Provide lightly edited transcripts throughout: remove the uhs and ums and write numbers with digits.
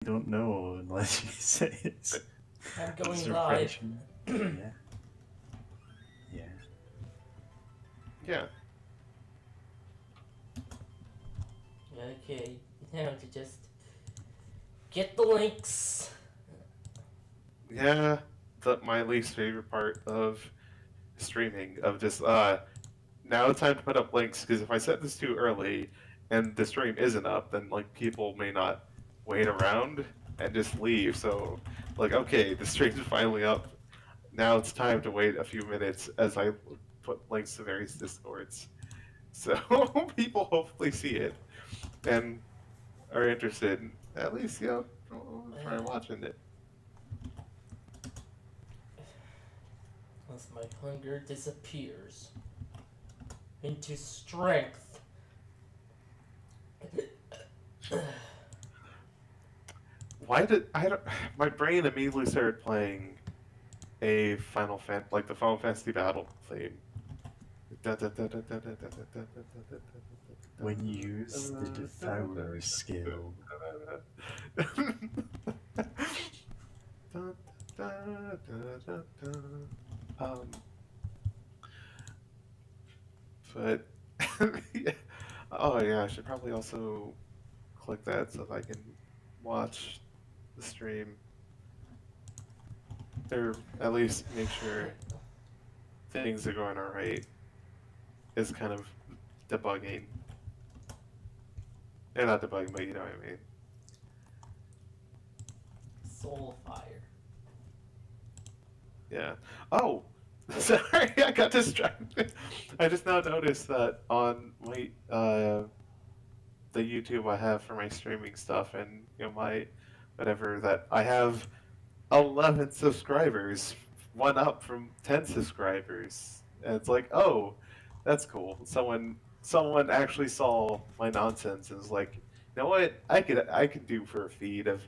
don't know unless you say it's, I'm it's going live. refreshing. Yeah. Yeah. Yeah. Okay, now to just get the links. Yeah. My least favorite part of streaming of just now it's time to put up links because if I set this too early and the stream isn't up, then like people may not wait around and just leave. So like okay, the stream's finally up. Now it's time to wait a few minutes as I put links to various discords. So people hopefully see it and are interested. At least try watching it. Once my hunger disappears into strength. Why did I don't? My brain immediately started playing a like the Final Fantasy battle theme. When you use the Devourer skill. Um, but yeah. Oh yeah, I should probably also click that so that I can watch the stream, or at least make sure things are going alright. Is kind of debugging, and not debugging, but you know what I mean. Soul fire. Yeah. Oh, sorry, I got distracted. I just now noticed that on my the YouTube I have for my streaming stuff and my whatever that I have 11 subscribers, one up from 10 subscribers. And it's like, oh, that's cool. Someone actually saw my nonsense and was like, you know what? I could do for a feed of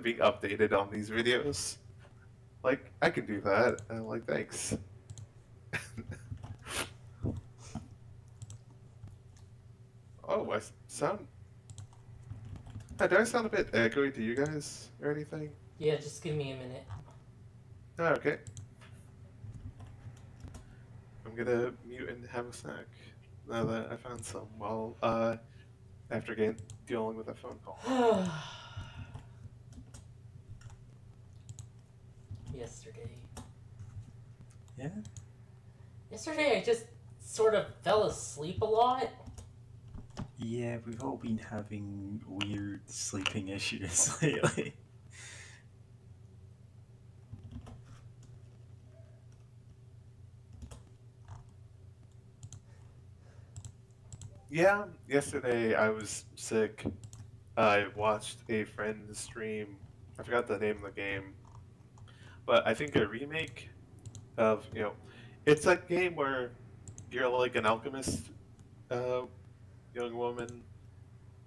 being updated on these videos. Like I can do that. And I'm like, thanks. Oh, I sound. Do I sound a bit echoey to you guys or anything? Yeah, just give me a minute. Oh, okay. I'm gonna mute and have a snack now that I found some while after dealing with a phone call. Yesterday. Yeah. Yesterday I just sort of fell asleep a lot. Yeah, we've all been having weird sleeping issues lately. Yeah, yesterday I was sick. I watched a friend stream. I forgot the name of the game, but I think a remake of it's a game where you're like an alchemist, uh, young woman.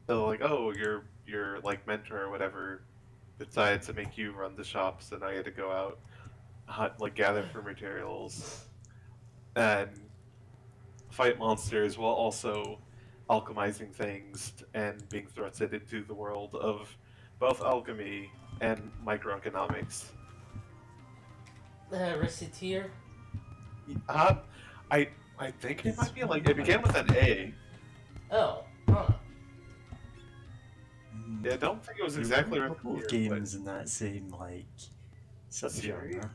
So like, oh, your like mentor or whatever decided to make you run the shops, and I had to go out, like gather for materials and fight monsters while also alchemizing things and being thrusted into the world of both alchemy and microeconomics. Reciteer. Um, I I think it might be like it began with an A. Oh, huh. Yeah, I don't think it was There exactly were a right couple of here, games in that same but series. subgenre.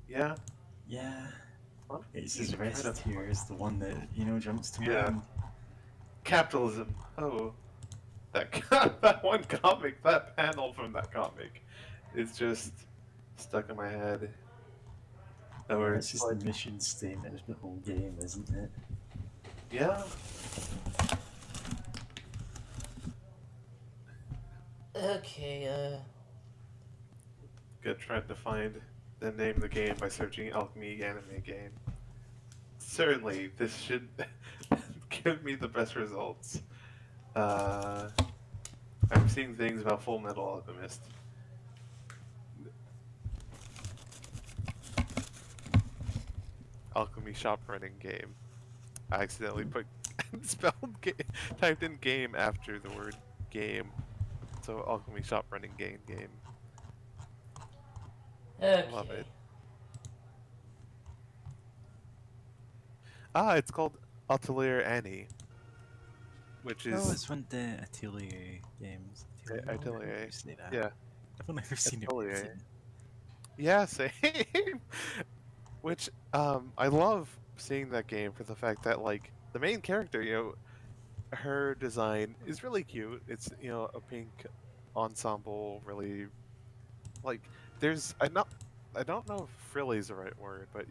Yeah. Yeah. Well, It's you just can kind of Reciteer is the one that, jumps to yeah. mind. Capitalism. Oh, that that one comic, that panel from that comic, is just stuck in my head. Yeah, Or that's it's just the like, mission statement of the whole game, isn't it? yeah, Okay, good trying to find the name of the game by searching alchemy anime game. Certainly, this should give me the best results. Uh, I'm seeing things about Full Metal Alchemist. Alchemy shop running game. I accidentally put spelled typed in game after the word game. So Alchemy Shop running game. Okay. Love it. It's called Atelier Annie, which Oh, is it's one of the Atelier games. Atelier? How do Atelier. you say that? Yeah, I've never seen it Atelier. written. Yeah, same. Which I love seeing that game for the fact that like the main character, her design is really cute. It's a pink ensemble, really like I don't know if frilly is the right word, but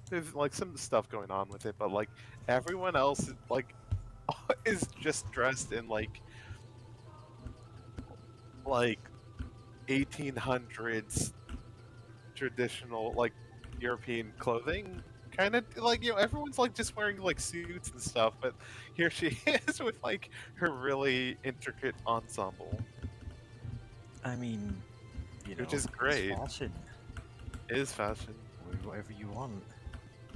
there's like some stuff going on with it, but like everyone else like is just dressed in like 1800s traditional like European clothing, kind of like everyone's like just wearing like suits and stuff, but here she is with like her really intricate ensemble, I mean, which is it's great. fashion. It is fashion, Wear whatever you want.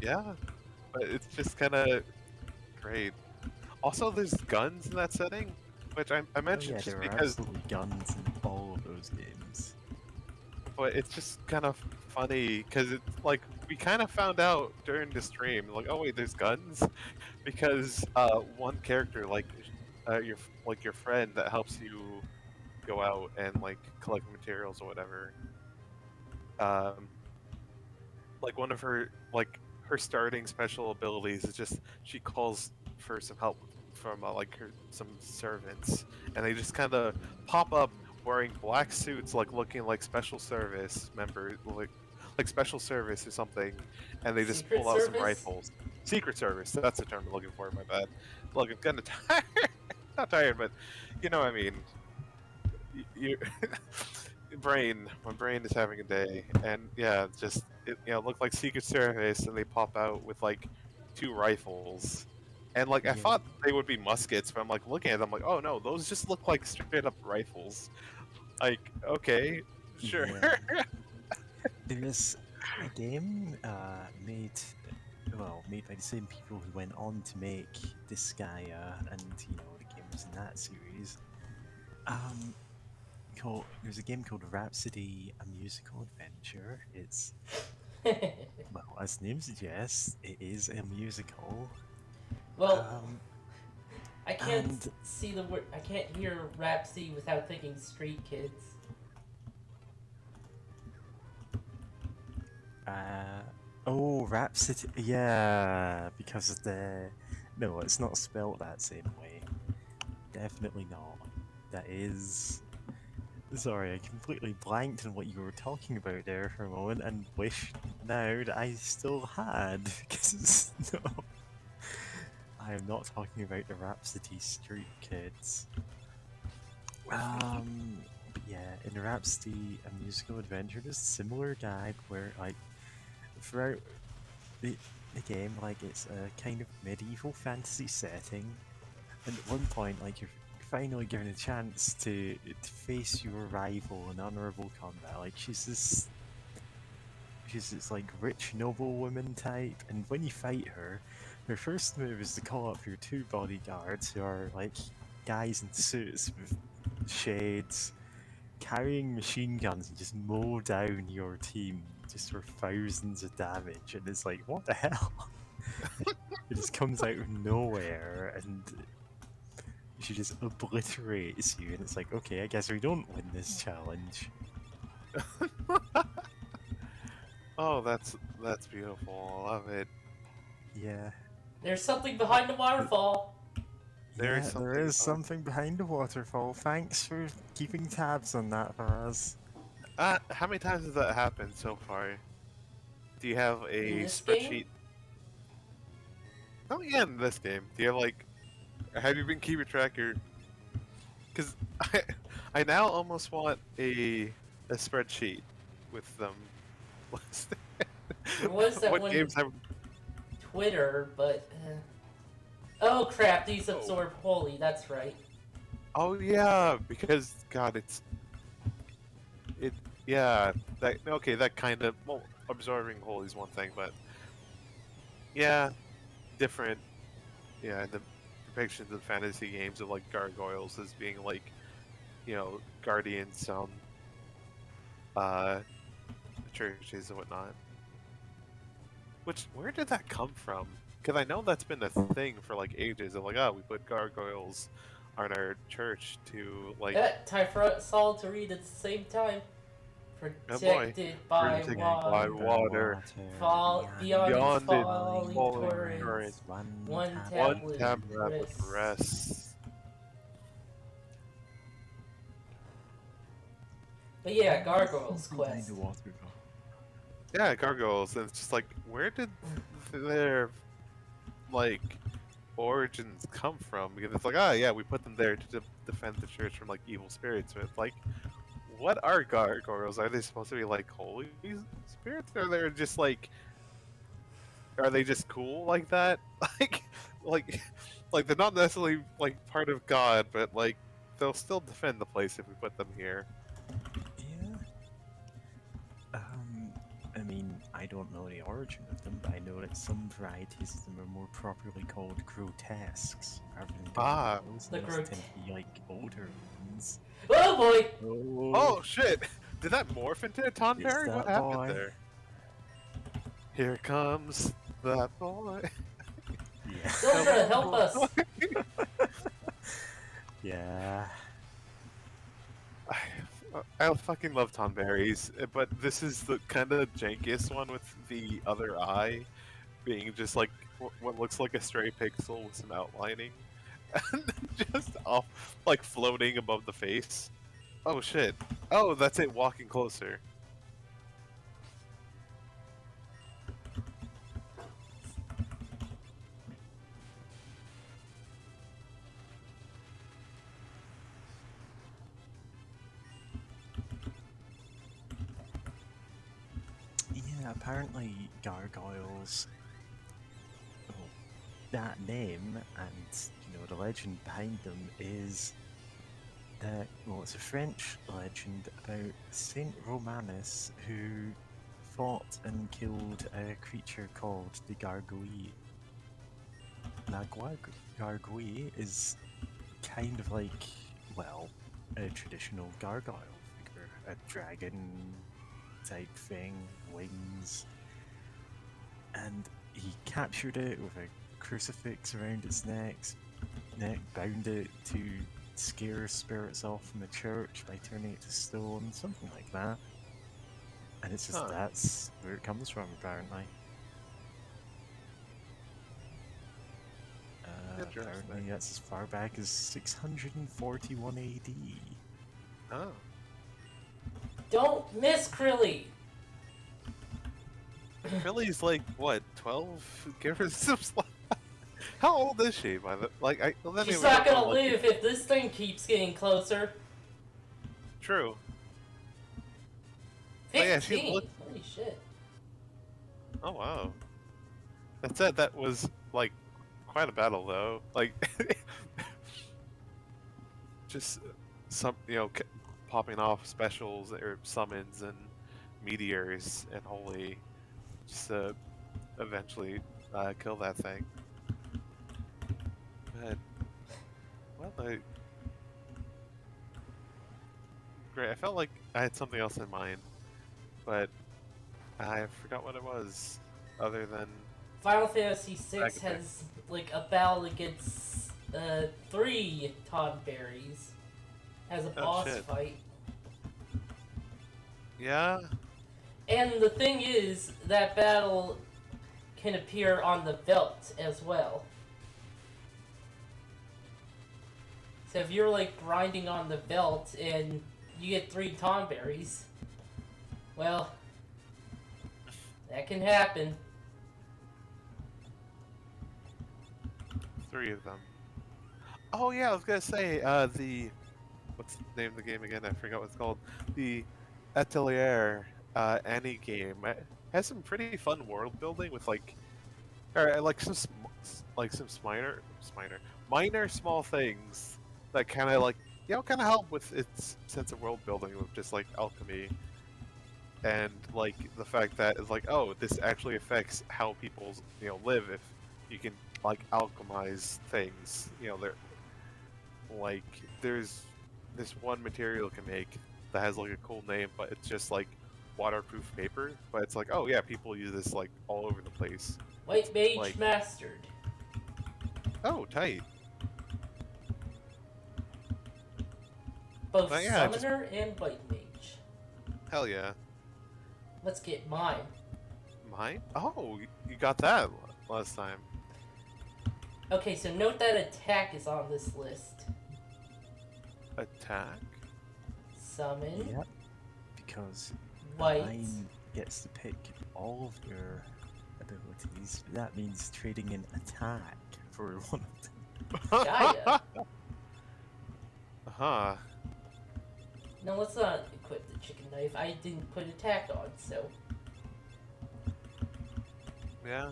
yeah, but it's just kind of great. Also, there's guns in that setting, which I Oh mentioned yeah, just there are because, absolutely guns in all of those games. but it's just kind of funny because it's like we kind of found out during the stream, like, oh wait, there's guns, because one character your friend that helps you go out and like collect materials or whatever, um, like one of her starting special abilities is just she calls for some help from some servants, and they just kind of pop up wearing black suits, like looking like special service members, like special service or something, and they just Secret pull out some Service? rifles. Secret Service, that's the term I'm looking for. My bad. Look, I'm kind of tired. Not tired, but you know what I mean. You my brain is having a day, and yeah, just it looked like Secret Service, and they pop out with like two rifles, and like I Yeah. thought they would be muskets, but I'm like looking at them like, oh no, those just look like straight up rifles. Like, okay, sure. Yeah. There is a game made by the same people who went on to make Disgaea and the games in that series. Um, there's a game called Rhapsody: A Musical Adventure. It's well, as the name suggests, it is a musical. Well, Um, I can't and see the word. I can't hear Rhapsody without thinking Street Kids. Rhapsody. Yeah, because of the no, it's not spelled that same way. Definitely not. That is. Sorry, I completely blanked on what you were talking about there for a moment and wished now that I still had, because no. I am not talking about the Rhapsody Street Kids. But yeah, in Rhapsody, A Musical Adventure, there's a similar gag where, like, throughout the game, like, it's a kind of medieval fantasy setting, and at one point, like, you're finally given a chance to face your rival in honorable combat. Like, she's this like rich noblewoman type, and when you fight her, her first move is to call up your two bodyguards who are like guys in suits with shades, carrying machine guns, and just mow down your team just for thousands of damage. And it's like, what the hell? It just comes out of nowhere, and she just obliterates you, and it's like, okay, I guess we don't win this challenge. Oh, that's beautiful. I love it. Yeah. There's something behind the waterfall. There is Yeah, something there is about- something behind the waterfall. Thanks for keeping tabs on that for us. How many times has that happened so far? Do you have a In this spreadsheet? game? Oh yeah, in this game. Do you have have you been keeping track or? Because I now almost want a spreadsheet with them. There was that what one games have? Twitter, but. Oh crap! These Oh. absorb holy. That's right. Oh yeah, because God, yeah, that kind of absorbing whole is one thing, but yeah, different. Yeah, the depictions of fantasy games of like gargoyles as being like guardians on uh, churches and whatnot. Which, where did that come from? Because I know that's been a thing for like ages. Of like, oh, we put gargoyles on our church to like, Time for us all to read at the same time. oh boy, Protected by protected by water, water, beyond its beyond its falling falling torrents, current, one one tablet tablet rests. rests. But yeah, Gargoyles quest. Yeah, gargoyles, and it's just like, where did their like origins come from? Because it's like, oh yeah, we put them there to defend the church from like evil spirits. But it's like, what are gargoyles? Are they supposed to be like holy spirits, or they're just like, are they just cool like that? like, like, like they're not necessarily like part of God, but like they'll still defend the place if we put them here. Yeah. I mean, I don't know the origin of them, but I know that some varieties of them are more properly called grotesques rather than gargoyles. The and those tend to be like older ones. Oh boy! Oh shit! Did that morph into a Tonberry? that What happened boy. there? Here comes that boy. Yeah. Sildra, help us! Yeah. I fucking love Tonberries, but this is the kind of jankiest one with the other eye being just like what looks like a stray pixel with some outlining, and just off like floating above the face. Oh shit! Oh, that's it walking closer. Yeah, apparently gargoyles. Well, that name and the legend behind them is that it's a French legend about Saint Romanus who fought and killed a creature called the Gargoyle. Now, Gargoyle is kind of like, well, a traditional gargoyle figure, a dragon type thing, wings, and he captured it with a crucifix around its neck, bound it to scare spirits off from the church by turning it to stone, something like that. And it's just that's where it comes from, apparently. Apparently that's as far back as 641 AD. Oh. Don't miss Krilly! Krilly's like what, 12? Give her some slack. How old is she? By the She's not gonna live if this thing keeps getting closer. True. 15? Yeah, she looked... Holy shit. Oh wow. That said, that was like quite a battle though. Like, just some popping off specials or summons and meteors and holy, just to eventually kill that thing. But well, great. I felt like I had something else in mind, but I forgot what it was. Other than Final Fantasy VI has like a battle against 3 Tonberries. Has a boss fight. Yeah. And the thing is, that battle can appear on the Veldt as well. So if you're like grinding on the Veldt and you get 3 Tonberries, well, that can happen. 3 of them. Oh yeah, I was gonna say what's the name of the game again? I forgot what it's called. The Atelier Annie game. It has some pretty fun world building with like some minor small things that kind of kind of help with its sense of world building with just like alchemy and like the fact that it's like, oh, this actually affects how people live if you can like alchemize things. There like there's this one material can make that has like a cool name, but it's just like waterproof paper. But it's like, oh yeah, people use this like all over the place. White Mage Like- Mastered. Oh, tight. Both yeah, just- Summoner and White Mage. Hell yeah. Let's get mine. Mine? Oh, you got that last time. Okay, so note that attack is on this list. Attack? Summon. Yep. Because White. mine gets to pick all of your abilities. That means trading in attack for one of them. Gaia. Huh. No, let's not equip the chicken knife. I didn't put attack on, so. Yeah.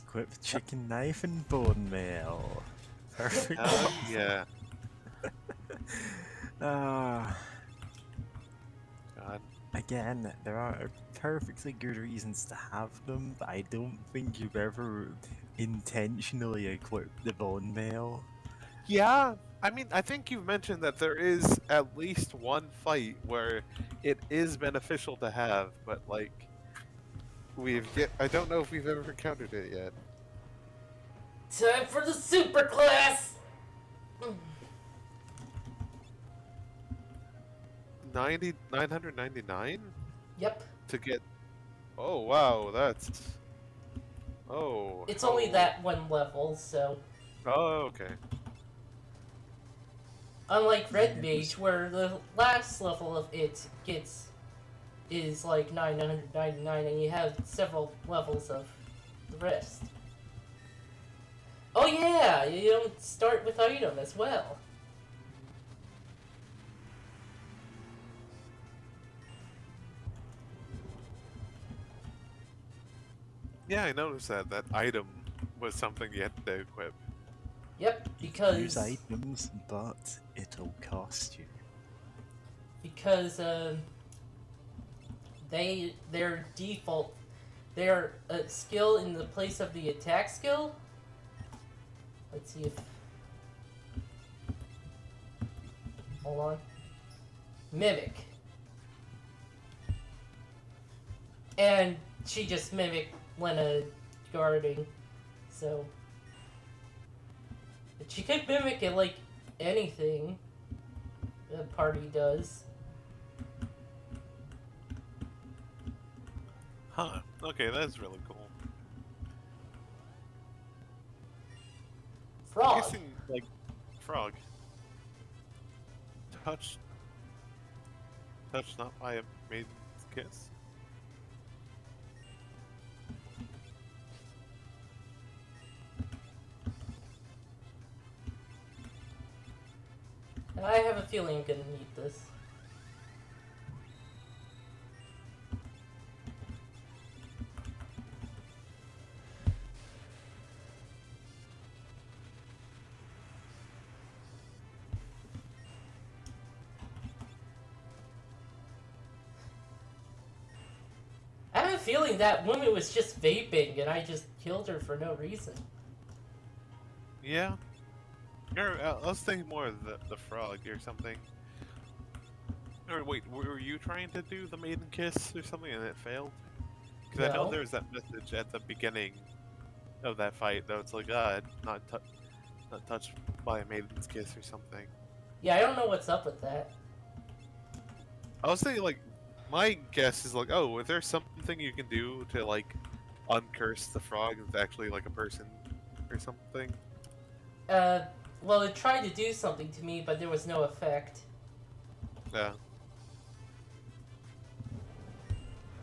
Equip chicken knife and bone mail. Perfect. Hell yeah. Ah. God. Again, there are perfectly good reasons to have them, but I don't think you've ever intentionally equipped the bone mail. Yeah. I mean, I think you've mentioned that there is at least one fight where it is beneficial to have, but like, I don't know if we've ever encountered it yet. Time for the super class! 999 Yep. to get. Oh wow, that's. Oh. It's only oh. that one level, so. Oh, okay. Unlike Red Mage, where the last level of it is like 999, and you have several levels of the rest. Oh yeah, you don't start with item as well. Yeah, I noticed that item was something you had to equip. Yep, Use because items, but it'll cost you. because their default, their skill in the place of the attack skill. Let's see if. Hold on. Mimic. And she just mimicked Lena guarding, so. But she could mimic it like anything a party does. Huh. Okay, that's really cool. I'm Frog. guessing, like, frog. Touched not by a maiden's kiss? I have a feeling I'm gonna need this. I have a feeling that woman was just vaping and I just killed her for no reason. Yeah. Or, let's think more of the frog or something. Or wait, were you trying to do the maiden kiss or something and it failed? Because I know No. there's that message at the beginning of that fight, though. It's like, not touched by a maiden's kiss or something. Yeah, I don't know what's up with that. I was thinking, like, my guess is like, oh, is there something you can do to like uncurse the frog and it's actually like a person or something? Well, it tried to do something to me, but there was no effect. Yeah.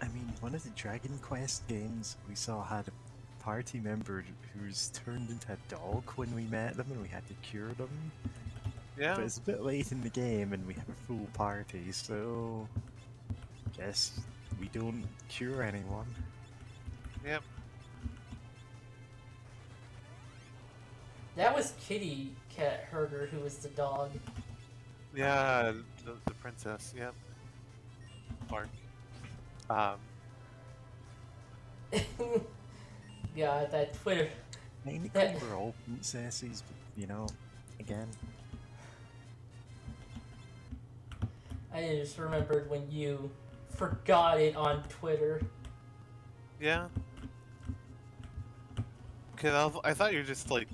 I mean, one of the Dragon Quest games we saw had a party member who was turned into a dog when we met them and we had to cure them. Yeah. But it's a bit late in the game and we have a full party, so guess we don't cure anyone. Yep. That was Kitty Cat Herder who was the dog. Yeah, the princess. Yep. Bark. Yeah, that Twitter. Technically we're all princesses, but you know, again. I just remembered when you forgot it on Twitter. Yeah. Cause I thought you were just like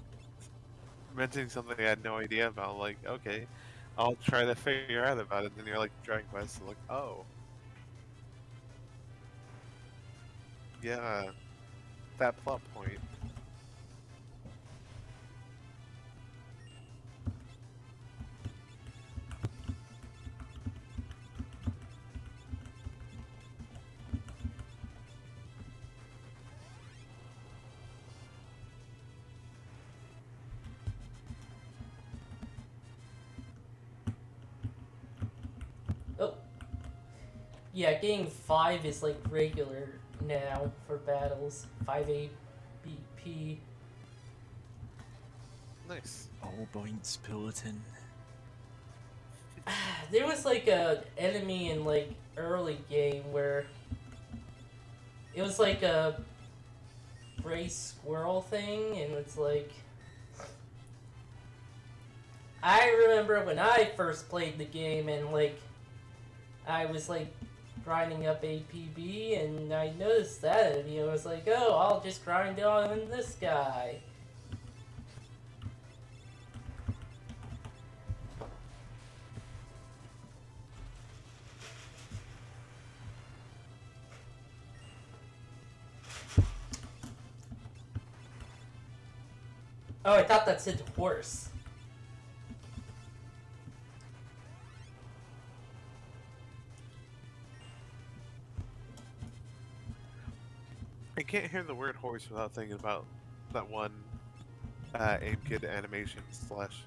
mentioning something I had no idea about. Like, okay, I'll try to figure out about it. Then you're like Dragon Quest. So like, oh, yeah, that plot point. Oh, yeah, getting 5 is like regular now for battles. 5 ABP. Nice. All points bulletin. There was like a enemy in like early game where it was like a gray squirrel thing, and it's like I remember when I first played the game and like I was like grinding up APB and I noticed that enemy. I was like, oh, I'll just grind on this guy. Oh, I thought that said horse. I can't hear the word horse without thinking about that one Aim Kid animation slash.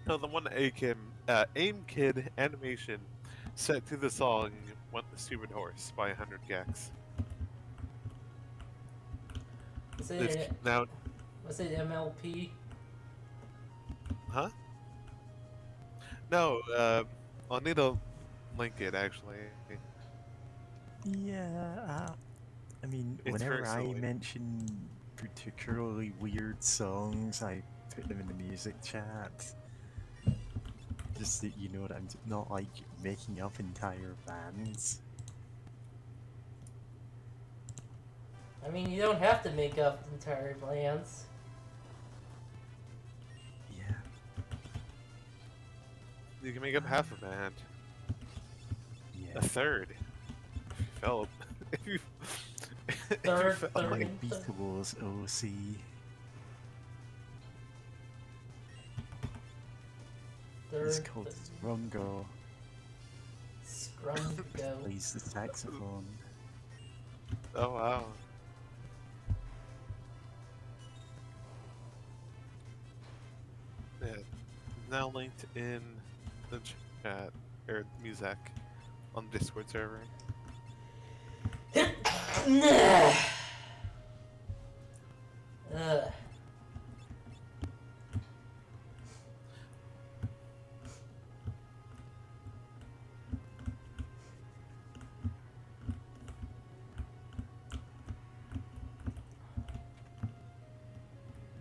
No, the one Aim Kid animation set to the song "Want the Stupid Horse" by 100 Gex. Was It's it, now, was it MLP? huh? No, I'll need to link it actually. Yeah, I mean, It's whenever very I silly. mention particularly weird songs, I put them in the music chat. Just that you know that I'm not like making up entire bands. I mean, you don't have to make up entire lands. Yeah. You can make up half a band, Yeah. a third, if you felt. If you, if you Third, felt third. like Unbeatables OC. It's Third, called Rungo. Scrumgo. Plays the saxophone. oh wow. Yeah, now linked in the chat or music on the Discord server. Ugh.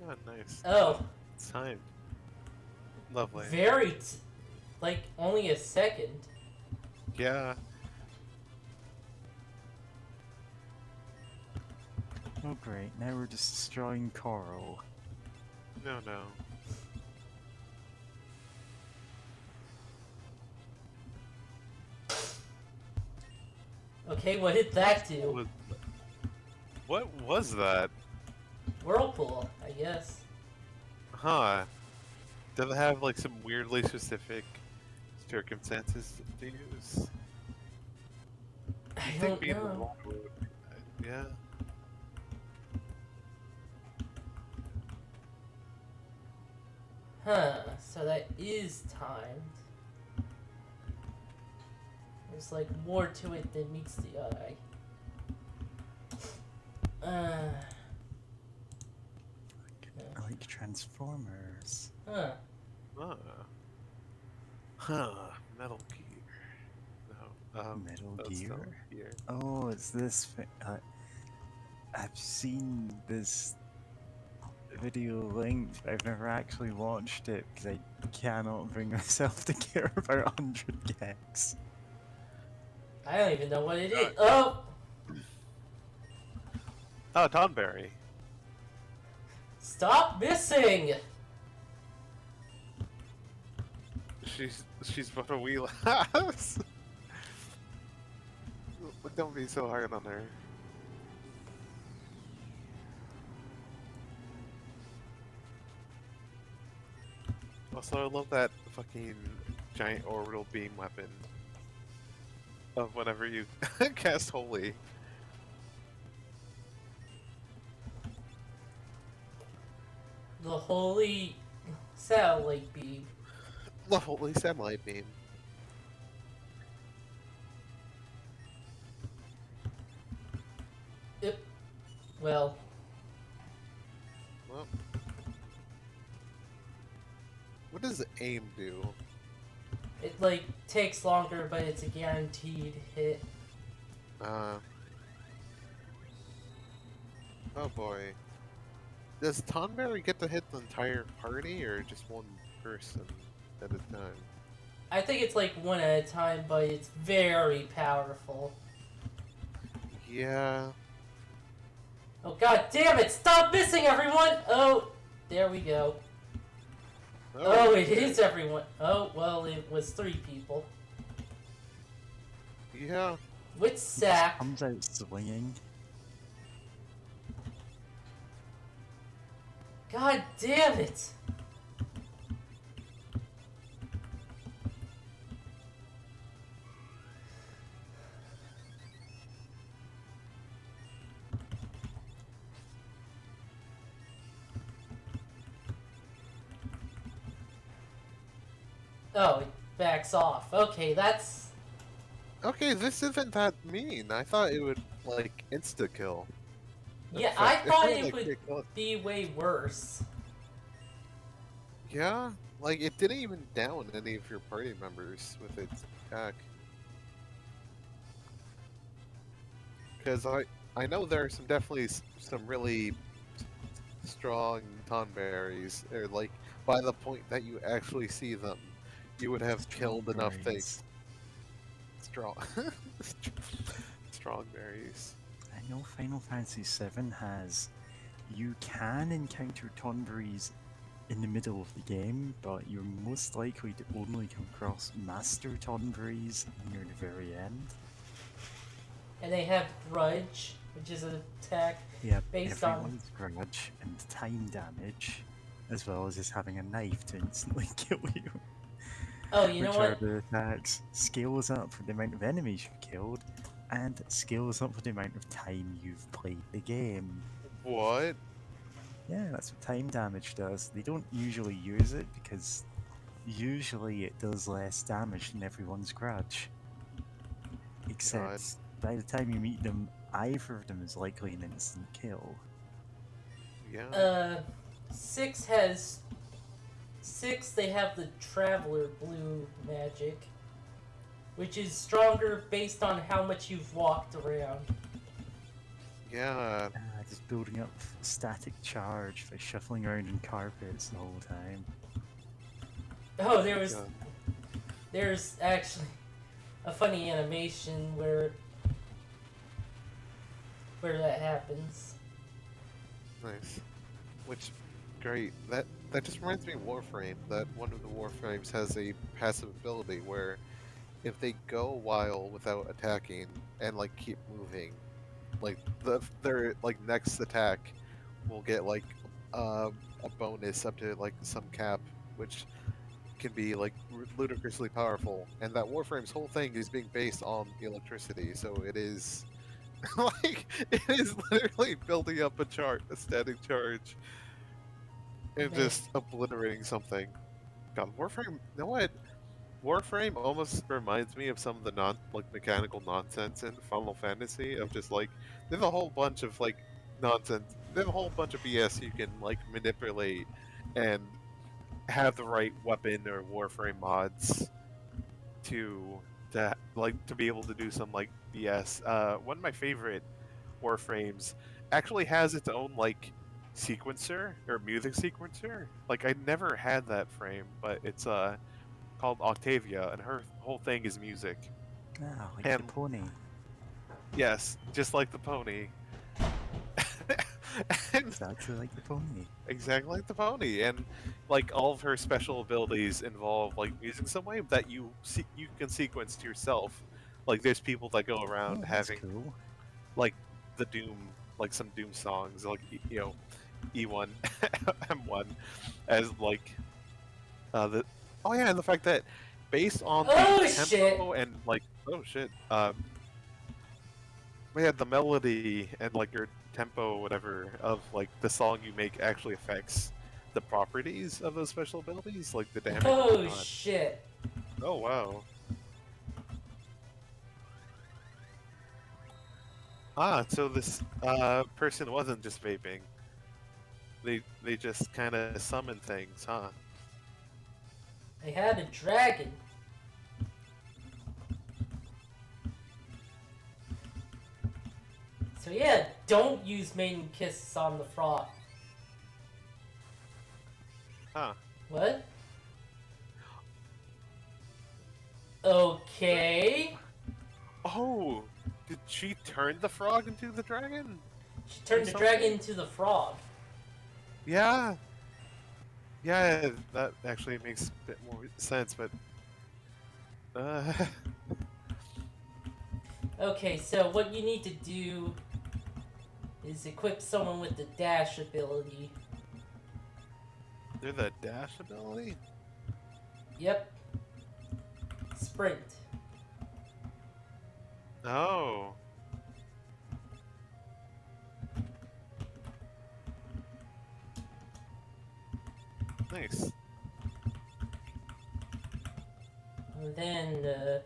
Oh, nice. Oh, It's timed. Lovely. very, like, only a second. Yeah. Oh great, now we're just destroying coral. No, no. Okay, what did that do? What was that? Whirlpool, I guess. Huh. Does it have like some weirdly specific circumstances to use? I You don't being know. wrong would- Yeah. Huh, so that is timed. There's like more to it than meets the eye. I like Transformers. Huh. Huh. Huh. Metal Gear. No. Metal that's Gear? Metal Gear. Oh, it's this. I've seen this video linked, but I've never actually watched it because I cannot bring myself to care about 100 gigs. I don't even know what it is. Oh! Oh, Tonberry. Stop missing! She's but a wee lass. Don't be so hard on her. Also, I love that fucking giant orbital beam weapon of whenever you cast Holy. The holy satellite beam. The Holy Satellite Beam. Yep. Well, Well, what does aim do? it like takes longer, but it's a guaranteed hit. Oh boy. Does Tonberry get to hit the entire party or just one person at a time? I think it's like one at a time, but it's very powerful. Yeah. Oh god damn it! Stop missing, everyone! Oh, there we go. Oh, it is everyone. Oh, well, it was 3 people. Yeah. With Sack. Comes out swinging. God damn it! Oh, it backs off. Okay, that's... Okay, this isn't that mean. I thought it would, like, insta-kill. Yeah, I thought it Like, would be way worse. Yeah? Like, it didn't even down any of your party members with its attack. Because I know there are definitely some really strong Tonberries, or like, by the point that you actually see them, you would have killed enough things. Strong. Strong berries. I know Final Fantasy VII has. You can encounter Tonberries in the middle of the game, but you're most likely to only come across Master Tonberries near the very end. And they have Grudge, which is an attack Yeah, based on... everyone's grudge and time damage, as well as just having a knife to instantly kill you. Oh, you know Which what? are the attacks scales up for the amount of enemies you've killed, and scales up for the amount of time you've played the game. What? Yeah, that's what time damage does. They don't usually use it because usually it does less damage than everyone's grudge. Except by the time you meet them, either of them is likely an instant kill. Yeah. 6 has... 6, they have the Traveler Blue magic, which is stronger based on how much you've walked around. Yeah. Just building up static charge by shuffling around in carpets the whole time. Oh, there's actually a funny animation where that happens. Nice. Which, great. That just reminds me of Warframe. That one of the Warframes has a passive ability where if they go a while without attacking and like keep moving, like their like next attack will get like a bonus up to like some cap, which can be like ludicrously powerful. And that Warframe's whole thing is being based on electricity, so it is like it is literally building up a static charge, and just obliterating something. God, Warframe. You know what? Warframe almost reminds me of some of the mechanical nonsense in Final Fantasy. Of just like there's a whole bunch of like nonsense. There's a whole bunch of BS you can like manipulate and have the right weapon or Warframe mods to be able to do some like BS. One of my favorite Warframes actually has its own like sequencer or music sequencer. Like I never had that frame, but it's called Octavia, and her whole thing is music. Ah, like the And pony. yes, just like the pony. And Exactly like the pony. exactly like the pony, and like all of her special abilities involve like music some way that you can sequence to yourself. Like there's people that go around Oh, that's having cool. like the Doom, like some Doom songs, like E1, M1, as like the oh yeah, and the fact that based on the Oh shit! tempo and like oh shit, yeah, the melody and like your tempo, whatever, of like the song you make actually affects the properties of those special abilities, like the damage and Oh whatnot. shit! Oh wow. Ah, so this person wasn't just vaping. They just kind of summon things, huh? I had a dragon. So yeah, don't use maiden kisses on the frog. Huh. What? Okay. Oh, did she turn the frog into the dragon? She turned the something? dragon into the frog. Yeah. Yeah, that actually makes a bit more sense, but Okay, so what you need to do is equip someone with the dash ability. they're the dash ability? Yep. Sprint. Oh. Nice. And then,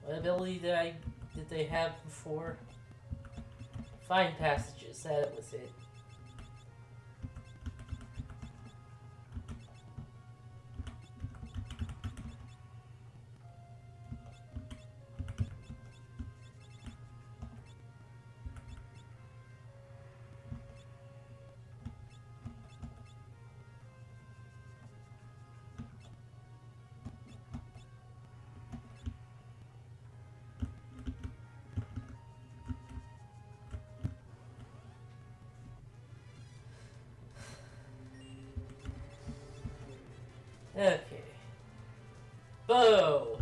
what ability did they have before? Find passages, that was it. Okay. Bow!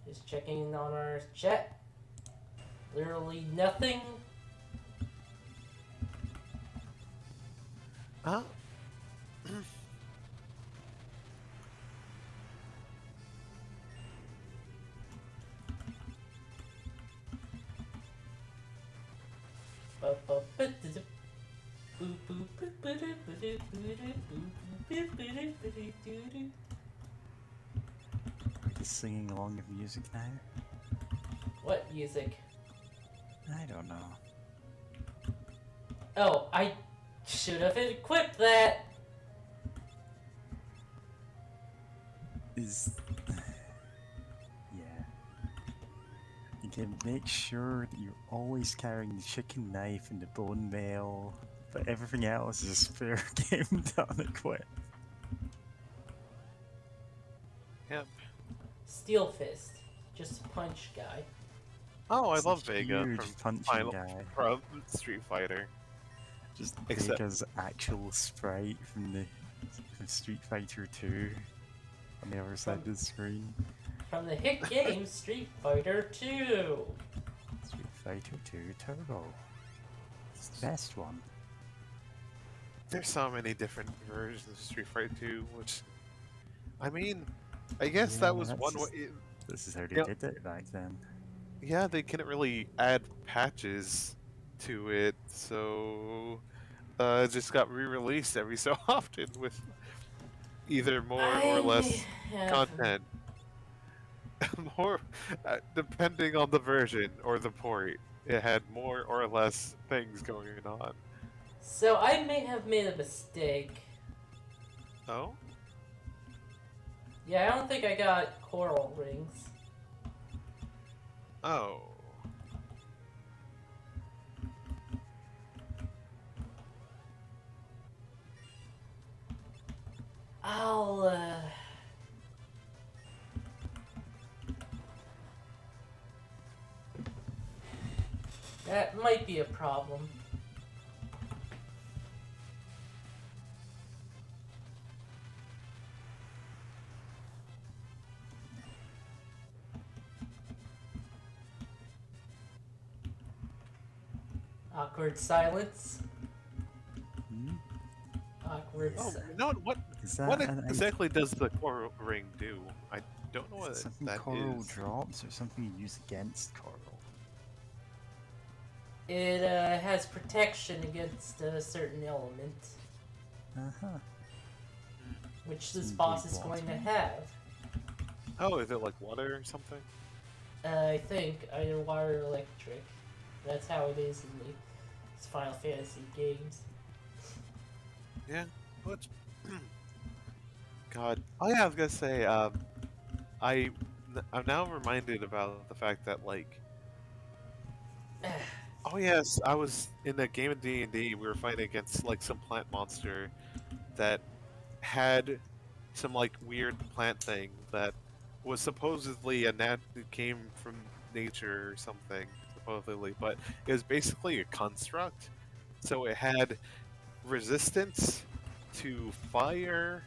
Just checking on our chat. Literally nothing. Huh? Are you singing along with music now? What music? I don't know. Oh, I should have equipped that. Is yeah. You can make sure that you're always carrying the chicken knife and the bone mail, but everything else is fair game to unequip. Yep. Steel Fist. Just a punch guy. Oh, I It's a love Vega huge from punching guy. from Street Fighter. Just Except- Vega's actual sprite from Street Fighter 2 on the other side of the screen. From the hit game Street Fighter 2. Street Fighter 2 Turbo. It's the best one. There's so many different versions of Street Fighter 2, which, I mean, I guess Yeah, that was that's one just- way. This is how they Yep. did it back then. Yeah, they couldn't really add patches to it, so it just got re-released every so often with either more or less content. More, depending on the version or the port, it had more or less things going on. So I may have made a mistake. Oh? Yeah, I don't think I got coral rings. Oh. I'll that might be a problem. Awkward silence. Hmm? Awkward Oh, silence. no, what Is that what an item? exactly does the coral ring do? I don't know Is it what something that coral is. drops or something you use against coral? It has protection against a certain element, Uh-huh. which this Some boss big is going to water. have. Oh, is it like water or something? I think either water or electric. That's how it is in the Final Fantasy games. Yeah. What? God. Oh yeah, I was gonna say. I I'm now reminded about the fact that like. Oh yes, I was in a game of D&D. We were fighting against like some plant monster that had some like weird plant thing that was supposedly it came from nature or something supposedly, but it was basically a construct. So it had resistance to fire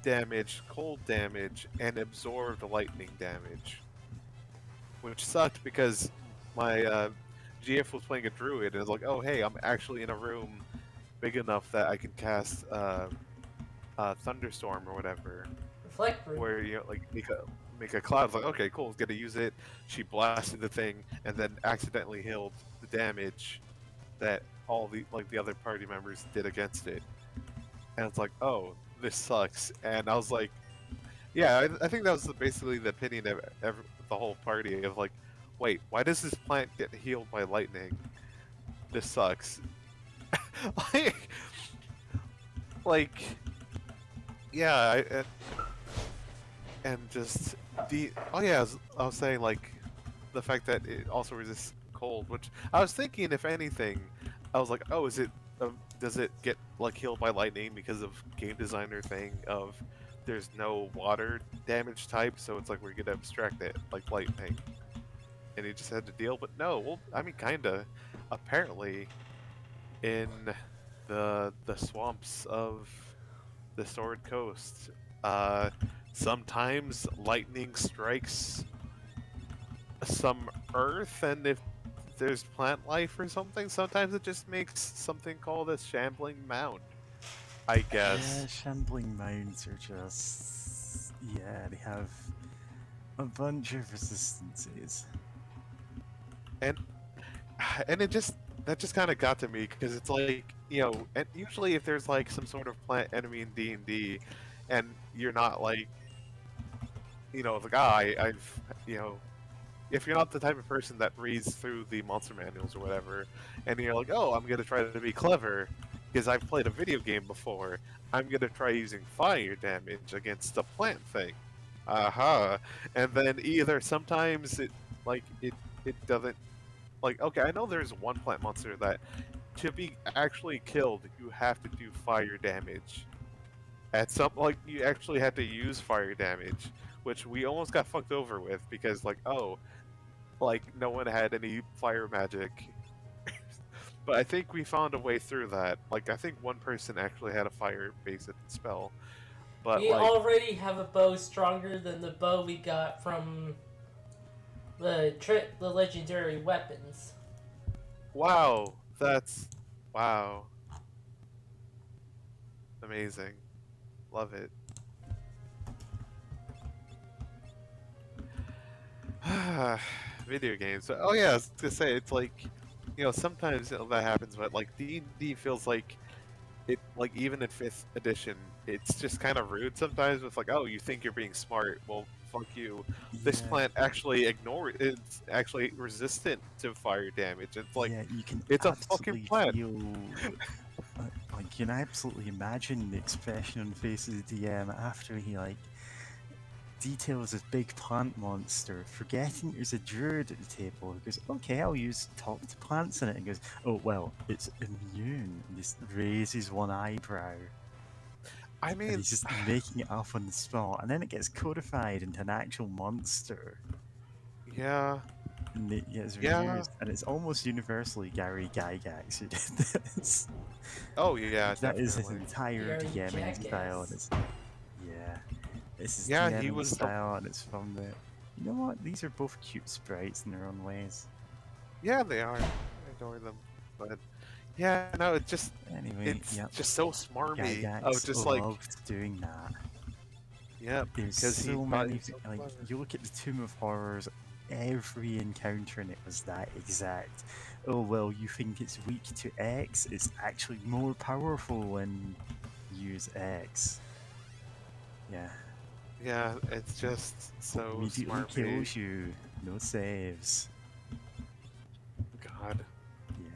damage, cold damage, and absorbed lightning damage, which sucked because my GF was playing a druid and was like, "Oh hey, I'm actually in a room big enough that I can cast thunderstorm or whatever." Reflect room. Where you like make a cloud. It's like, okay, cool, it's gonna use it. She blasted the thing and then accidentally healed the damage that all the other party members did against it. And it's like, oh, this sucks. And I was like, yeah, I think that was basically the opinion of the whole party of like, wait, why does this plant get healed by lightning? This sucks. like, like, yeah, and just the oh yeah, I was saying like the fact that it also resists cold, which I was thinking if anything, I was like, oh, does it get like healed by lightning because of game designer thing of there's no water damage type, so it's like we're gonna abstract it like lightning, and he just had to deal. But no, well, I mean, kinda. Apparently, in the swamps of the Sword Coast, uh, sometimes lightning strikes some earth, and if there's plant life or something, sometimes it just makes something called a shambling mound, I guess. Yeah, shambling mounds are just... Yeah, they have a bunch of resistances. And and it just that just kind of got to me because it's like, and usually if there's like some sort of plant enemy in D&D and you're not like, like, I've, if you're not the type of person that reads through the monster manuals or whatever, and you're like, oh, I'm gonna try to be clever because I've played a video game before, I'm gonna try using fire damage against a plant thing. Aha. And then either sometimes it doesn't, like, okay, I know there's one plant monster that to be actually killed you have to do fire damage. At some, like, you actually had to use fire damage, which we almost got fucked over with because, like, oh, like, no one had any fire magic. But I think we found a way through that. Like, I think one person actually had a fire-based spell. But, We like, already have a bow stronger than the bow we got from the legendary weapons. wow, wow. Amazing. Love it. Video games. Oh yeah, I was gonna say, it's like, sometimes that happens, but like D&D feels like it, like, even in 5th edition, it's just kind of rude sometimes with like, oh, you think you're being smart, well, fuck you. This Yeah, plant actually it's actually resistant to fire damage. It's like, yeah, you can it's a fucking absolutely plant. feel... Like, you can absolutely imagine the expression on the face of the DM after he, like, details this big plant monster, forgetting there's a druid at the table who goes, okay, I'll use talk to plants in it, and goes, oh, well, it's immune, and just raises one eyebrow. I And mean, he's just making it up on the spot, and then it gets codified into an actual monster, yeah, and it gets yeah. reused, and it's almost universally Gary Gygax who did this. Oh yeah, That is his definitely. entire Gary DMing style, and Jackass. it's yeah, it's his Yeah, he DMing was the. style, and it's from the. You know what? These are both cute sprites in their own ways. Yeah, they are. I adore them, but yeah, no, Anyway, it's yep, just so smarmy. Of Gygax just like, loved doing that. yep, There's because he so thought he many, was so like, clever. you look at the Tomb of Horrors, every encounter in it was that exact. Oh, well, you think it's weak to X, it's actually more powerful when you use X. Yeah, Yeah, it's just so immediately smarmy. kills you, no saves. God, Yeah,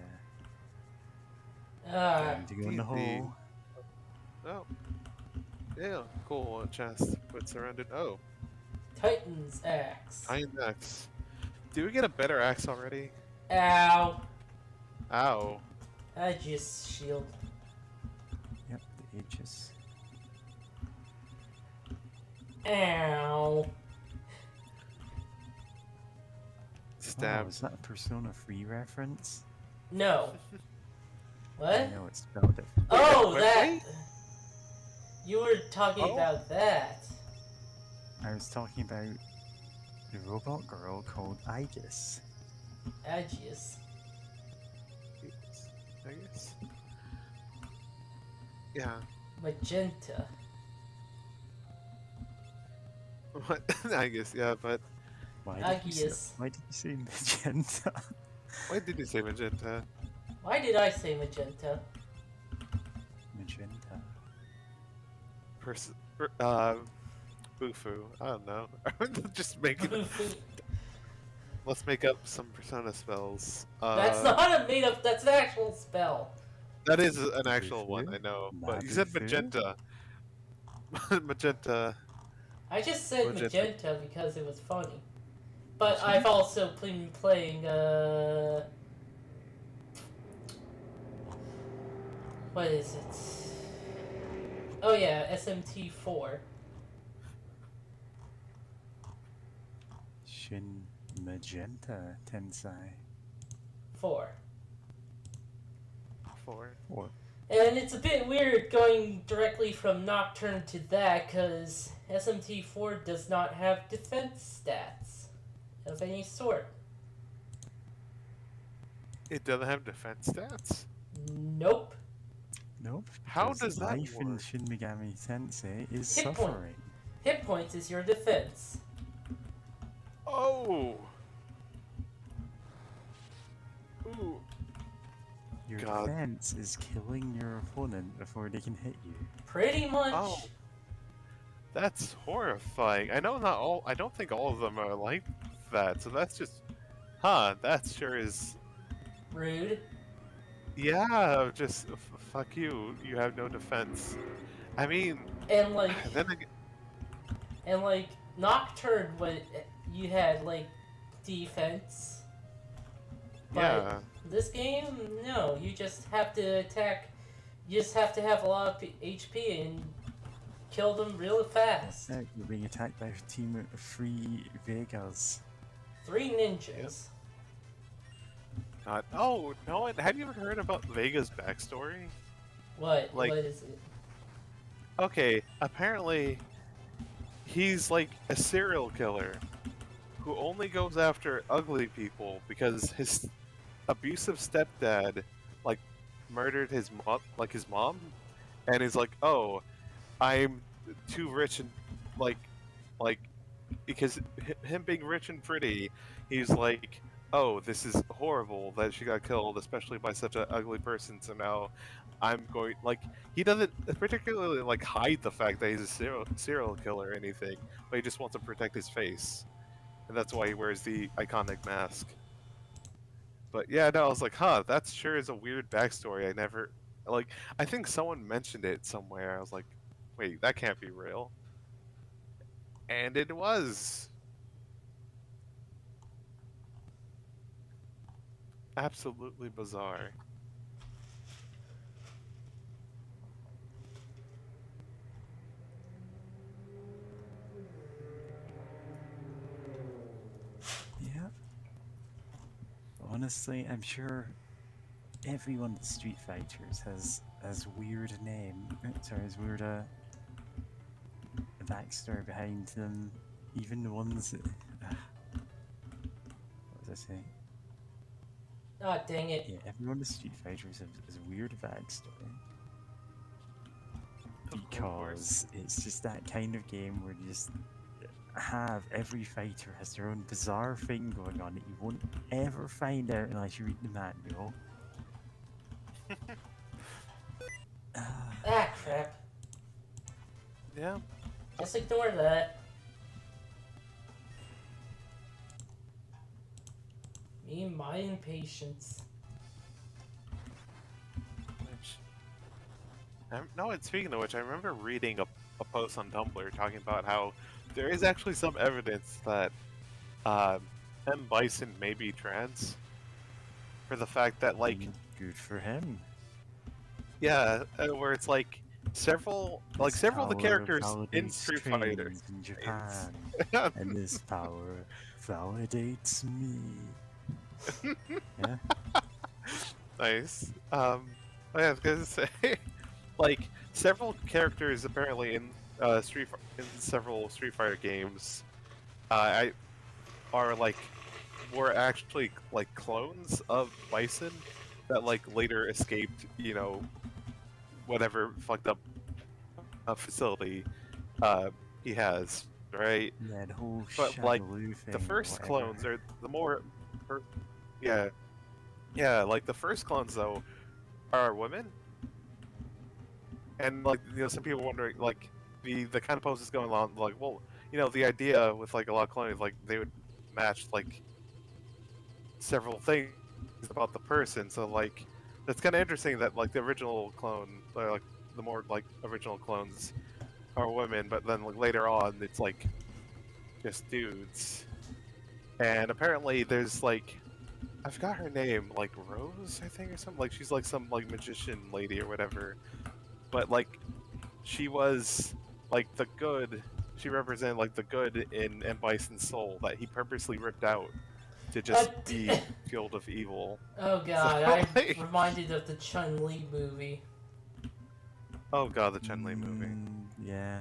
Ah, time to go in the D&D. hole. Oh, yeah, cool. A chest with surrounded. Oh, Titan's axe. iron axe. Do we get a better axe already? Ow. Ow. I just shield. Yep, the Aegis. Ow. Stab. Oh, is that a Persona 3 reference? No. I What? know it's spelled different. Oh, wait, that. wait. You were talking Oh. about that. I was talking about the robot girl called Aegis. Agius. I guess. Yeah. Magenta. What? I guess, yeah, but Why did you Aegis. say, why did you say magenta? why did you say magenta? Why did I say magenta? Magenta. Bufu. I don't know. Just make it. Let's make up some persona spells. That's not a made up, that's an actual spell. That is an actual one, Bufu? I know. But you said Mabufu? magenta. Magenta. I just said Magenta. magenta because it was funny. But Magenta? I've also been playing, what is it? Oh yeah, SMT4. Shin Magenta Tensei. 4. 4. Or And it's a bit weird going directly from Nocturne to that, because SMT4 does not have defense stats of any sort. It doesn't have defense stats? Nope. nope. How because does that life in work? Shin Megami Tensei is Hit point. suffering. Hit points is your defense. Oh! Ooh. Your God. defense is killing your opponent before they can hit you. Pretty much. Oh. That's horrifying. I know not all. I don't think all of them are like that. So that's just, that sure is. Rude. Yeah, just fuck you. You have no defense. I mean, And like, then again, Nocturne, what you had like defense. But yeah, this game, no. You just have to attack. You just have to have a lot of HP and kill them real fast. You're being attacked by a team of 3 Vegas. 3 ninjas. not. Oh no! Have you ever heard about Vega's backstory? What? Like- What is it? Okay, apparently, he's like a serial killer who only goes after ugly people because his abusive stepdad like murdered his mom, and he's like, oh, I'm too rich and like because him being rich and pretty, he's like, oh, this is horrible that she got killed, especially by such an ugly person. So now I'm going like he doesn't particularly like hide the fact that he's a serial killer or anything, but he just wants to protect his face, and that's why he wears the iconic mask. But yeah, no, I was like, that sure is a weird backstory. I never like. I think someone mentioned it somewhere. I was like, wait, that can't be real. And it was. Absolutely bizarre. honestly, I'm sure every one of the Street Fighters has as weird a name. Sorry, as weird a backstory behind them. Even the ones that. What was I saying? Ah, dang it. Yeah, every one of the Street Fighters has a weird backstory. Of course. Because it's just that kind of game where you just have every fighter has their own bizarre thing going on that you won't ever find out unless you read the manual. Ah, crap. Yeah. Just ignore that. Me and my impatience. No, and speaking of which, I remember reading a post on Tumblr talking about how there is actually some evidence that M. Bison may be trans. For the fact that, like, Good for him. yeah, where it's like several of the characters in validates Street Fighter. trains in Japan, and this power validates me. Yeah. Nice. Yeah, I was gonna say, like, several characters apparently in in several Street Fighter games, I are like were actually like clones of Bison that like later escaped, you know, whatever fucked up facility he has, right? Yeah, the whole But like Shadaloo thing the or first whatever. clones are the more, or, yeah, yeah, like the first clones though are women, and like you know some people wondering like the kind of post is going on like well you know the idea with like a lot of clones like they would match like several things about the person, so like that's kind of interesting that like the original clone or like the more like original clones are women, but then like later on it's like just dudes. And apparently there's like I forgot her name, like Rose I think or something, like she's like some like magician lady or whatever, but like she was like the good, she represented like the good in M. Bison's soul that he purposely ripped out to just be fueled of evil. Oh So, god, I'm like, reminded of the Chun-Li movie. oh god, the Chun-Li movie. Yeah.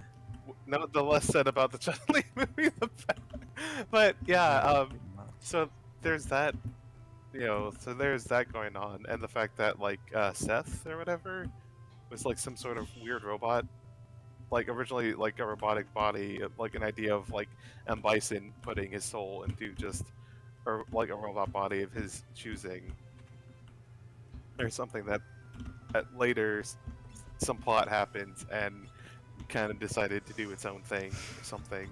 No, the less said about the Chun-Li movie, the better. But yeah, Pretty much. so there's that, you know, so there's that going on, and the fact that like Seth or whatever was like some sort of weird robot, like originally like a robotic body, like an idea of like M. Bison putting his soul into just or like a robot body of his choosing, or something that at later some plot happens and kind of decided to do its own thing or something,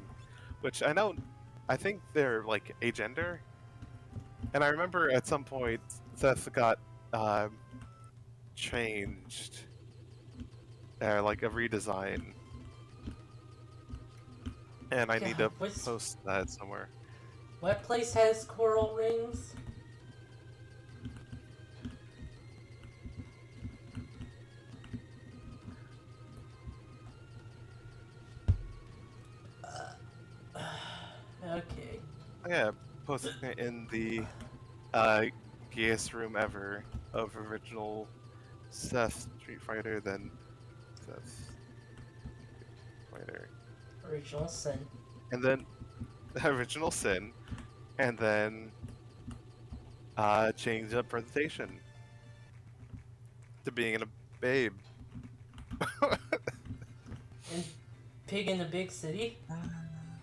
which I think they're like agender, and I remember at some point Seth got changed, like a redesign, and I need to post that somewhere. What place has coral rings? Okay. Yeah, posted it in the gayest room ever of original Seth Street Fighter, then Seth Fighter, Original Sin. and then original Sin, and then change up presentation to being in a babe. And Pig in the Big City?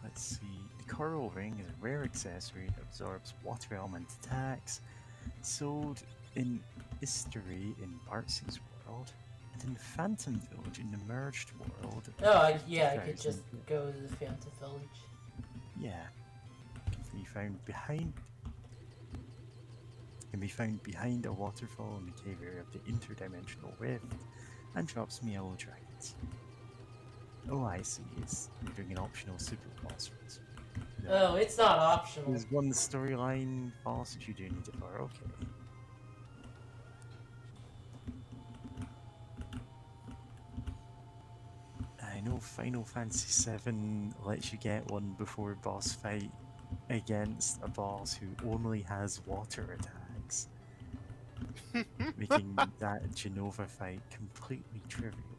Let's see. The coral ring is a rare accessory that absorbs water element attacks. Sold in History in Bartsy's world, and in Phantom Village in the merged world. Oh, I could just go to the Phantom Village. Yeah. Can be found behind. Can be found behind a waterfall in the cave area of the interdimensional rift, and drops me yellow dragons. Oh, I see. You're doing an optional super boss for this. No. Oh, it's not optional. There's one storyline boss that you do need it for. Okay. I know Final Fantasy VII lets you get one before boss fight against a boss who only has water attacks. making that Genova fight completely trivial.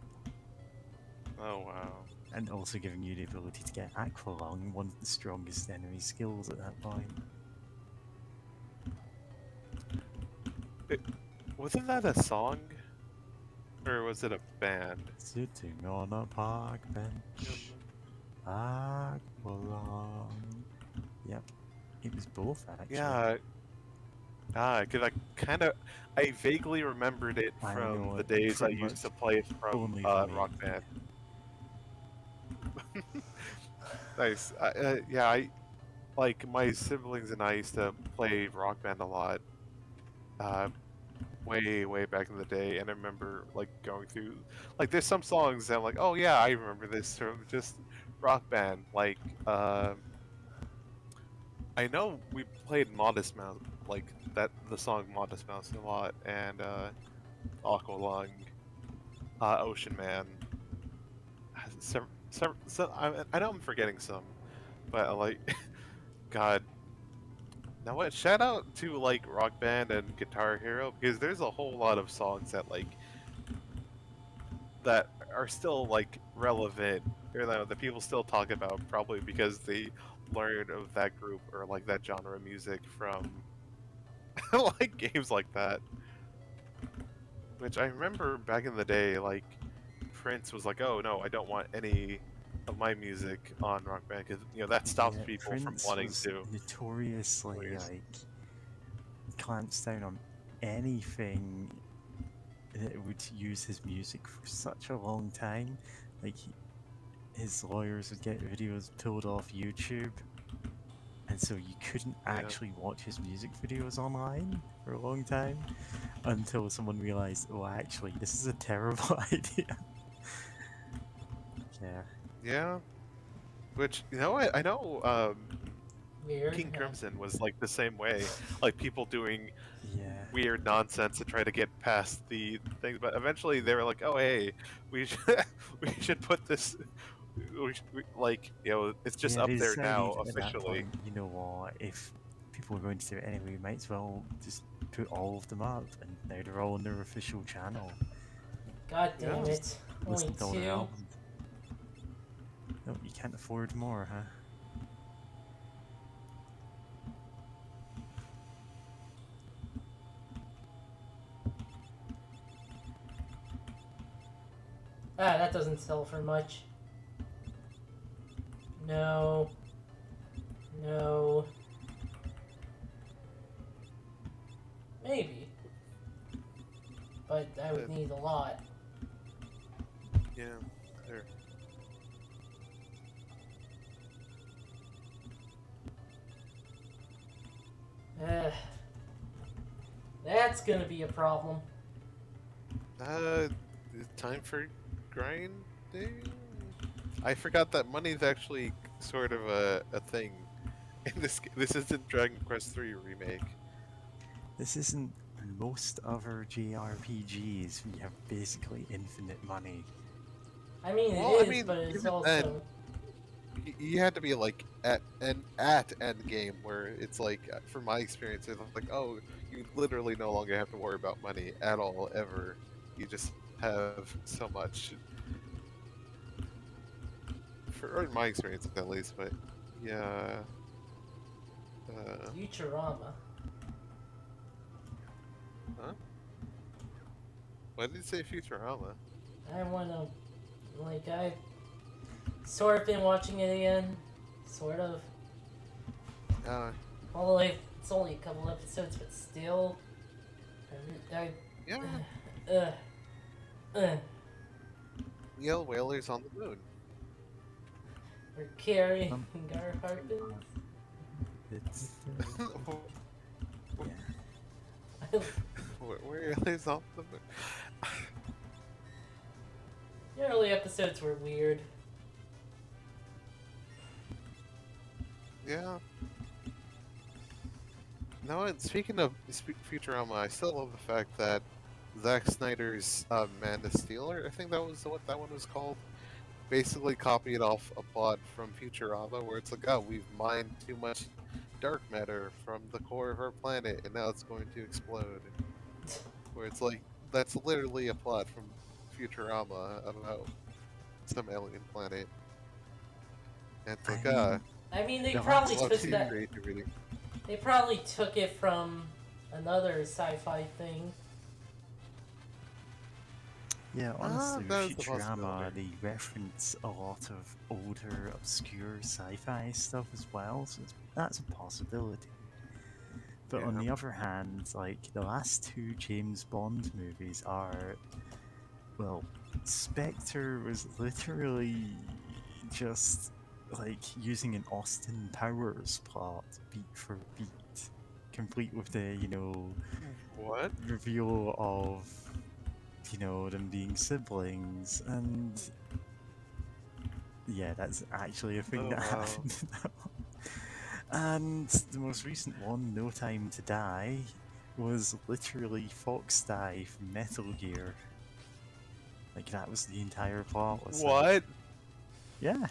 Oh wow. And also giving you the ability to get Aqualung, one of the strongest enemy skills at that point. Wasn't that a song? Or was it a band? Sitting on a park bench, Aqualung. Yep, it was both actually. Yeah. Cause I vaguely remembered it I from know the it days I pretty used to much play it from only the Rock main. Band. Nice. Yeah, like my siblings and I used to play Rock Band a lot. Uh, way back in the day, and I remember like going through like there's some songs that I'm like, oh yeah, I remember this from just Rock Band. Like I know we played Modest Mouse, like that the song Modest Mouse a lot, and Aqualung, Ocean Man. I know I'm forgetting some, but like, God. Now what? Shout out to like Rock Band and Guitar Hero because there's a whole lot of songs that that are still like relevant, or that people still talk about, probably because they learned of that group or like that genre of music from like games like that. Which I remember back in the day, like Prince was like, "Oh no, I don't want any of my music on Rock Band because that stops Yeah, people from Prince wanting was to." notoriously like clamps down on anything that would use his music for such a long time. Like his lawyers would get videos pulled off YouTube, and so you couldn't Yeah, actually watch his music videos online for a long time until someone realized, oh, actually, this is a terrible idea. Yeah, yeah. Which I know Weird. King Crimson was like the same way, like people doing yeah. weird nonsense to try to get past the things, but eventually they were like, "Oh, hey, we should we should put this, like it's just Yeah, up they there now decided at that officially." point, you know what, if people are going to do it anyway, we might as well just put all of them up, and now they're all on their official channel. God Yeah. damn it. Only Listen to all their two. albums. No, you can't afford more, huh? Ah, that doesn't sell for much. No. No. Maybe. But I would need a lot. Yeah, there. Uh, that's gonna be a problem. Uh, time for grinding. I forgot that money's actually sort of a thing. In this isn't Dragon Quest 3 remake. This isn't most other JRPGs. We have basically infinite money. I mean, Well, I it is, mean, but it's even also. then, you had to be like at end game where it's like, from my experience, it's like, oh, you literally no longer have to worry about money at all ever. You just have so much. For in my experience, at least, but yeah. Futurama. Huh? Why did you say Futurama? I wanna. Like, I've sort of been watching it again. Sort of. Uh, Although it's only a couple episodes, but still. yeah. Uh, Yellow Whalers on the moon. we're carrying our harpins. It's Whalers on the moon. The early episodes were weird. Yeah. No, and speaking of Futurama, I still love the fact that Zack Snyder's Man of Steel, or I think that was what that one was called, basically copied off a plot from Futurama where it's like, oh, we've mined too much dark matter from the core of our planet and now it's going to explode. where it's like that's literally a plot from Futurama about some alien planet. And it's I like, mean, I mean, they The probably last love took team that. creativity. They probably took it from another sci-fi thing. yeah, honestly, with That is the possibility. Futurama, they reference a lot of older, obscure sci-fi stuff as well, so that's a possibility. But on Yeah. the other hand, like, the last two James Bond movies are, well, Spectre was literally just like using an Austin Powers plot beat for beat, complete with the, What? reveal of, them being siblings, and yeah, that's actually a thing Oh that wow. happened. And the most recent one, No Time to Die, was literally Fox Die from Metal Gear. Like, that was the entire plot. Was like, What? yeah,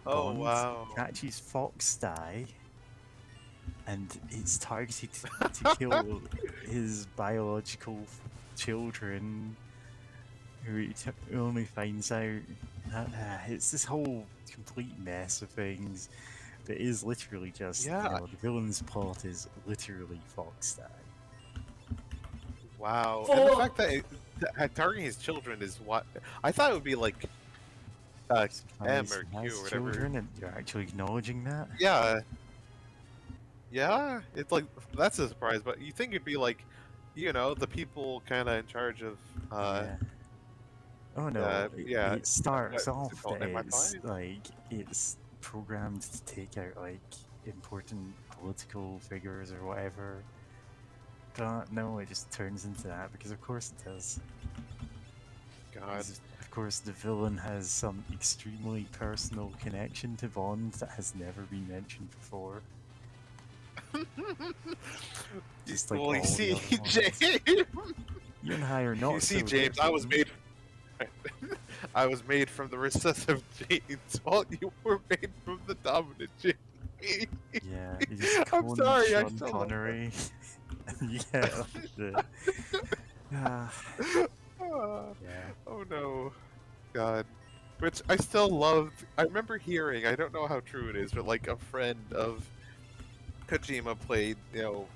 Oh Bond wow. catches Fox Die, and it's targeted to kill his biological children, who he only finds out. It's this whole complete mess of things. But it is literally just, Yeah. the villain's plot is literally Fox Die. Wow. And the fact that targeting his children is what I thought it would be like M Surprised or he Q has or whatever. children, and you're actually acknowledging that? Yeah. Yeah. It's like that's a surprise, but you think it'd be like, the people kind of in charge of Yeah. Oh no, yeah. it starts What's it off called? that it's MI5? like, it's programmed to take out like important political figures or whatever. But no, it just turns into that because of course it does. God. Of course, the villain has some extremely personal connection to Bond that has never been mentioned before. Just like Well, all you the see, other ones. James. You and I are not You see, so James, I was different. made. I was made from the recessive genes, while you were made from the dominant gene. Yeah, you just I'm clone sorry, I Sean still love Connery. And you get like the. Ah, that. yeah. Oh no, God. Which I still loved. I remember hearing. I don't know how true it is, but like a friend of Kojima played, Metal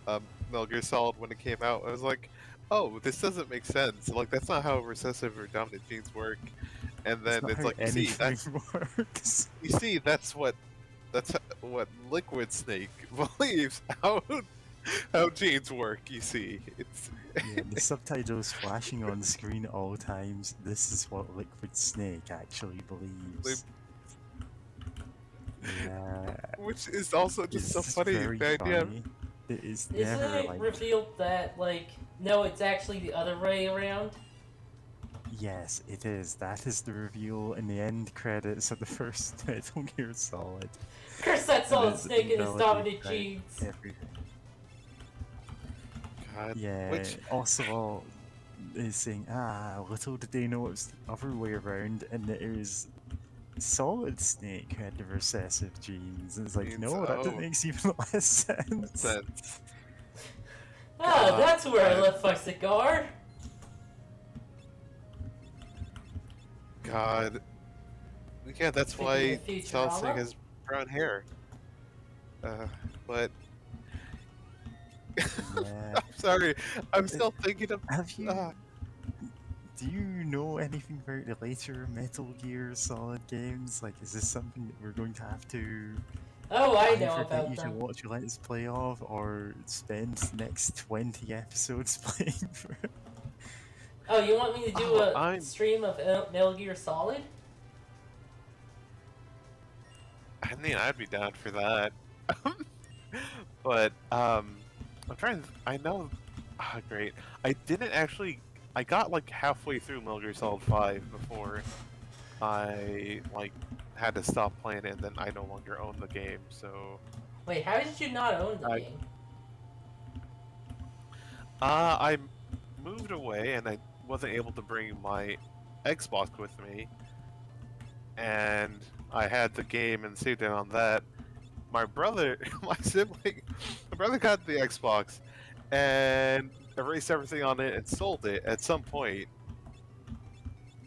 Gear Solid when it came out. I was like, oh, this doesn't make sense. Like that's not how recessive or dominant genes work. And That's then not it's how like, anything works. that's what Liquid Snake believes how genes work. You see, it's Yeah, the subtitles flashing on screen at all times. This is what Liquid Snake actually believes. Yeah, which is also just so it's funny. very The idea. funny. It is Isn't never it like. revealed that, no, it's actually the other way around? Yes, it is. That is the reveal in the end credits of the first Metal Gear Solid. Curse that And Solid it's Snake and his validated dominant by genes. everything. God, Yeah, which Ocelot is saying, little did they know it was the other way around, and that it was Solid Snake who had the recessive genes. And it's like, means no, that makes even less sense. sense. Ah, God, that's where I man. left my cigar. God. Yeah, that's Speaking why of Solid Futurama? Snake has brown hair. But Yeah. I'm sorry, I'm still thinking of. Have you? Uh, Do you know anything about the later Metal Gear Solid games? Like, is this something that we're going to have to Oh, I either know get about you to them. watch a Let's Play of, or spend the next 20 episodes playing through? Oh, you want me to do Oh, a I'm- stream of Metal Gear Solid? I mean, I'd be down for that. But I'm trying. I know. Ah, great. I didn't actually. I got like halfway through Metal Gear Solid 5 before I had to stop playing it, and then I no longer own the game. So Wait, how did you not own the game? I moved away, and I wasn't able to bring my Xbox with me, and I had the game and saved it on that. My brother, my brother got the Xbox, and erased everything on it and sold it at some point.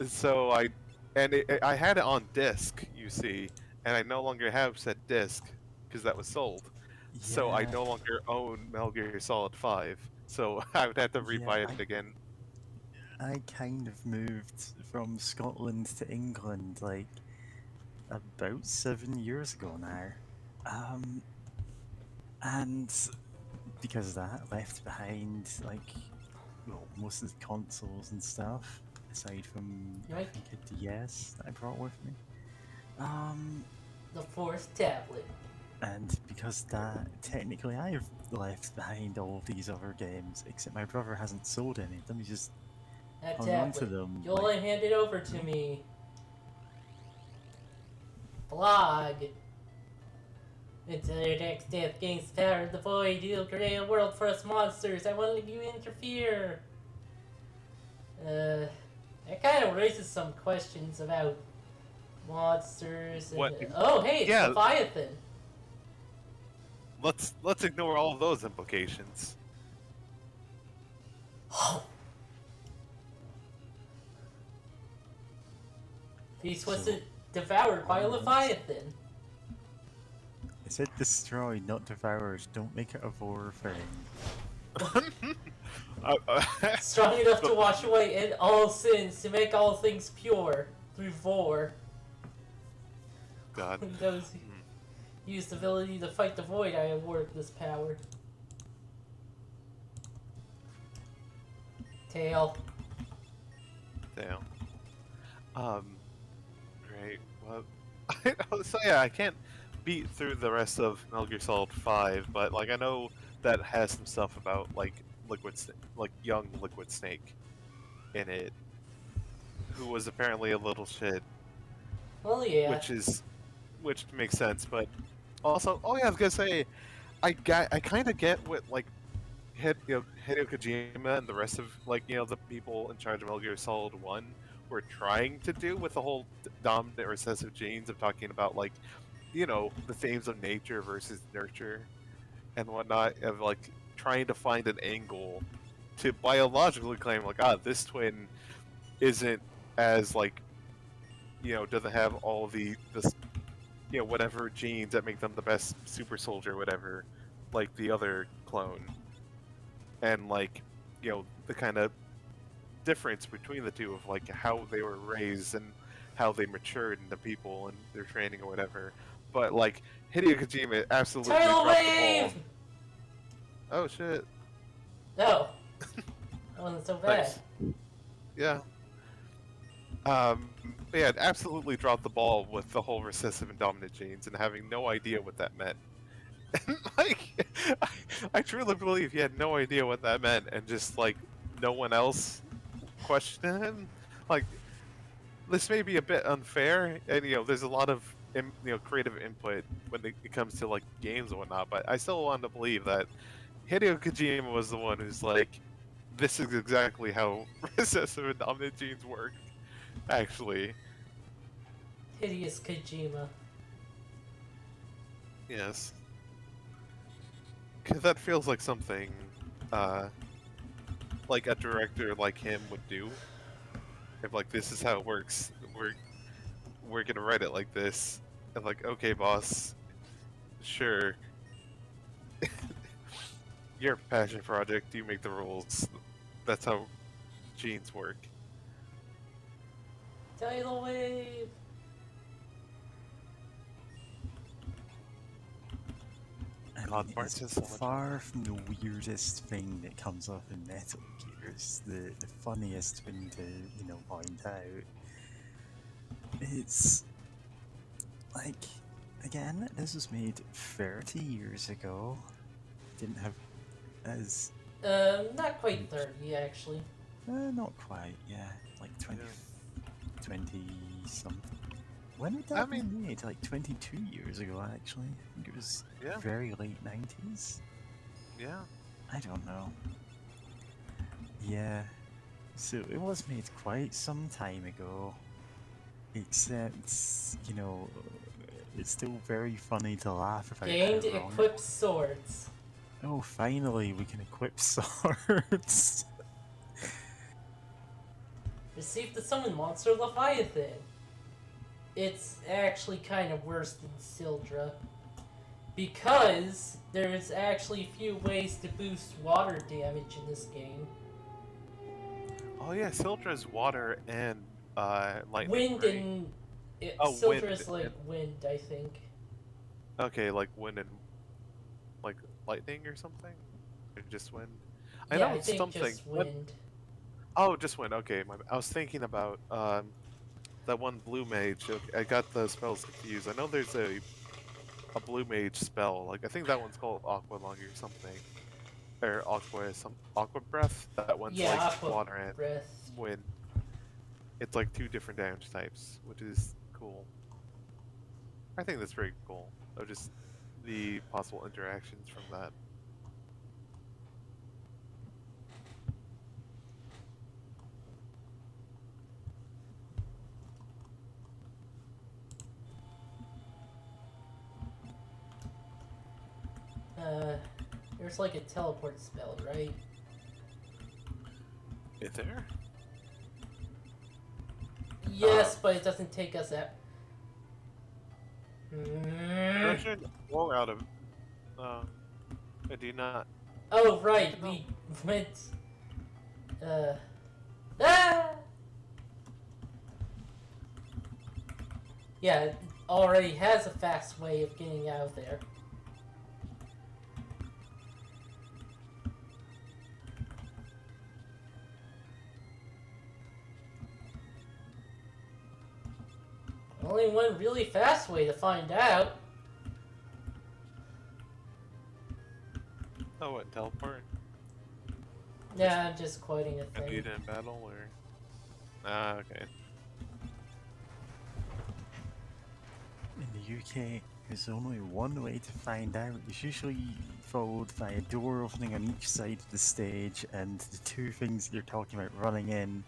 So I had it on disc, you see, and I no longer have said disc because that was sold. So I Yeah, no longer own Metal Gear Solid 5. So I would have to yeah. rebuy it again. I kind of moved from Scotland to England like about 7 years ago now. Um, and because of that, left behind like well most of the consoles and stuff, aside from I Yoink. think a DS that I brought with me. Um, The fourth tablet. and because that technically I've left behind all of these other games, except my brother hasn't sold any of them. He's just That hung on to tablet. them. You'll Like, hand it over to me. Blog. Until your next death gains the power of the void, you'll create a world for us monsters. I won't let you interfere. That kind of raises some questions about monsters. And, What? Oh, hey, it's Yeah. Leviathan. Let's ignore all of those implications. Beast was So- devoured by a Leviathan. I said destroyed, not devoured. Don't make it a vor thing. Strong enough to wash away all sins, to make all things pure through Vor. God. Those who use the ability to fight the void, I award this power. Tail. Damn. Great. Well, so yeah, I can't beat through the rest of Metal Gear Solid 5, but like I know that has some stuff about like young Liquid Snake in it, who was apparently a little shit, Well, yeah. which makes sense. But also, oh yeah, I was gonna say, I kind of get what like Hideo Kojima and the rest of the people in charge of Metal Gear Solid 1 were trying to do with the whole dominant recessive genes of talking about the themes of nature versus nurture and whatnot, of like trying to find an angle to biologically claim this twin isn't as doesn't have all this whatever genes that make them the best super soldier, whatever, like the other clone. And the kind of difference between the two of how they were raised and how they matured into people and their training or whatever. But Hideo Kojima absolutely Tidal dropped the wave! ball. Oh shit. No. That wasn't so bad. Nice. Yeah. But yeah, it absolutely dropped the ball with the whole recessive and dominant genes and having no idea what that meant. I truly believe he had no idea what that meant, and just no one else questioned him. This may be a bit unfair, and there's a lot of creative input when it comes to games and whatnot. But I still want to believe that Hideo Kojima was the one who's this is exactly how recessive and dominant genes work. Actually, Hideous Kojima. yes. Cause that feels like something, like a director like him would do. If this is how it works, we're gonna write it like this, and okay, boss, sure. Your passion project, you make the rules. That's how genes work. Tidal wave! God, mean, Bart's it's is so much far from the weirdest thing that comes up in Metal Gears. The funniest thing to point out. It's again, this was made 30 years ago. Didn't have as Not quite 30, actually. not quite, yeah, 20, Yeah. 20 something. When did that I be made? 22 years ago, actually. I think it was Yeah. very late 90s. Yeah. I don't know. Yeah. So it was made quite some time ago. Except, it's still very funny to laugh about. Gained how wrong- equipped swords. Oh, finally, we can equip swords. Receive the summon monster Leviathan. It's actually kind of worse than Sildra. Because there's actually a few ways to boost water damage in this game. Oh yeah, Sildra's water and lightning. Wind right? and... Oh, Sildra wind is like and- wind, I think. Okay, like wind and like lightning or something, or just wind. I Yeah, know I it's think something. just What? wind. Oh, just wind. Okay, I was thinking about that one blue mage. Okay, I got the spells confused. I know there's a blue mage spell. Like I think that one's called Aqua Lung or something, or Aqua Breath. That one's Yeah, like Aqua water and Breath. wind. It's like two different damage types, which is cool. I think that's very cool. Or just the possible interactions from that. There's like a teleport spell, right? Is there? Yes, but it doesn't take us at... Version roll out of. I do not. Oh, right, we went... Ah! Yeah, it already has a fast way of getting out of there. Only one really fast way to find out. Oh, what teleport? Yeah, I'm just quoting a And thing. need in battle or? Ah, okay. In the UK, there's only one way to find out. It's usually followed by a door opening on each side of the stage, and the two things you're talking about running in and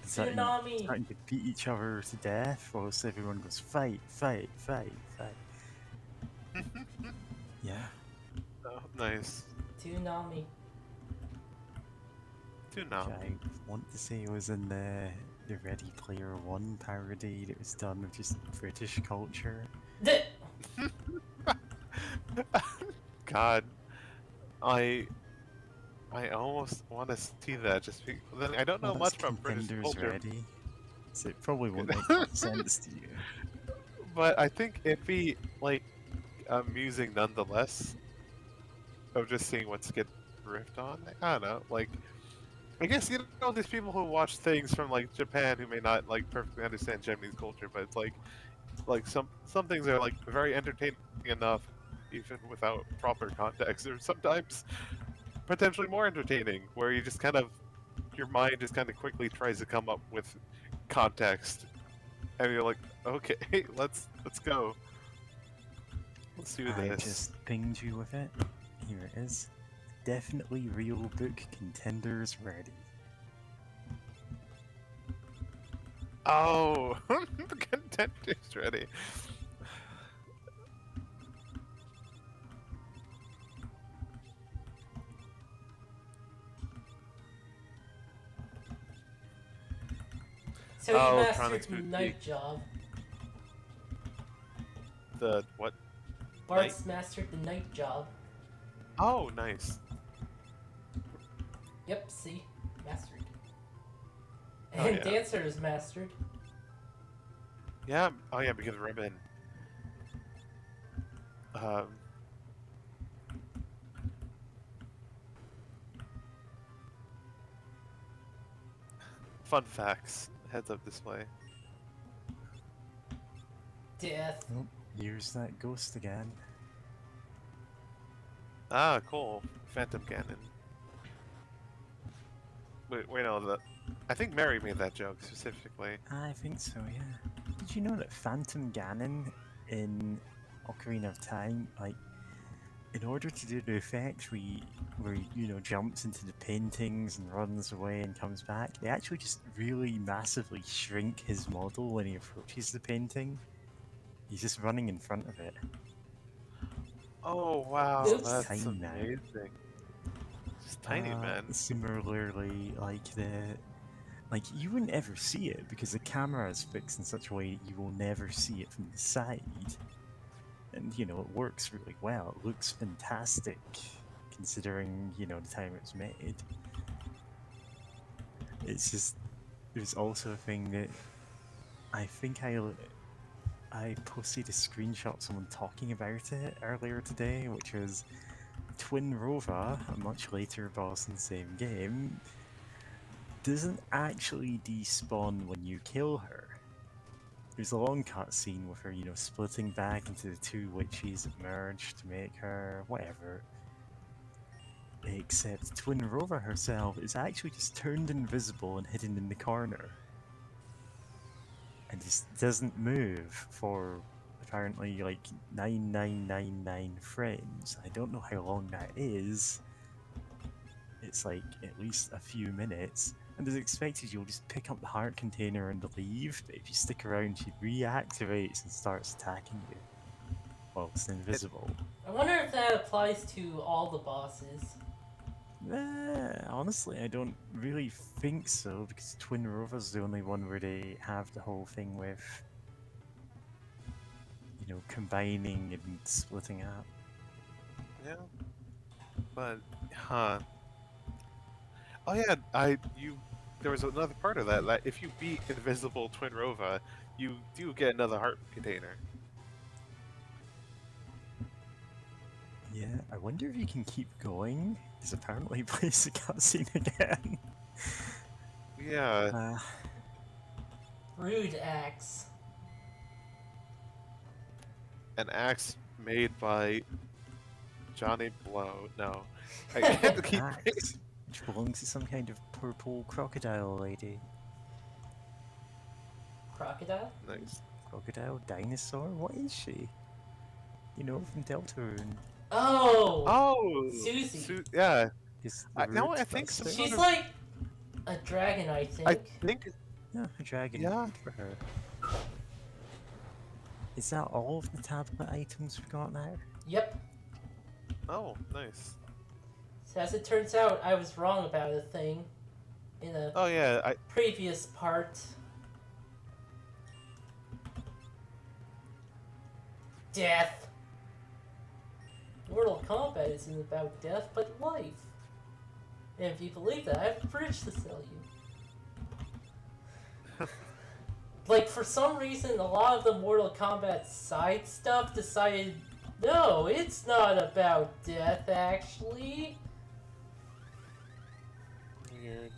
starting Tsunami! to beat each other to death, whilst everyone goes fight, fight, fight, fight. Yeah. Oh, nice. Tsunami. Two Which now. I want to say was in the Ready Player One parody that was done with just British culture. God, I almost want to see that. Just then I don't know Well, much that's about British Contenders culture, Ready, so it probably won't make much sense to you. but I think it'd be like amusing nonetheless. Of just seeing what's get riffed on. I don't know, like. I guess you know these people who watch things from like Japan who may not like perfectly understand Japanese culture, but it's like some things are like very entertaining enough even without proper context, or sometimes potentially more entertaining, where you just kind of your mind just kind of quickly tries to come up with context, and you're like, okay, let's go, let's do I this. just pinged you with it. Here it is. Definitely real book Contenders Ready. Oh, contenders ready. So you Oh, mastered Chronic's the Boutique. night job. The what? Bart's mastered the night job. Oh, nice. Yep, see? Mastered. Oh, And yeah. Dancer is mastered. Yeah. Oh, yeah. Because Ribbon. Um. Fun facts. Heads up display. Death. Oh, here's that ghost again. Ah, cool. Phantom Cannon. Wait, no. I think Mary made that joke specifically. I think so, yeah. Did you know that Phantom Ganon in Ocarina of Time, like, in order to do the effect where he, you know, jumps into the paintings and runs away and comes back, they actually just really massively shrink his model when he approaches the painting. He's just running in front of it. Oh wow, Oops. that's Tiny Man. amazing. Just tiny man. Similarly, like you wouldn't ever see it because the camera is fixed in such a way that you will never see it from the side. And you know, it works really well. It looks fantastic considering, you know, the time it was made. It's just there's also a thing that I think I posted a screenshot of someone talking about it earlier today, which was Twin Rova, a much later boss in the same game, doesn't actually despawn when you kill her. There's a long cutscene with her, you know, splitting back into the two witches that merged to make her whatever. Except Twin Rova herself is actually just turned invisible and hidden in the corner. And just doesn't move for apparently like 9999 frames. I don't know how long that is. It's like at least a few minutes. And as expected, you'll just pick up the heart container and leave, but if you stick around, she reactivates and starts attacking you while it's invisible. I wonder if that applies to all the bosses. Honestly, I don't really think so, because Twin Rover's the only one where they have the whole thing with, you know, combining and splitting up. Yeah. But huh. Oh yeah, there was another part of that if you beat Invisible Twin Rova, you do get another heart container. Yeah, I wonder if you can keep going, because apparently he plays the cutscene again. Yeah. Rude axe. An axe made by Johnny Blow. No. I can't keep Axe, which belongs to some kind of purple crocodile lady. Crocodile? Nice. Crocodile? Dinosaur? What is she? You know, from Deltarune. Oh! Oh! Susie. Yeah. Is No, I think some She's sort of- like a dragon, I think. I think Yeah, a dragon. Yeah. Good for her. Is that all of the tablet items we got now? Yep. oh, nice. So as it turns out, I was wrong about a thing in a Oh yeah, previous part. Death. Mortal Kombat isn't about death, but life. And if you believe that, I have a fridge to sell you. Like, for some reason, a lot of the Mortal Kombat side stuff decided, no, it's not about death, actually. Weird.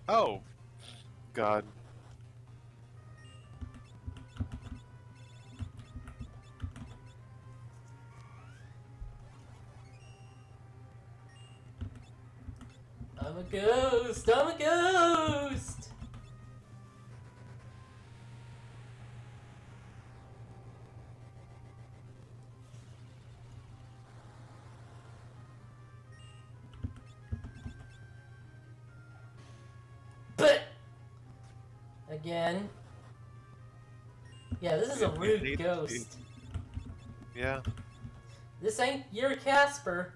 Oh, God. I'm a ghost! I'm a ghost! But again. Yeah, this is a You rude hate- ghost. Yeah. This ain't your Casper.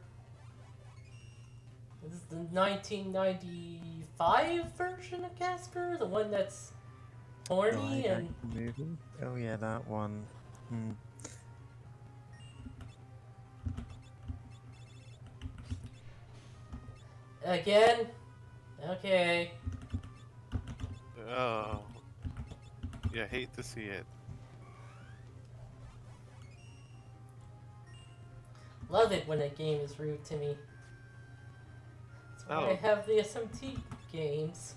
This is the 1995 version of Casper, the one that's horny and movie? Oh yeah, that one. again. Okay. Oh. Yeah, hate to see it. Love it when a game is rude to me. That's why I Oh. have the SMT games.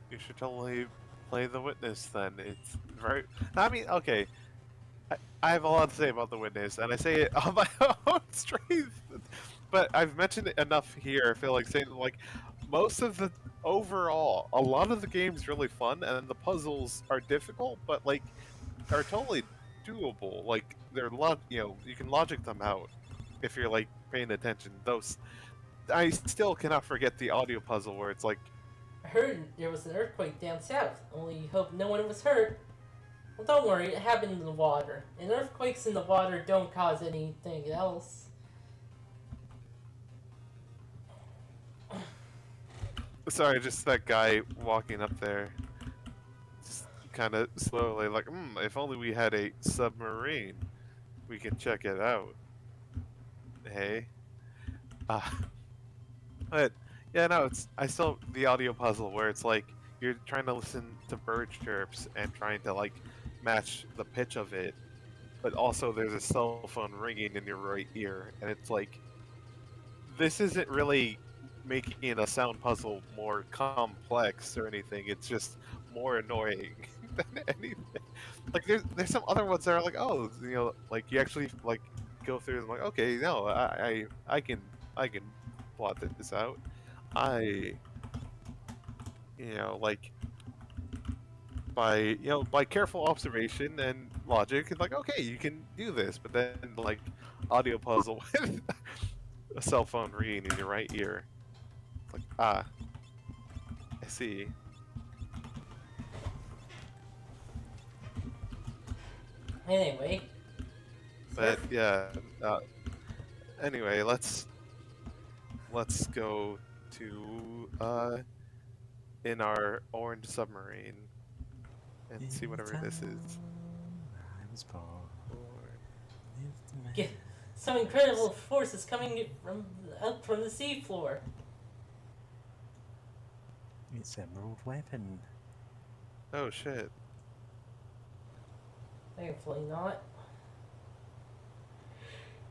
You should totally play The Witness then. It's very. I mean, okay. I have a lot to say about The Witness, and I say it on my own stream. But I've mentioned it enough here. I feel like saying like most of the overall, a lot of the game's really fun, and the puzzles are difficult, but like are totally doable. Like they're you know, you can logic them out if you're like paying attention. I still cannot forget the audio puzzle where it's like, I heard there was an earthquake down south. Only hope no one was hurt. Well, don't worry, it happened in the water. And earthquakes in the water don't cause anything else. sorry, just that guy walking up there, just kind of slowly, like, if only we had a submarine, we can check it out. Hey, uh, but yeah, no, I still the audio puzzle where it's like you're trying to listen to bird chirps and trying to like match the pitch of it, but also there's a cell phone ringing in your right ear, and it's like this isn't really making a sound puzzle more complex or anything. It's just more annoying than anything. Like there's some other ones that are like, oh, like you actually like go through and like, okay, no, I can plot this out. I like by careful observation and logic, and like, okay, you can do this, but then like audio puzzle with a cell phone ringing in your right ear. It's like, I see. Anyway. But yeah. Anyway, let's go to in our orange submarine and see whatever this is. I was born. Get some incredible forces coming up from the seafloor. It's Emerald Weapon. Oh shit. Thankfully not.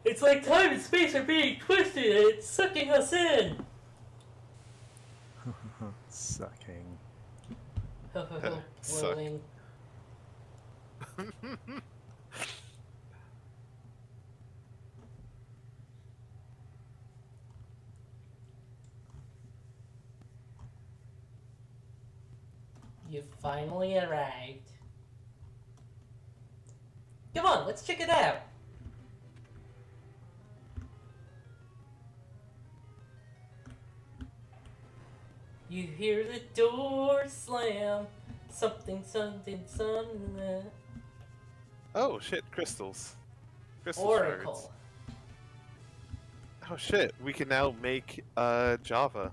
It's like time and space are being twisted and it's sucking us in. Sucking. Suck. Blowing. You finally arrived. Come on, let's check it out. You hear the door slam. Something, something, something. Oh shit, crystals. Crystal Oracle. shards. Oh shit, we can now make Java.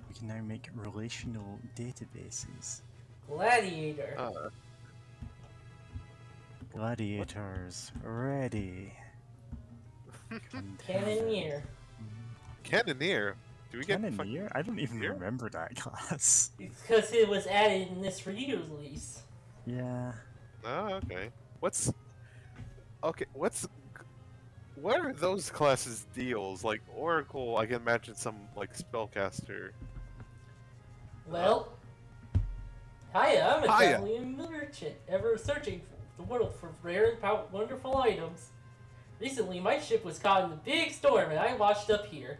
We can now make relational databases. Gladiator. Gladiators, ready. Cannoneer. Cannoneer. Do we get Cannoneer? I don't even Cannoneer? remember that class. Because it was added in this re-release. Yeah. Oh, okay. What are those classes deals? Like Oracle, I can imagine some like spellcaster. Well, hiya, I'm a Hiya. Italian merchant, ever searching the world for rare and wonderful items. Recently, my ship was caught in a big storm and I washed up here.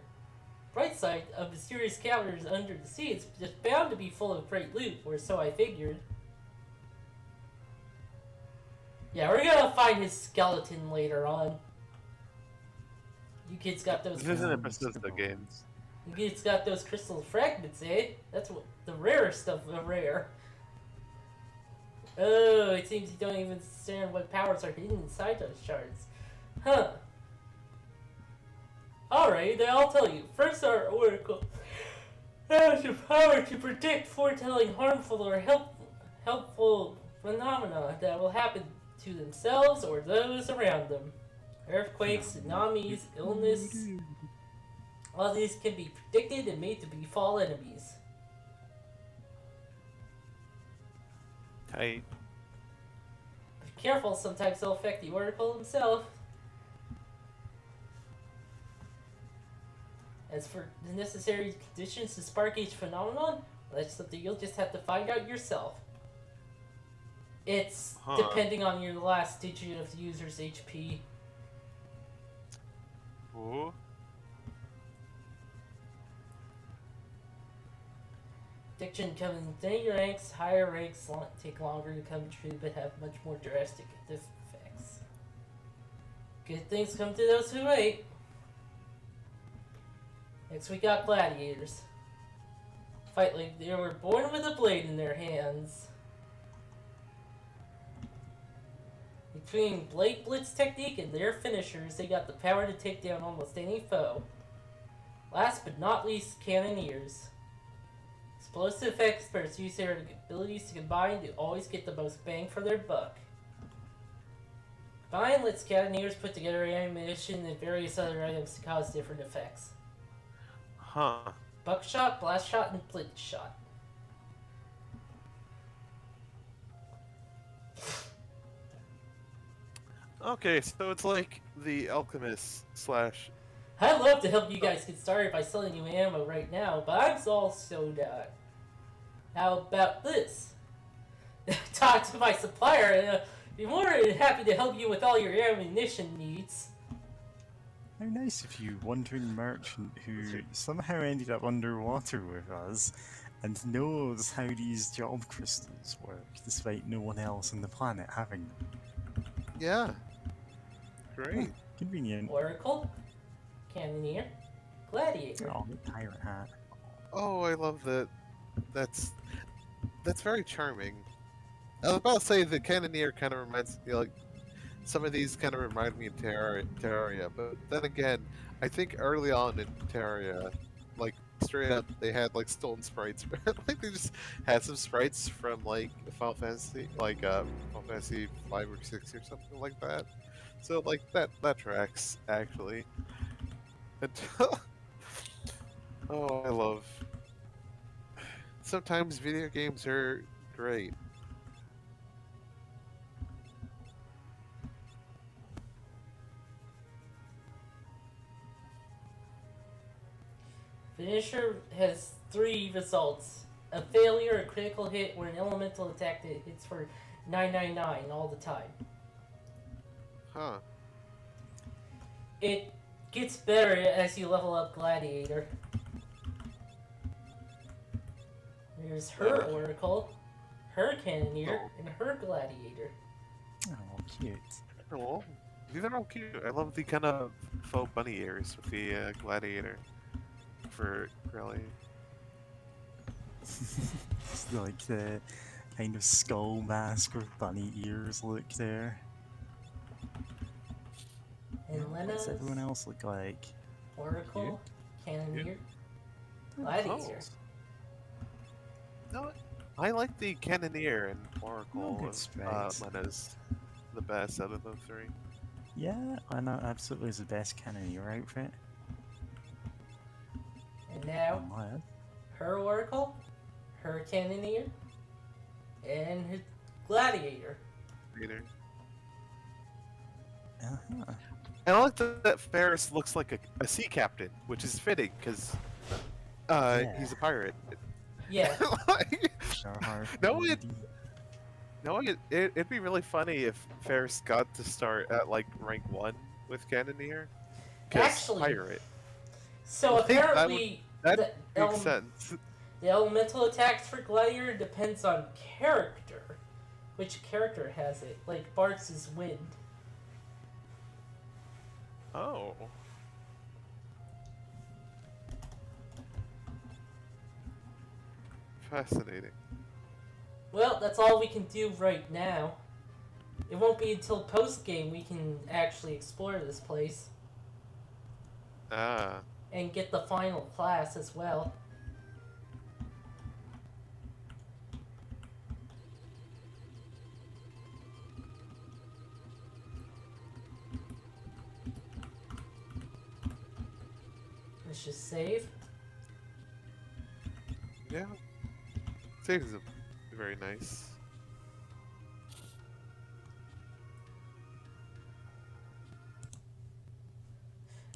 Bright side of mysterious caverns under the sea is just bound to be full of great loot, or so I figured. Yeah, we're gonna find his skeleton later on. You kids got those. This isn't a Bethesda game. You kids got those crystal fragments, eh? That's what the rarest of the rare. Oh, it seems you don't even understand what powers are hidden inside those shards. Huh. Alright, then I'll tell you. First, our Oracle has the power to predict, foretelling harmful or helpful phenomena that will happen to themselves or those around them. Earthquakes, tsunamis, illness. All these can be predicted and made to befall enemies. Tight. Be careful, sometimes they'll affect the Oracle himself. As for the necessary conditions to spark each phenomenon, that's something you'll just have to find out yourself. It's depending on your last digit of the user's HP. Ooh. Addiction comes in many ranks, higher ranks take longer to come true but have much more drastic effects. Good things come to those who wait. Next we got Gladiators. Fight like they were born with a blade in their hands. Between Blade Blitz technique and their finishers, they got the power to take down almost any foe. Last but not least, Cannoneers. Explosive experts use their abilities to combine to always get the most bang for their buck. Combine lets Cannoneers put together ammunition and various other items to cause different effects. Huh. Buckshot, blast shot, and blitz shot. Okay, so it's like the alchemist slash. I'd love to help you guys get started by selling you ammo right now, but I'm all sold out. How about this? Talk to my supplier and be more than happy to help you with all your ammunition needs. How nice of you, wandering merchant who somehow ended up underwater with us and knows how these job crystals work, despite no one else on the planet having them. Yeah. Great. Convenient. Oracle, Cannoneer, Gladiator. Oh, the pirate hat. Oh, I love that. That's very charming. I was about to say the Cannoneer kind of reminds me, like, some of these kind of remind me of Terraria, but then again, I think early on in Terraria, like, straight up, they had, like, stolen sprites. Like, they just had some sprites from, like, Final Fantasy, like, Final Fantasy 5 or 6 or something like that. So, like, that tracks, actually. Until... Oh, I love... Sometimes video games are great. Finisher has 3 results. A failure, a critical hit, or an elemental attack that hits for 999 all the time. Huh. It gets better as you level up Gladiator. There's her Oracle, her Cannoneer, and her Gladiator. Oh, cute. Cool. These are all cute. I love the kind of faux bunny ears with the gladiator for Grelly. It's like the kind of skull mask with bunny ears look there. And What's Lena's everyone else look like? Oracle, Cannoneer, Oh, Gladiator. No, I like the Cannoneer and Oracle. good And, sprites. Lena's the best out of the 3. Yeah, I know, absolutely is the best Cannoneer outfit. And now, Oh, my. her Oracle, her Cannoneer, and her Gladiator. Either. Uh-huh. And I like that Ferris looks like a sea captain, which is fitting because he's a pirate. Yeah. Like, Sharhar. No, it'd be really funny if Ferris got to start at like rank 1 with Cannoneer. 'Cause Actually, pirate. So I think that apparently, That the, makes sense. the elemental attacks for Gladiator depends on character. Which character has it? Like Bart's is wind. Oh. Fascinating. Well, that's all we can do right now. It won't be until post-game we can actually explore this place. Ah. And get the final class as well. Let's just save. Yeah. Saves is very nice.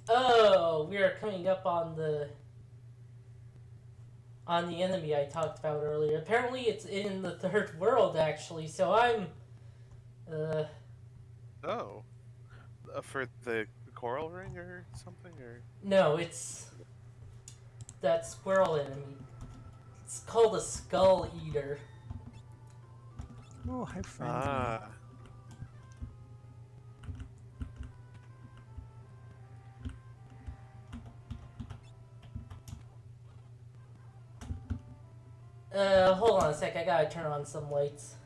Oh, we are coming up on the enemy I talked about earlier. Apparently it's in the third world actually, so I'm Oh. For the coral ring or something or no, it's that squirrel enemy. It's called a skull eater. Oh, how friendly. Ah. Hold on a sec. I gotta turn on some lights.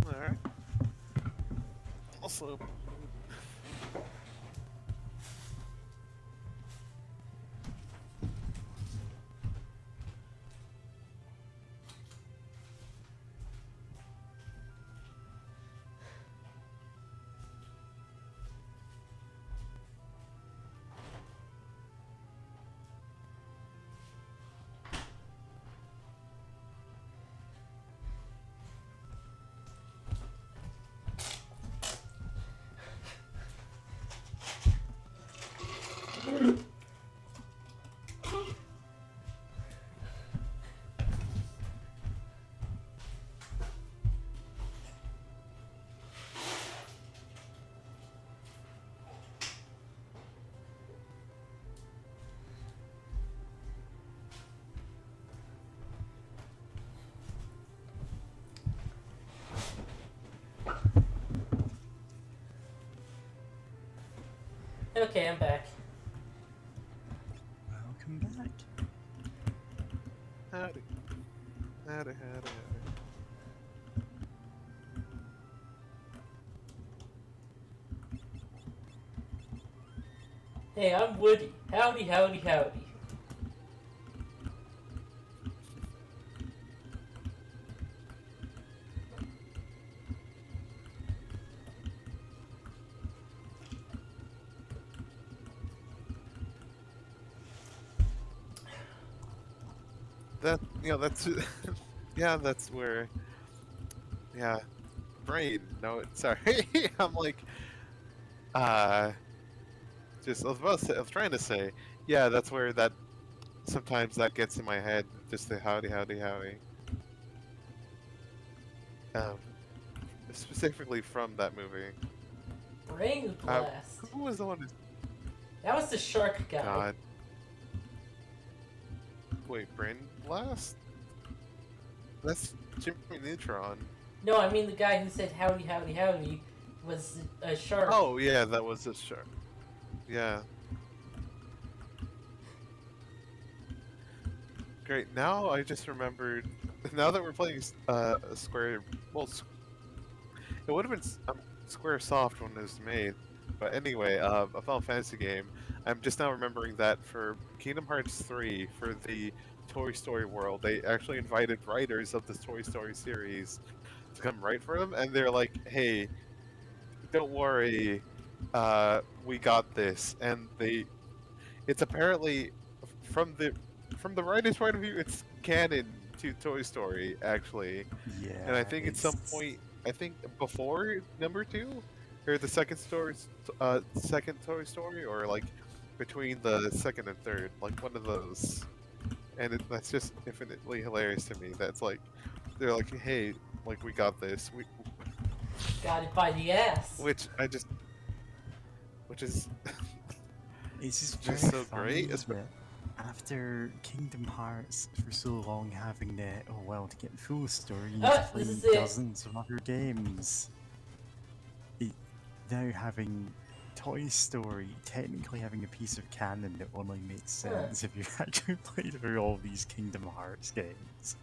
Alright. Also, Okay, I'm back. Welcome back. howdy. Howdy. Hey, I'm Woody. Howdy, howdy, howdy. That's yeah, that's where, yeah, brain. No, sorry. I'm like, uh, I was trying to say, yeah, that's where that sometimes that gets in my head. Just the howdy. Um, specifically from that movie. Brain blast. Who was the one? That was the shark guy. God. Wait, Brain Blast? That's Jimmy Neutron. No, I mean the guy who said howdy, howdy, howdy was a shark. Oh yeah, that was a shark. Yeah. Great. Now I just remembered. Now that we're playing Square, well, it would have been Square Soft when it was made. But anyway, a Final Fantasy game. I'm just now remembering that for Kingdom Hearts 3, for the Toy Story world, they actually invited writers of the Toy Story series to come write for them, and they're like, "Hey, don't worry, we got this." And it's apparently from the writer's point of view, it's canon to Toy Story actually, Yeah. and I think at some point, I think before number 2, or the second Toy Story, or like between the second and third, like one of those. And that's just infinitely hilarious to me. That's like, they're like, hey, like we got this. We Got it by the ass. which is It's just just very so funny, great. isn't it? After Kingdom Hearts for so long having the to get the full story, you Ah, play this is it. dozens of other games. Now having Toy Story technically having a piece of canon that only makes sense if you actually played through all these Kingdom Hearts games.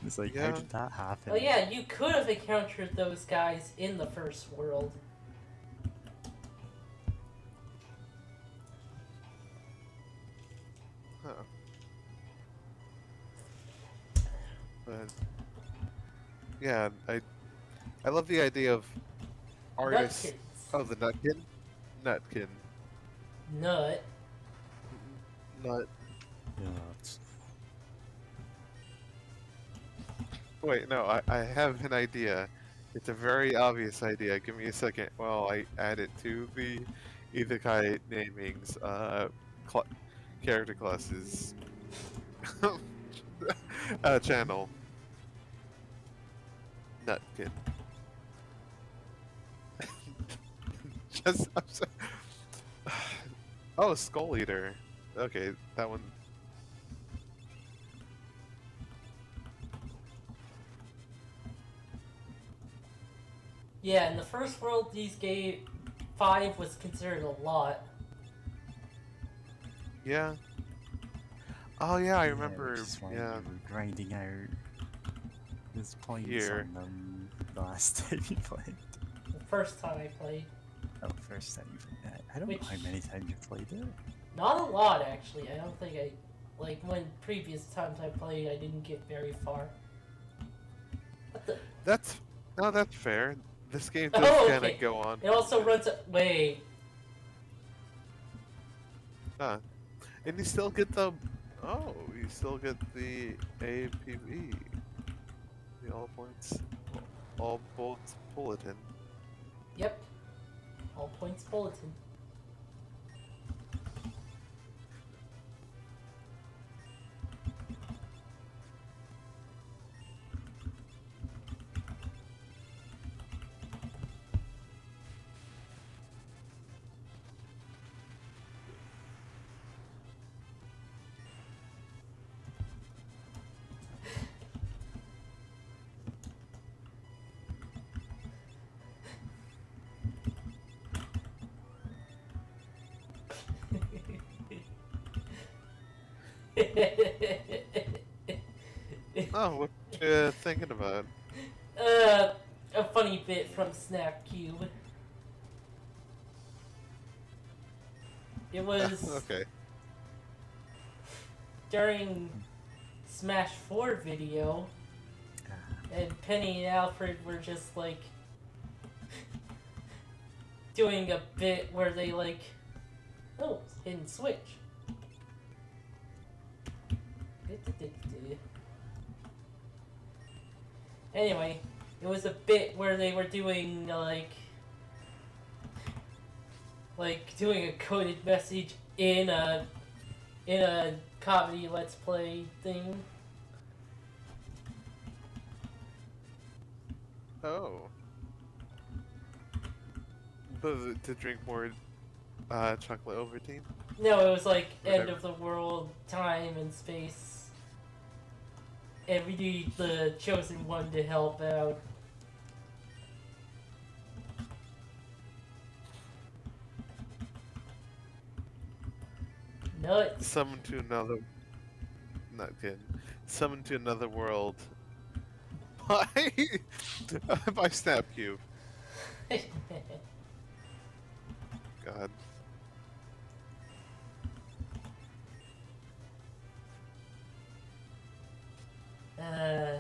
It's like, Yeah. how did that happen? Oh yeah, you could have encountered those guys in the first world. Huh. But yeah, I love the idea of artists. Nutkins. Oh, the Nutkin. Nut. Nut. Yeah, it's- Wait, no, I have an idea. It's a very obvious idea. Give me a second while I add it to the Isekai namings character classes channel. Nutkin. I'm so... Oh, Skull Eater. Okay, that one. Yeah, in the first world, 5 was considered a lot. Yeah. Oh yeah, I Yeah, remember. which is why Yeah, you were grinding out those points here. on them the last time you played. The first time I played. Oh, first time you played. I don't know how Which- many times you played it. Not a lot, actually. I don't think I. Like, when previous times I played, I didn't get very far. What the? That's no, that's fair. This game Oh, does kind okay. of go on. It also runs. Wait. Huh. And you still get the. Oh, you still get the APB. The all points, all bolts bulletin. Yep. All points bulletin. Oh, what you thinking about? A funny bit from Snapcube. It was Okay. during Smash 4 video, and Penny and Alfred were just like doing a bit where they like, oh, hidden switch. Anyway, it was a bit where they were doing like doing a coded message in a comedy let's play thing. Oh. To drink more chocolate Ovaltine? No, it was like end Whatever. of the world, time and space, and we need the chosen one to help out. Nuts. Summon to another. Not kidding. Summon to another world. By by Snapcube. God. Uh...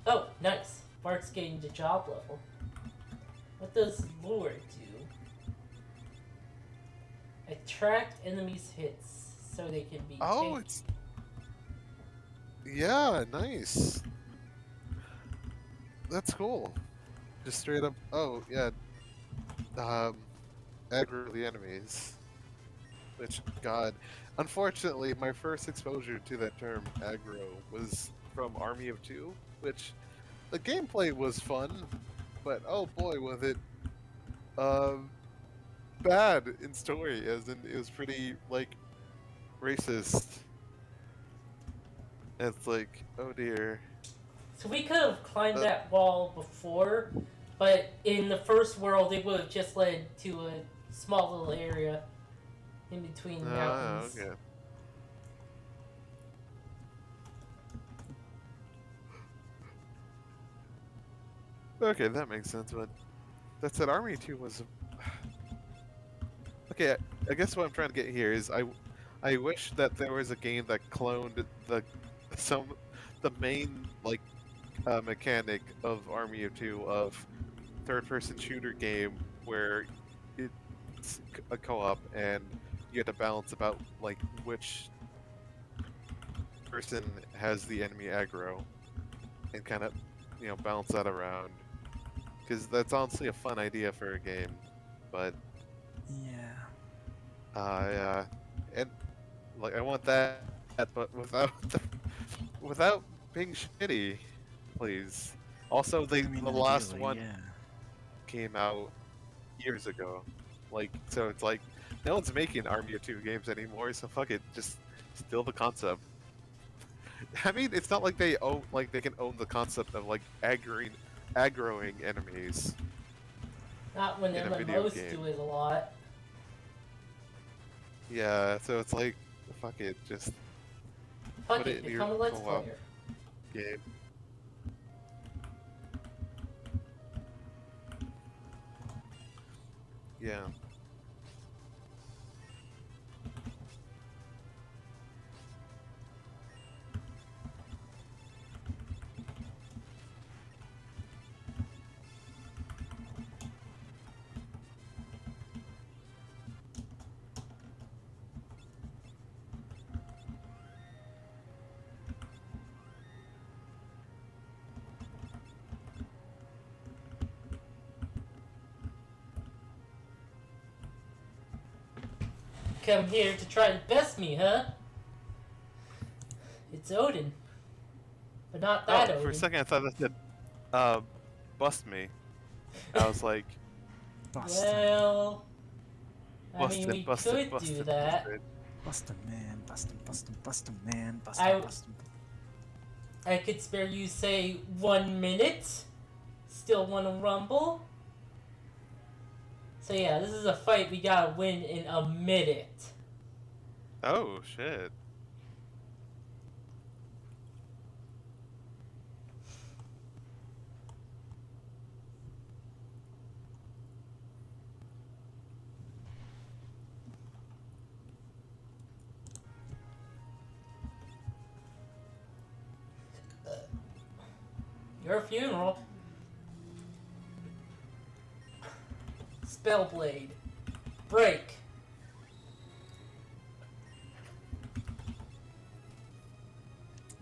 oh, nice. Bart's getting the job level. What does lure do? Attract enemies' hits so they can be Oh, tanked. it's. Yeah, nice. That's cool. Just straight up. Oh, yeah. Aggro the enemies. Which, God. Unfortunately, my first exposure to that term, aggro, was from Army of Two, which the gameplay was fun, but oh boy, was it bad in story, as in it was pretty, like, racist. It's like, oh dear. So we could have climbed that wall before, but in the first world it would have just led to a small little area in between mountains. Okay. Okay, that makes sense, but that said, Army 2 was... Okay, I guess what I'm trying to get here is I wish that there was a game that cloned the main, like, mechanic of Army of Two, of third-person shooter game where it's a co-op and you have to balance about, like, which person has the enemy aggro and kind of, balance that around. Because that's honestly a fun idea for a game, but Yeah. and like I want that, but without being shitty, please. Also, I mean, the last ideally, one yeah. came out years ago, like, so it's like no one's making Army of Two games anymore, so fuck it, just steal the concept. I mean, it's not like they can own the concept of like aggroing enemies. Not when In a video MMOs game. do it a lot. Yeah, so it's like, fuck it, just Fuck put it, it in your become a Let's co-op Player. game. Yeah. Come here to try to best me, huh? It's Odin. But not that Oh, Odin. for a second I thought that said, uh, bust me. I was like, Bust Well, I mean, busted, we busted, could do busted, that. busted. Bust him, man. Bust him, bust him, bust him, man. Bust I- him, bust him. I could spare you, say, 1 minute. Still want to rumble? So yeah, this is a fight we gotta win in a minute. Oh, shit. Your funeral. Spellblade. Break.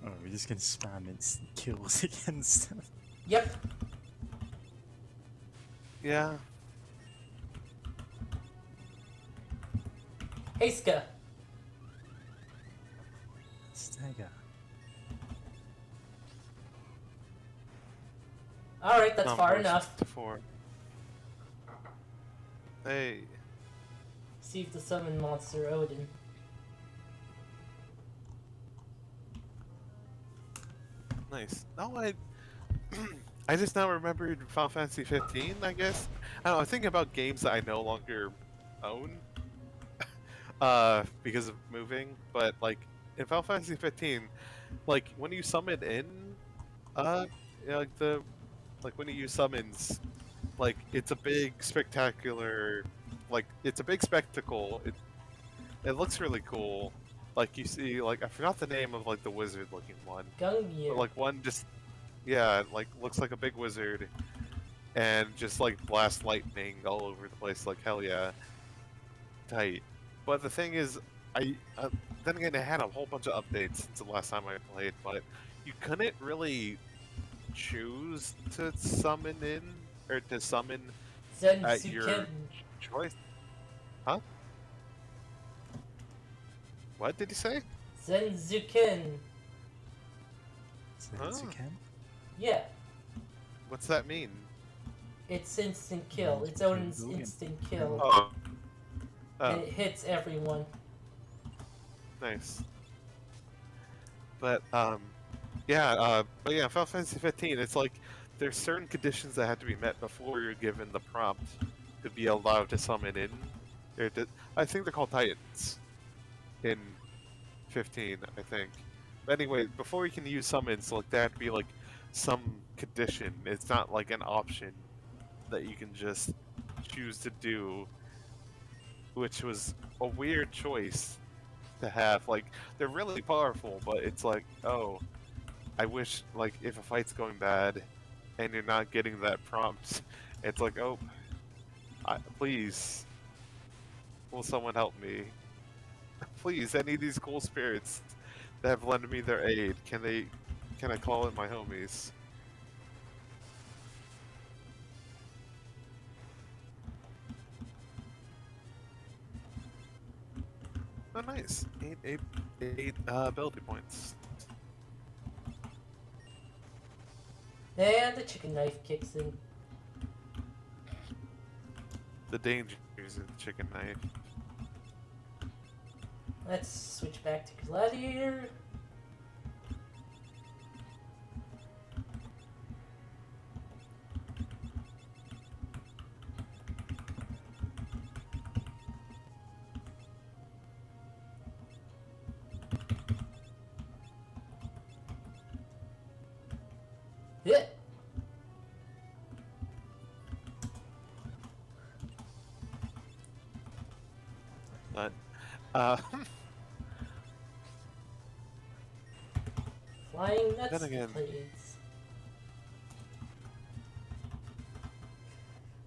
Oh, we're just gonna spam instant kills against him. Yep. Yeah. Hey, Ska. Stagger. Alright, that's far Number enough. 64. Hey. See if the summon monster Odin. Nice. No, I just now remembered Final Fantasy 15, I guess. I don't know, I think about games that I no longer own. Because of moving, but like in Final Fantasy 15, like when you summon in, yeah, like when you use summons, like it's a big spectacular, like it's a big spectacle. It looks really cool. Like you see, like I forgot the name of like the wizard looking one, Gungnir. but like one just, yeah, like looks like a big wizard, and just like blast lightning all over the place. Like hell yeah, tight. But the thing is, then again, it had a whole bunch of updates since the last time I played, but you couldn't really choose to summon in or to summon at your Zenzuken. choice. Huh? What did you say? Zenzuken. Since you Huh. can. Yeah. What's that mean? It's instant kill. It's Kill Odin's Logan. instant kill. Oh. And Oh, it hits everyone. nice. But yeah, but yeah, Final Fantasy 15. It's like there's certain conditions that have to be met before you're given the prompt to be allowed to summon in. I think they're called Titans in 15, I think. But anyway, before you can use summons, like there have to be like some condition. It's not like an option that you can just choose to do, which was a weird choice to have. Like they're really powerful, but it's like, oh, I wish like if a fight's going bad and you're not getting that prompt, it's like, oh, please, will someone help me? Please, any of these cool spirits that have lended me their aid, can I call in my homies? Oh, nice. Eight ability points. And the chicken knife kicks in. The dangers of the chicken knife. Let's switch back to Gladiator. But uh, Flying nuts, Then again- please.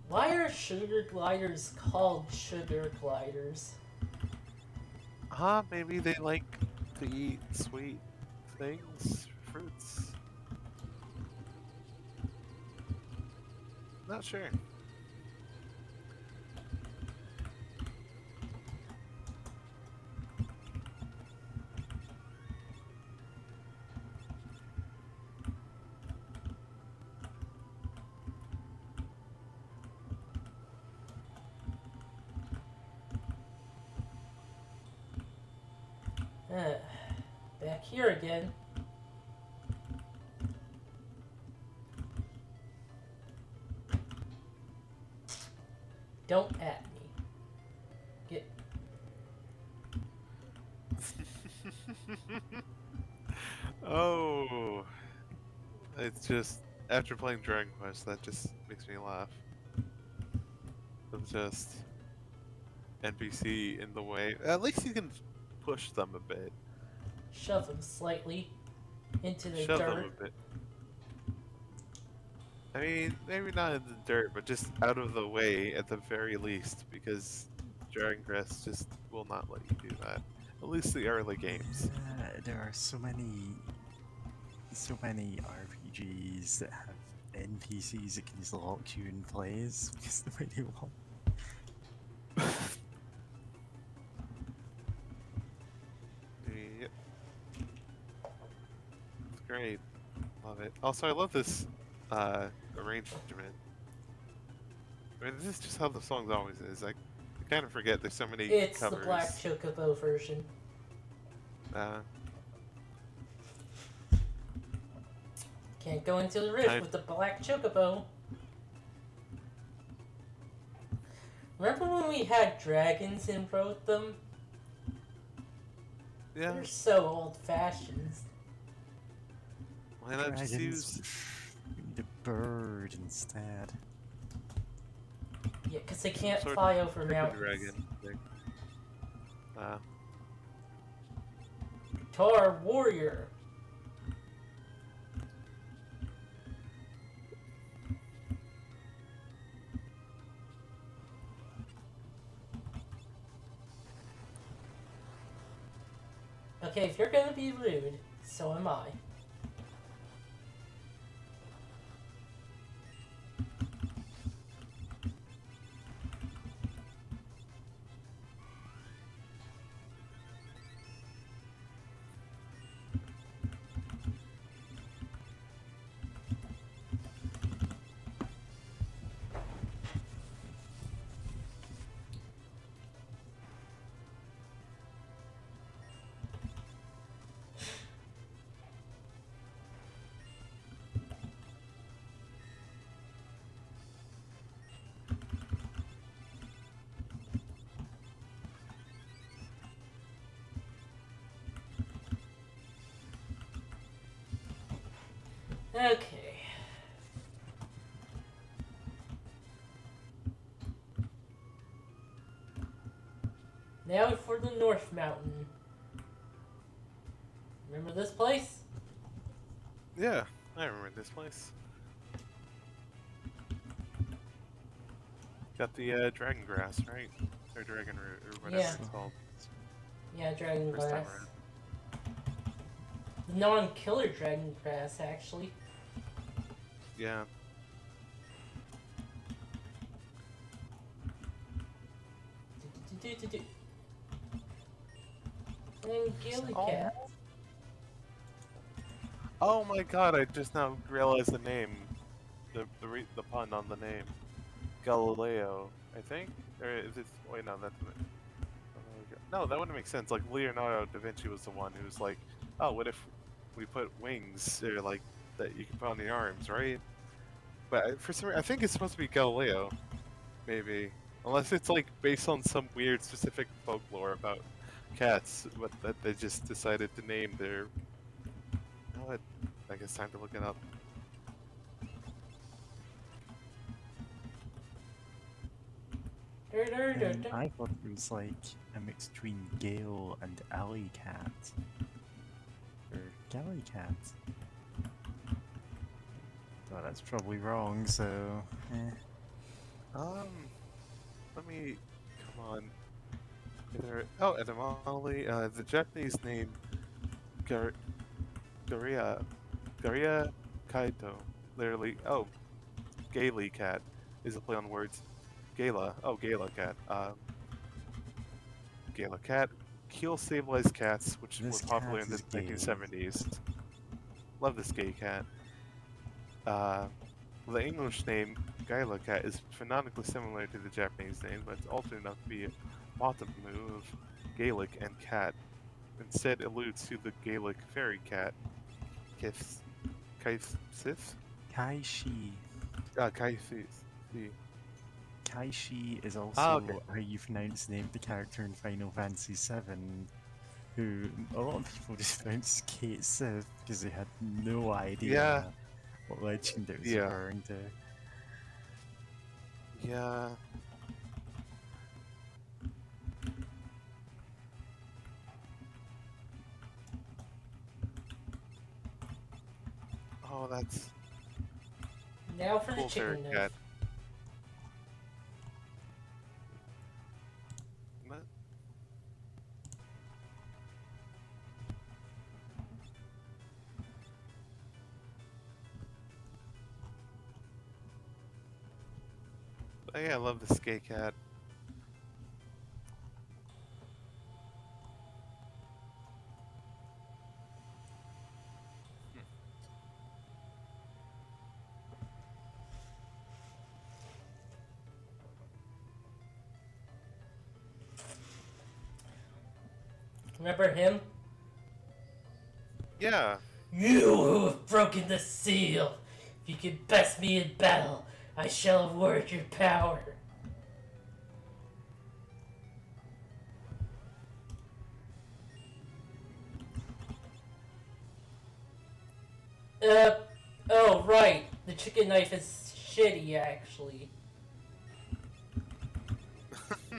Why are sugar gliders called sugar gliders? maybe they like to eat sweet things, fruits. Not sure. Back here again. Don't at me. Get. Oh, it's just after playing Dragon Quest, that just makes me laugh. Of just NPC in the way. At least you can push them a bit, Shove them slightly into the shove dirt. them a bit. I mean, maybe not in the dirt, but just out of the way at the very least, because Dragon Quest just will not let you do that. At least the early games. There are so many RPGs that have NPCs that can just lock you in place because the way they want. Yep. It's great. Love it. Also, I love this arrangement. I mean, this is just how the song always is. I kind of forget there's so many It's covers. the Black Chocobo version. Can't go into the rift with the Black Chocobo. Remember when we had dragons and wrote them? Yeah. They're so old-fashioned. Why not just use? We need a bird instead. Yeah, because they can't sort of fly over freaking mountains. dragon thing. Guitar Warrior. Okay, if you're gonna be rude, so am I. Okay. Now for the North Mountain. Remember this place? Yeah, I remember this place. Got the dragon grass, right? Or dragon root, or whatever Yeah. it's called. Yeah, dragon First time grass. around. Non-killer dragon grass, actually. Yeah. And Gilly Cat. Oh my god! I just now realized the name, the pun on the name, Galileo. I think, or is it? Wait, no, that's no. That wouldn't make sense. Like Leonardo da Vinci was the one who was like, oh, what if we put wings or like that you can put on the arms, right? But for some reason, I think it's supposed to be Galileo, maybe. Unless it's like based on some weird specific folklore about cats, but that they just decided to name their. You know what? I guess time to look it up. There I thought it was like a mix between Gale and Alley Cat. Or Galley Cat. Well, that's probably wrong, so... Let me... Come on. Etymology. The Japanese name Garia Kaito. Literally, Gaily cat is a play on words. Gala. Oh, Gala cat. Gala cat. Keel stabilized cats, which were This popular in cat the is gay. 1970s. Love this gay cat. The English name Gaila cat is phonetically similar to the Japanese name, but it's altered enough to be a bottom move, Gaelic, and cat. Instead, alludes to the Gaelic fairy cat, Kaifsith? Kaishi. Kaifsith. Kaishi is Ah, also okay. how you pronounce the name of the character in Final Fantasy VII, who a lot of people just pronounced Kate Sith because they had no idea Yeah. what legend it was Yeah. referring to. Yeah. Oh, that's Now for the cool fairy chicken cat. knife. What? Oh, yeah, I love the skate cat. Remember him? Yeah. You who have broken the seal! If you can best me in battle, I shall award your power. Oh right, the chicken knife is shitty actually.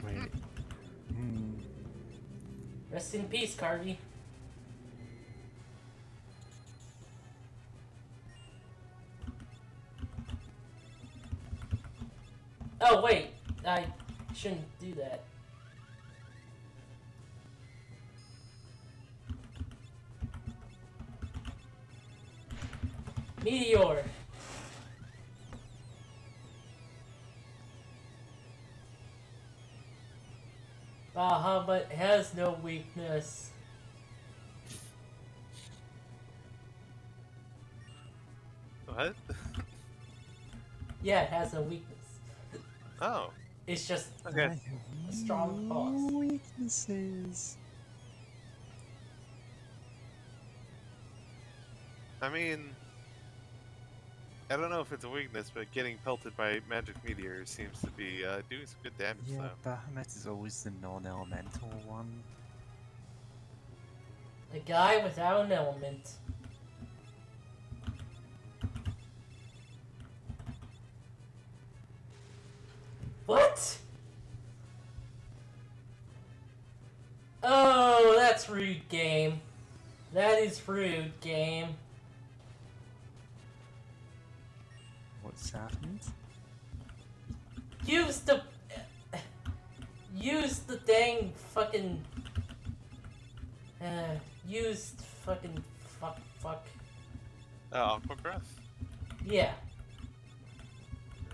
Wait. Hmm. Rest in peace, Carvey. Oh wait, I shouldn't do that. Meteor. But it has no weakness. What? Yeah, it has no weakness. Oh. It's just Okay. I have a strong no cause. weaknesses. I mean, I don't know if it's a weakness, but getting pelted by magic meteors seems to be doing some good damage, Yeah, though. Bahamut is always the non-elemental one. a guy without an element. What? Oh, that's rude, game. That is rude, game. What's happened? Use the... Use the dang fucking... use fucking... Fuck. Aqua Breath? Yeah.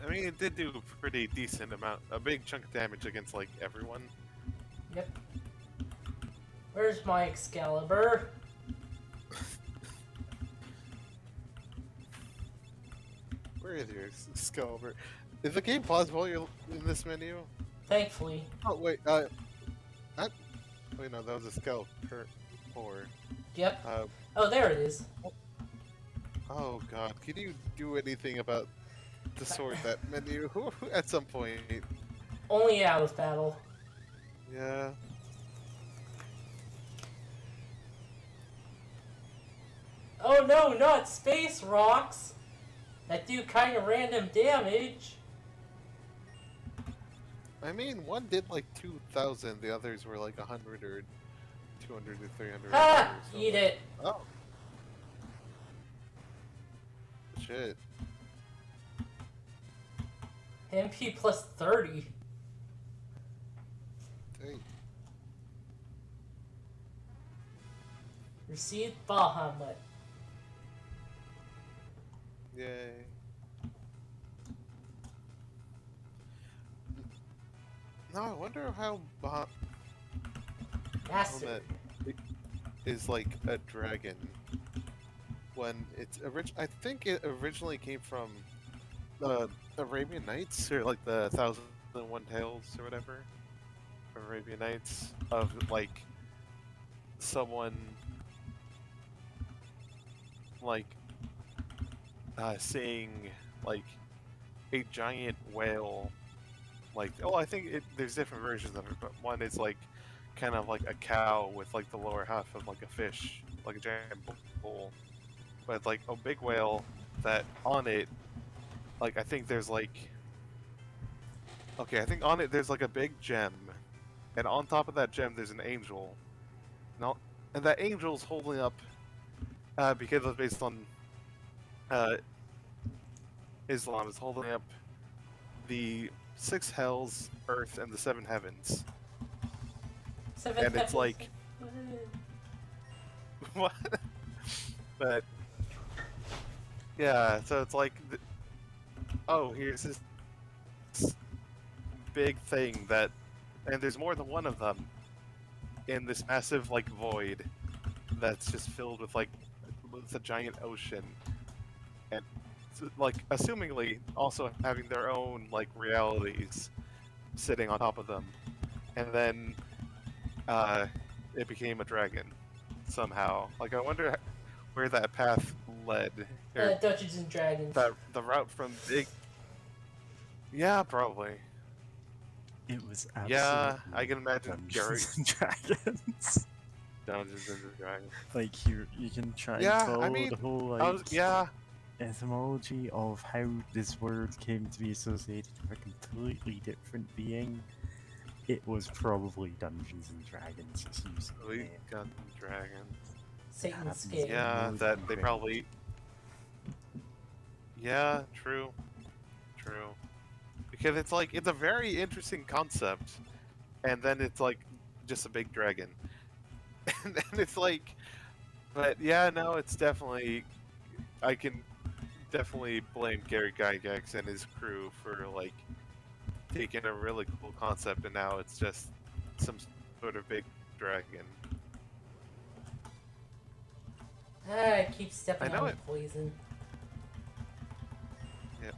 I mean, it did do a pretty decent amount, a big chunk of damage against, like, everyone. Yep. Where's my Excalibur? Where is your Excalibur? Is the game paused while you're in this menu? Thankfully. Oh, wait, wait, no, that was a Excalibur. Yep. Uh, Oh, there it is. oh god, can you do anything about the sword that menu at some point? Only out of battle. Yeah. Oh no, not space rocks! That do kind of random damage. I mean, one did like 2,000, the others were like 100 or 200 or 300. Ha! So Eat it. Oh. Shit. MP plus 30. Dang. Received Bahamut. Yay. Now I wonder how Master. Bahamut is like a dragon when it's I think it originally came from the Arabian Nights or like the Thousand and One Tales or whatever. Arabian Nights of like someone like seeing like a giant whale. Like, oh, I think there's different versions of it, but one is like kind of like a cow with like the lower half of like a fish, like a giant bull. But it's like a big whale that on it, like I think there's like, okay, I think on it there's like a big gem, and on top of that gem there's an angel. No, and that angel's holding up, because it's based on Islam, is holding up the six hells, earth, and the seven heavens. Seven And it's heavens. like, what? But yeah, so it's like, oh, here's this big thing that, and there's more than one of them in this massive like void that's just filled with like with a giant ocean, and like assumingly also having their own like realities sitting on top of them, and then it became a dragon somehow. Like I wonder where that path led. Or Dungeons and Dragons. the route from big. Yeah, probably. It was absolutely Yeah, I can imagine Gary. Dungeons and Dragons. Dungeons and Dragons. Like you can try and Yeah, follow I mean, the whole like yeah, etymology of how this word came to be associated with a completely different being. It was probably Dungeons and Dragons. It's using the we name. got dragons. Satan's happens. game. Yeah, Really that they great. probably. Yeah, true, true. Because it's like it's a very interesting concept, and then it's like just a big dragon, and then it's like, but yeah, no, it's definitely. I can definitely blame Gary Gygax and his crew for like taking a really cool concept and now it's just some sort of big dragon. I keep stepping I know on it. poison. Yep.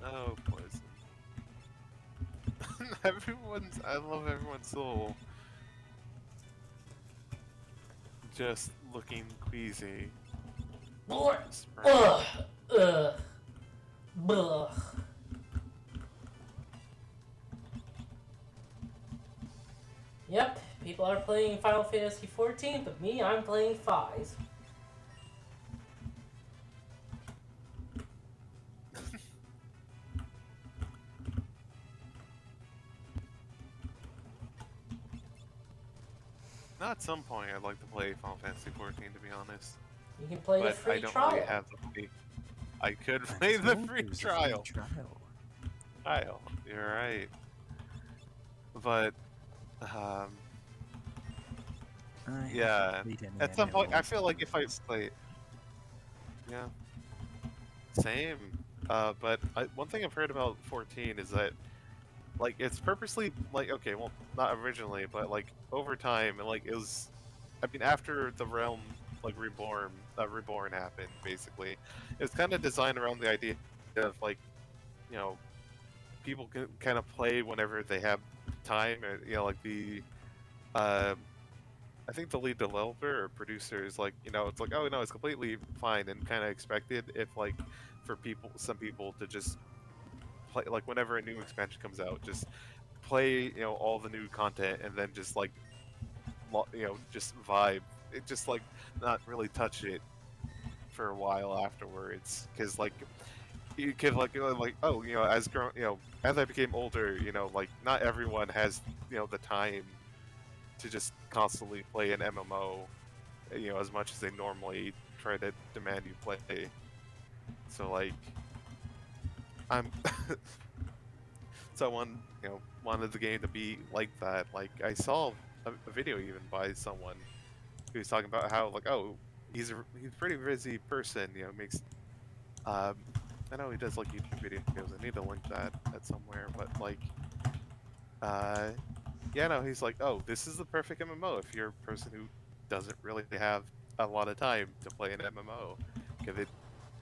Oh, poison. I love everyone's soul. Just looking queasy. Lord. Sprite. Ugh. Ugh. Ugh. Yep, people are playing Final Fantasy 14, but me, I'm playing 5. Now at some point I'd like to play Final Fantasy 14 to be honest. You can play the But free I don't trial. really have the money. I could I play the told free you it was a trial. trial. You're right. But I yeah, haven't played any at some point I MMOs feel like if I before. play, yeah, same. But one thing I've heard about 14 is that like it's purposely like okay, well not originally, but like over time, and like it was, I mean after the realm like reborn happened basically, it was kind of designed around the idea of like, you know, people can kind of play whenever they have time, or you know like the I think the lead developer or producer is like, you know, it's like, oh no, it's completely fine and kind of expected if like for some people to just play like whenever a new expansion comes out, just play, you know, all the new content and then just like just vibe. It just like not really touch it for a while afterwards, because like you could like oh as I became older, like not everyone has the time to just constantly play an MMO, as much as they normally try to demand you play. So like I'm so I wanted the game to be like that. Like I saw a video even by someone who was talking about how like he's a pretty busy person, makes I know he does like YouTube videos. I need to link that at somewhere, but like uh yeah, no, he's like, oh, this is the perfect MMO if you're a person who doesn't really have a lot of time to play an MMO, because it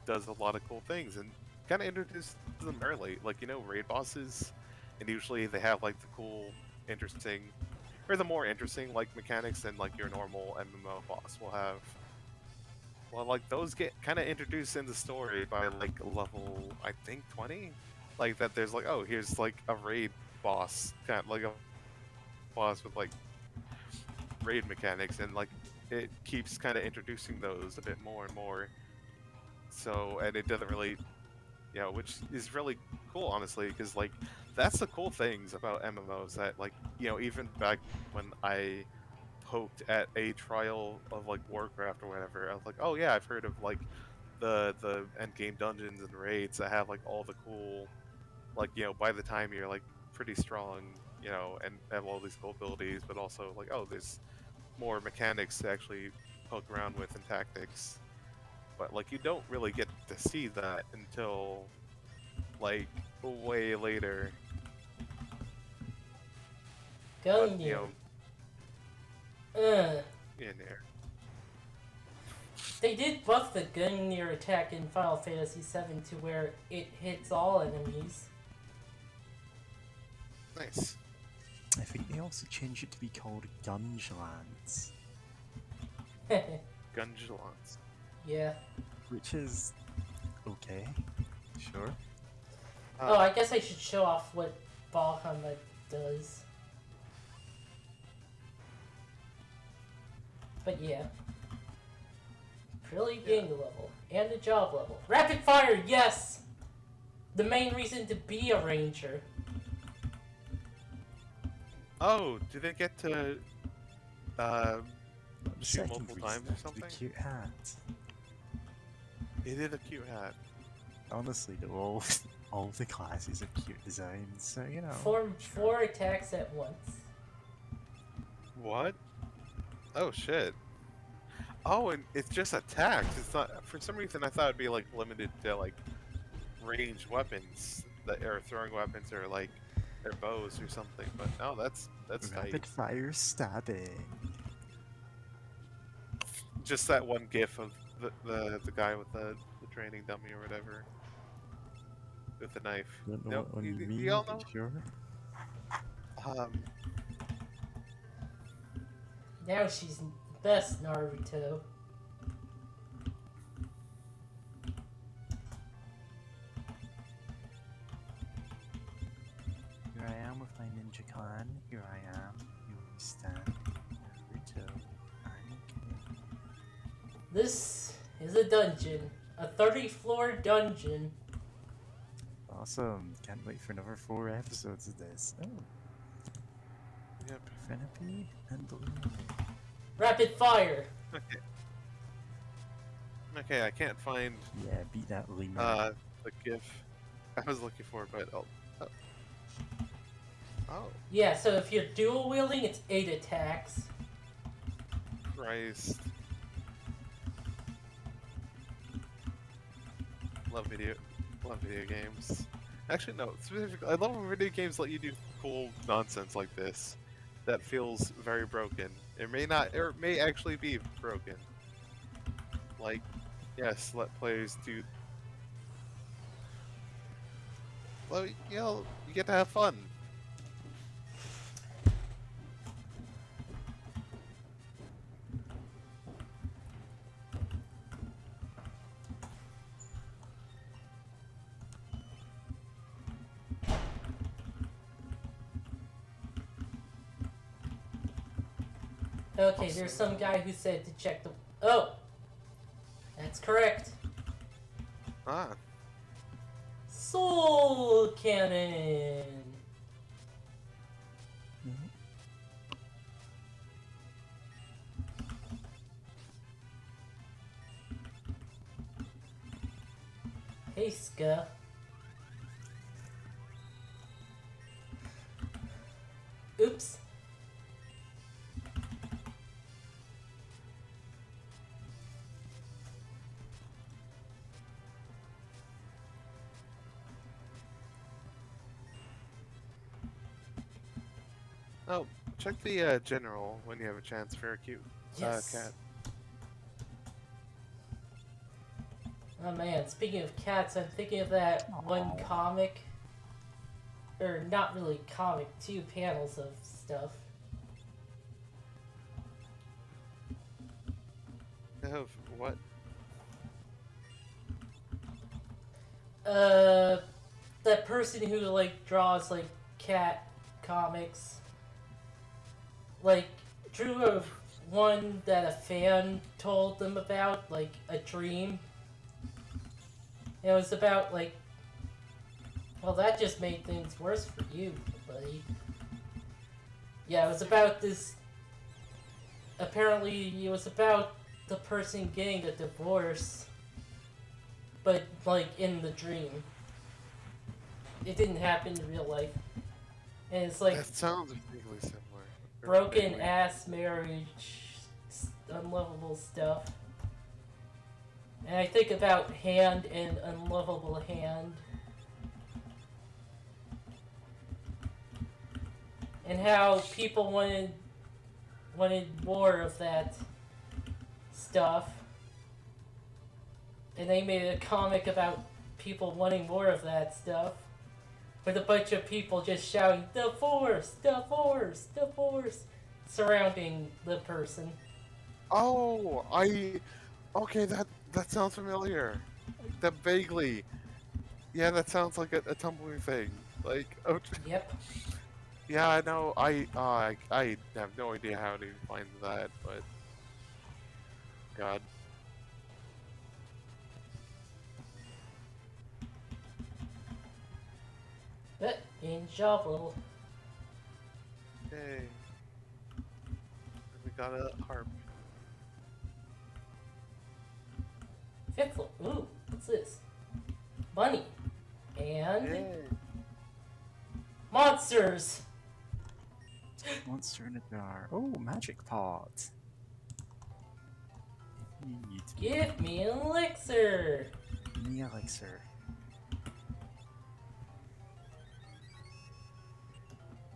does a lot of cool things and kind of introduces them early, like raid bosses, and usually they have like the cool, interesting, or the more interesting like mechanics than like your normal MMO boss will have. Well, like those get kind of introduced in the story by like level I think 20, like that. There's like here's like a raid boss, kind of like a boss with like raid mechanics, and like it keeps kind of introducing those a bit more and more. So, and it doesn't really, which is really cool, honestly, because like that's the cool things about MMOs that like even back when I poked at a trial of like Warcraft or whatever, I was like, oh yeah, I've heard of like the end game dungeons and raids that have like all the cool, like by the time you're like pretty strong, and have all these cool abilities, but also like there's more mechanics to actually poke around with and tactics. But like you don't really get to see that until like way later. But Gungnir. in there. They did buff the Gungnir attack in Final Fantasy VII to where it hits all enemies. Nice. I think they also changed it to be called Gungelance, Gungelance. Yeah. which is okay. Sure. Oh, I guess I should show off what Valhalla does. But yeah. Really gained a level. And a job level. Rapid fire, yes! The main reason to be a ranger. Oh, do they get to The shoot second multiple reason, times or the something? cute hat. It is a cute hat. Honestly, they're all the classes have cute designs, so Perform 4 attacks at once. What? Oh shit. Oh, and it's just attacks. It's not. For some reason, I thought it'd be like limited to like ranged weapons that are throwing weapons or like their bows or something. But no, that's tight. Rapid fire stabbing. Just that one gif of the guy with the training dummy or whatever with the knife. Don't know Nope, what one you mean, you all but know. sure. Now she's the best Naruto. Here I am with my ninja clan. Here I am. You stand. Naruto. Anakin. This is a dungeon. A 30-floor dungeon. Awesome. Can't wait for another 4 episodes of this. Oh, Yep. Fennepi and Blue. Rapid fire. Okay. Okay, I can't find Yeah, beat that Lima. the gif I was looking for, but oh, Yeah, so if you're dual wielding, it's 8 attacks. Christ. Love video games. Actually, no. Specifically, I love when video games let you do cool nonsense like this. That feels very broken. It may not, or it may actually be broken. Like, yes, let players do. Well, you get to have fun. Okay, there's some guy who said to check the. Oh, that's correct. Ah. Soul cannon. Mhm. Hey, Ska. Oops. Oh, check the general when you have a chance for a cute Yes. cat. Oh man, speaking of cats, I'm thinking of that one Aw. comic. Or not really comic, 2 panels of stuff. Of what? That person who like draws like cat comics, like drew a one that a fan told them about, like a dream. It was about like, well, that just made things worse for you, buddy. Yeah, it was about this. Apparently, it was about the person getting a divorce, but like in the dream. It didn't happen in real life. And it's like That sounds vaguely similar. Or broken vaguely- ass marriage, unlovable stuff. And I think about Hand and Unlovable Hand. And how people wanted more of that stuff. And they made a comic about people wanting more of that stuff. With a bunch of people just shouting, "Divorce! Divorce! Divorce!" surrounding the person. Oh, okay, that sounds familiar. That vaguely. Yeah, that sounds like a Tumblr thing. Like, oh, Yep. yeah, I know. I have no idea how to find that, but God. But in Shovel. Yay. We got a harp. Fifth floor. Ooh, what's this? Bunny. And Yay. monsters! Monster in a jar. Oh, magic pot. Need Give me an elixir! the elixir.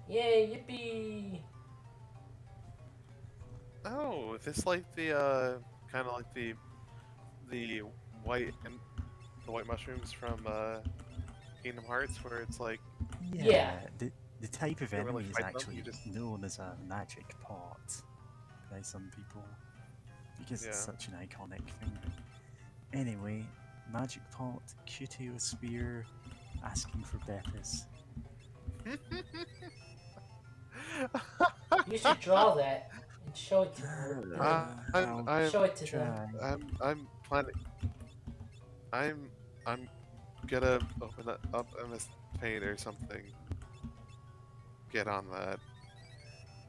Yay, yippee! Oh, is this like the kind of like the white and the white mushrooms from Kingdom Hearts, where it's like Yeah. The type of You don't enemy really is fight them, actually you just- known as a magic pot by some people because it's Yeah. such an iconic thing. Anyway, magic pot, Cutio spear, asking for Betis. You should draw that and show it to her. I'm Show it to them. Try. I'm planning. I'm gonna open up MS Paint or something. Get on that.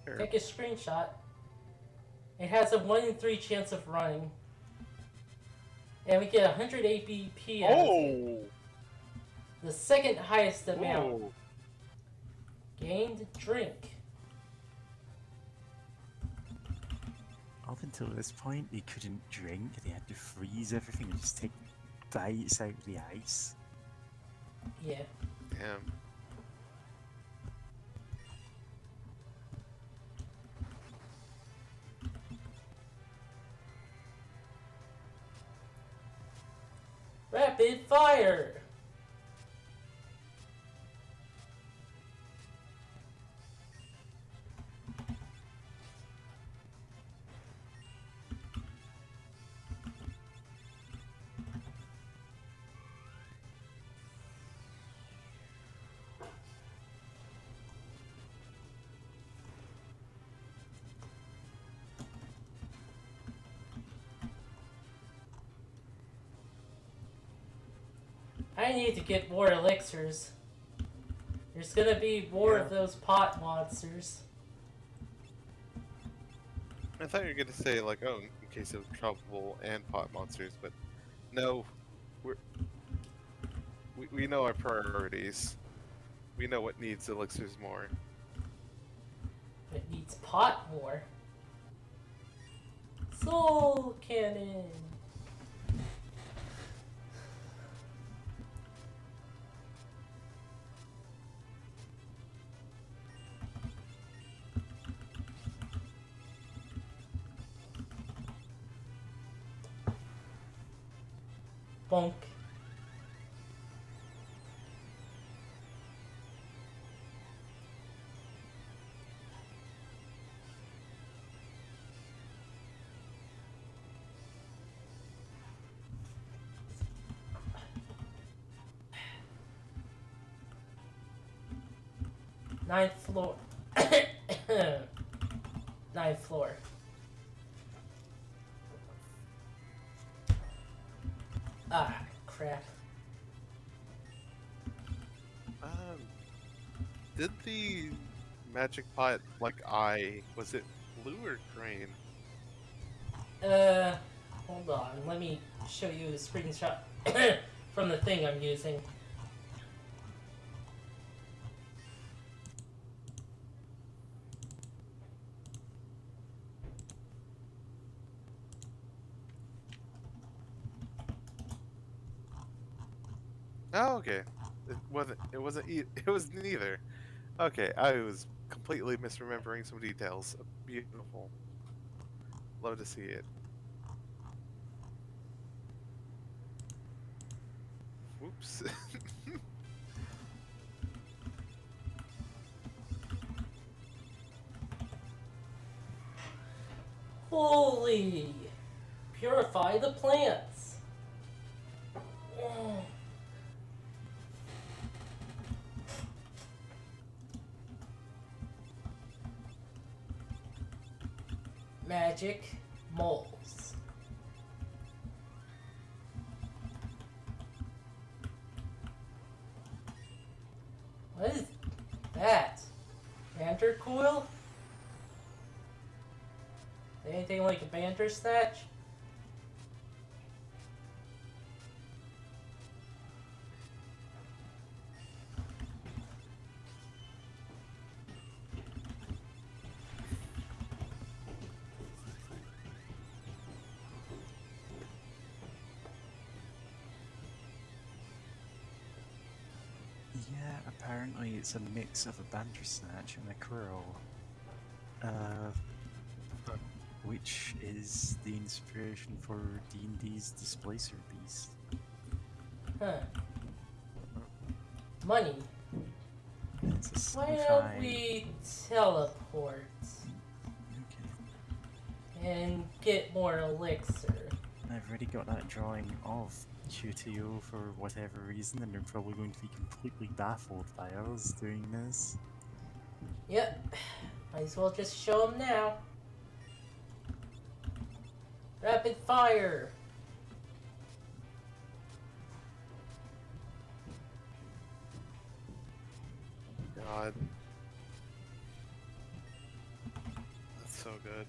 Here. Take a screenshot. It has a 1 in 3 chance of running. And we get 100 ABP out of it. Oh! The second highest amount. Whoa. Gained drink. Up until this point, they couldn't drink. They had to freeze everything and just take bites out of the ice. Yeah. Damn. Rapid fire! I need to get more elixirs. There's gonna be more of those pot monsters. I thought you were gonna say like, oh, in case of trouble and pot monsters, but no, we know our priorities. We know what needs elixirs more. It needs pot more. Soul cannon. Bonk. Ninth floor. Ninth floor. Ah, crap. Did the magic pot like was it blue or green? Hold on. Let me show you a screenshot from the thing I'm using. Oh, okay. It wasn't. It wasn't. It was neither. Okay, I was completely misremembering some details. Beautiful. Love to see it. Whoops. Holy! Purify the plants. Magic moles. What is that? Banter coil? Anything like a banter snatch? Yeah, apparently it's a mix of a bandersnatch and a crow. Which is the inspiration for D&D's Displacer Beast. Huh. Money. It's a Why sci-fi... don't we teleport Okay. and get more elixir? I've already got that drawing of QTO for whatever reason, and they're probably going to be completely baffled by us doing this. Yep. Might as well just show them now. Rapid fire! God. That's so good.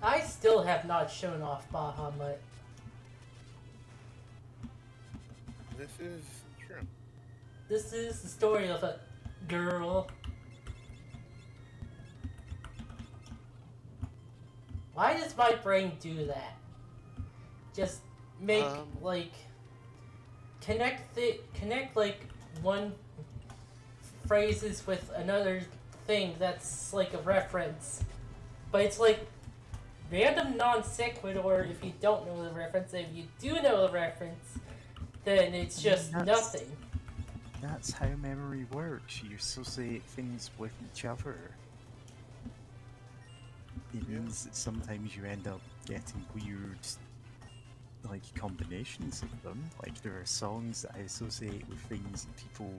I still have not shown off Bahamut. This is true. This is the story of a girl. Why does my brain do that? Just make like connect like one phrases with another thing that's like a reference, but it's like random non sequitur if you don't know the reference. If you do know the reference, then it's just That's- nothing. That's how memory works. You associate things with each other. It Yeah. means that sometimes you end up getting weird, like, combinations of them. Like, there are songs that I associate with things that people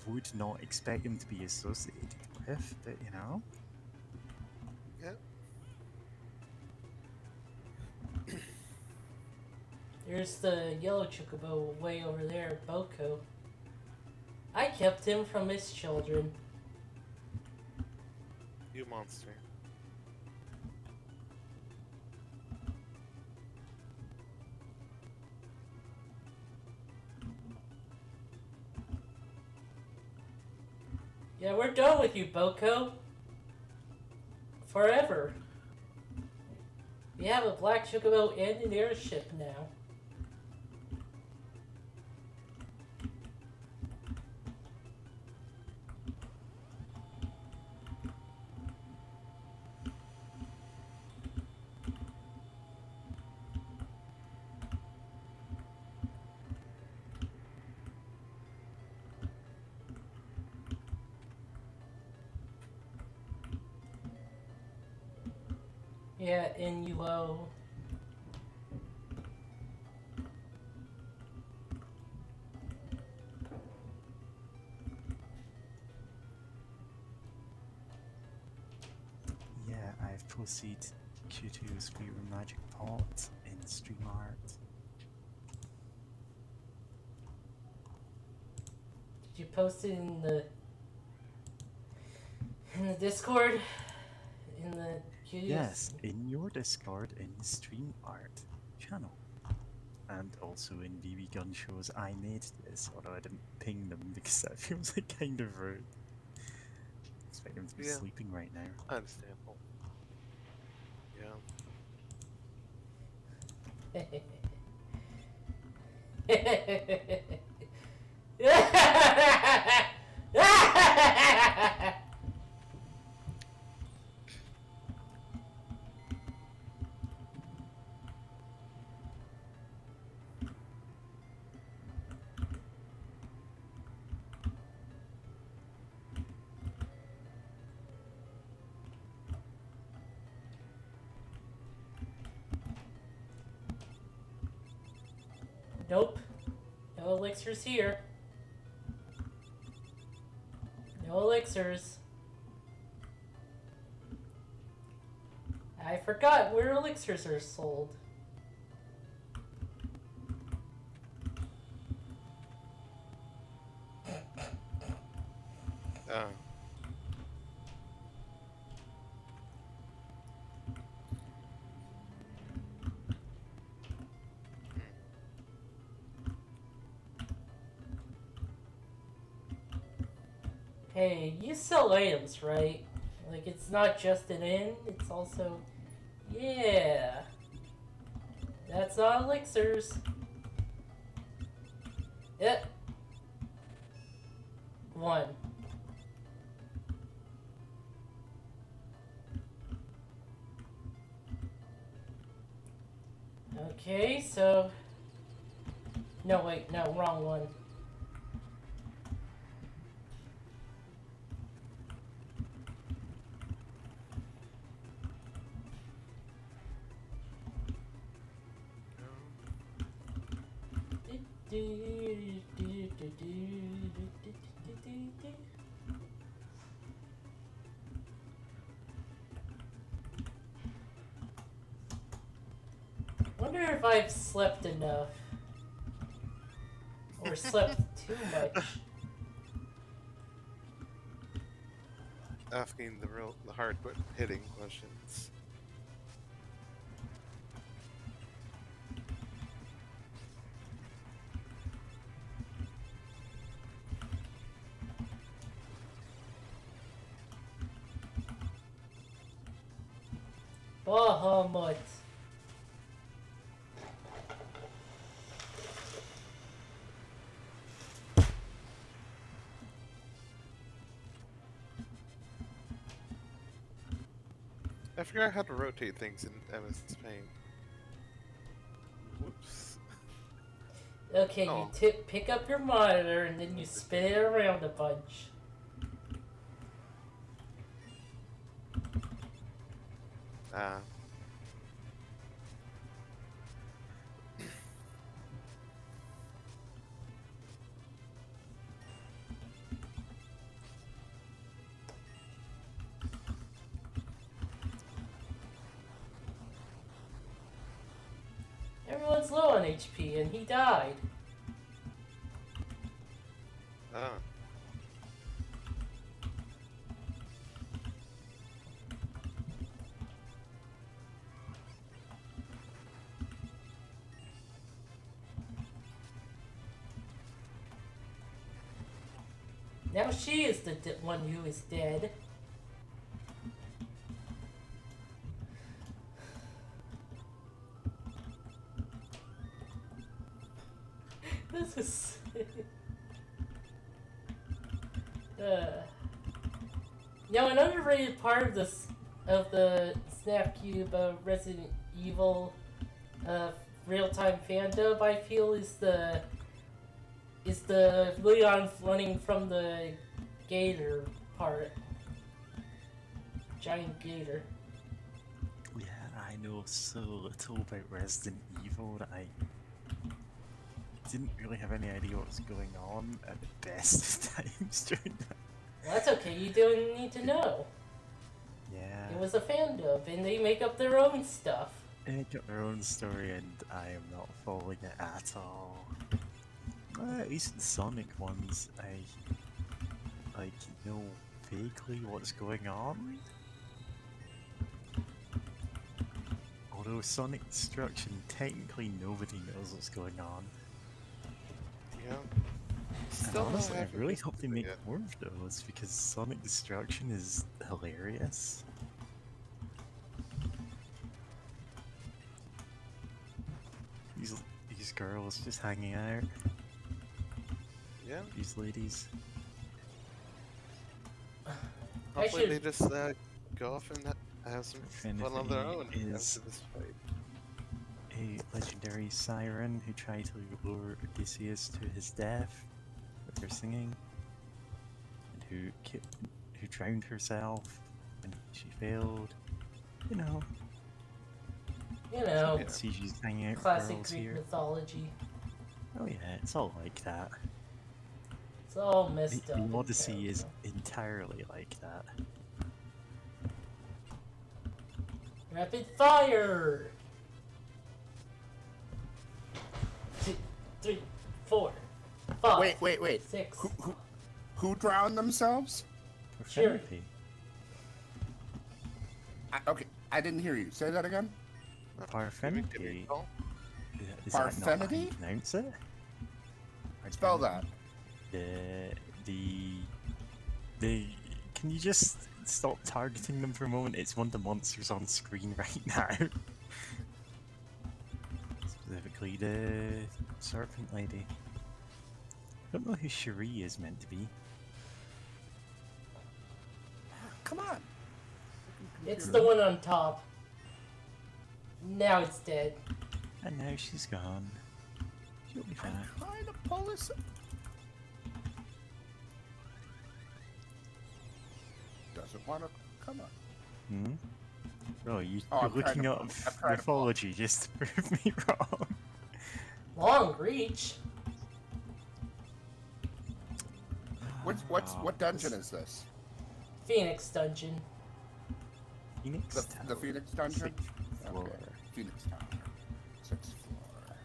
would not expect them to be associated with, but you know? Yeah. There's the yellow chocobo way over there, Boko. I kept him from his children. You monster. Yeah, we're done with you, Boko. Forever. We have a black chocobo and an airship now. Yeah, Inuo. Yeah, I've posted Q2's Favorite Magic Pot in stream art. Did you post it in the Discord? In the QDS? Yes, in your Discord in the stream art channel. And also in BB Gun Show's I made this, although I didn't ping them because that feels like kind of rude. I expect them to be Yeah. sleeping right now. Understandable. Yeah. Nope. No elixirs here. No elixirs. I forgot where elixirs are sold. Oh. Hey, you sell items, right? Like, it's not just an inn, it's also... Yeah. That's not elixirs. Yep. One. Okay, so... No, wait, no, wrong one. Wonder if I've slept enough. Or slept too much. Asking the hard but hitting questions. Bahamut. I forgot how to rotate things in MS Paint. Whoops. Okay, Oh. you pick up your monitor and then you spin it around a bunch. Uh, Everyone's low on HP and he died. uh. Now she is the one who is dead. This is. An underrated part of the Snap Cube Resident Evil real-time fandom, I feel, is the Leon running from the gator part. Giant gator. Yeah, I know so little about Resident Evil that I didn't really have any idea what was going on at the best of times during that. Well, that's okay, you don't need to know. Yeah. It was a fandom, and they make up their own stuff. They got their own story, and I am not following it at all. At least the Sonic ones, I know vaguely what's going on. Although Sonic Destruction, technically nobody knows what's going on. Yeah. And Still honestly, I haven't really listened hope they to it make yet. more of those because Sonic Destruction is hilarious. These girls just hanging out. Yeah. These ladies. Hopefully should- they just go off and have some fun on their own Is- after this fight. A legendary siren who tried to lure Odysseus to his death with her singing, and who drowned herself when she failed. You know, You know, Yeah. see she's hanging out with classic girls Greek here. mythology. Oh yeah, it's all like that. It's all The, messed up. the and Odyssey is terrible. entirely like that. Rapid fire! 2, 3, 4, 5. Wait. 6. Who drowned themselves? Sure. Profanity. Okay, I didn't hear you. Say that again. Parfenity. Oh, Is that not how you Parfenity? pronounce it? Spell that. Can you just stop targeting them for a moment? It's one of the monsters on screen right now. Specifically the serpent lady. I don't know who Cherie is meant to be. Come on. It's the one on top. Now it's dead. And now she's gone. She'll be fine. I'm trying to pull this. Doesn't want to. Come on. Hmm? Oh, you're I'm trying looking to- up I'm trying to pull. mythology just to prove me wrong. Long reach. What dungeon is this? Phoenix Dungeon. Phoenix The Tower, Phoenix dungeon. sixth floor. Okay. Phoenix Tower. 6th floor.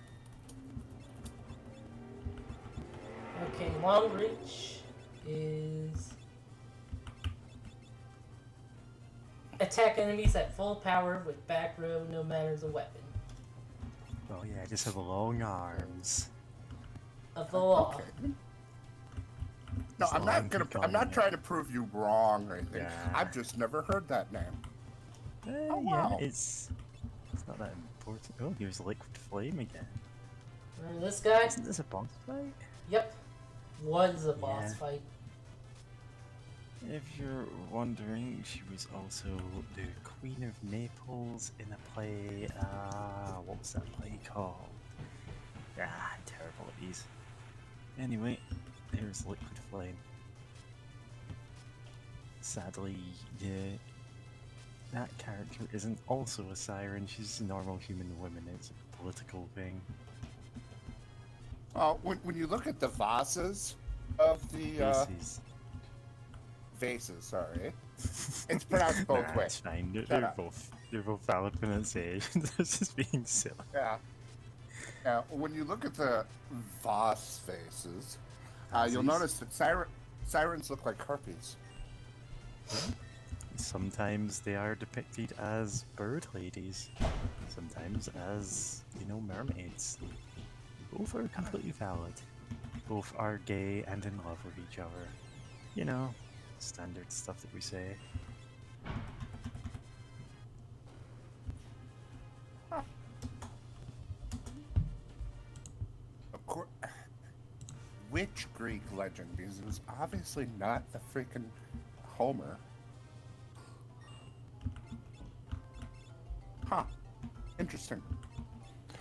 Okay, long reach is attack enemies at full power with back row, no matter the weapon. Oh yeah, I just have long arms. Of the law. Okay. No, As I'm long not as gonna. you I'm not call trying to prove you wrong or anything. Yeah. I've just never heard that name. Oh, Yeah, wow. it's not that important. Oh, here's Liquid Flame again. Remember this guy? Isn't this a boss fight? Yep. Was a boss Yeah. fight. If you're wondering, she was also the Queen of Naples in a play, what was that play called? Ah, I'm terrible at these. Anyway, here's Liquid Flame. Sadly, that character isn't also a siren. She's a normal human woman. It's a political thing. When you look at the vases of the Faces. vases, sorry, it's pronounced both Nah, ways. it's fine. Shut They're up. both valid pronunciations. They're just being silly. Yeah. Now, when you look at the vase faces, you'll Vases. notice that sirens look like harpies. Sometimes they are depicted as bird ladies. Sometimes as, mermaids. Both are completely valid. Both are gay and in love with each other. Standard stuff that we say. Of course. Which Greek legend? Because it was obviously not the freaking Homer. Huh. Interesting.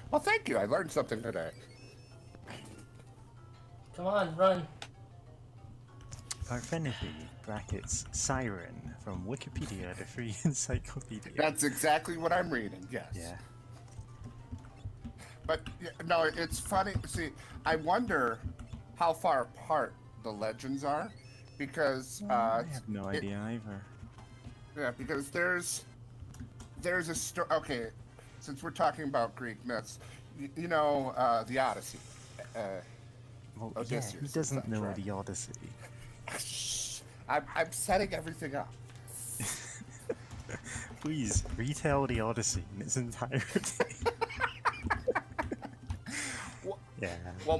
Well, thank you. I learned something today. Come on, run. Parfenity, brackets, siren, from Wikipedia, the free encyclopedia. That's exactly what I'm reading, yes. Yeah. But, no, it's funny. See, I wonder how far apart the legends are, because... I have no idea either. Yeah, because there's a story... Okay, since we're talking about Greek myths, you know the Odyssey. Well, Odysseus, yeah, who doesn't that's know right. the Odyssey? Shh, I'm setting everything up. Please, retell the Odyssey in its entirety. Yeah. Well,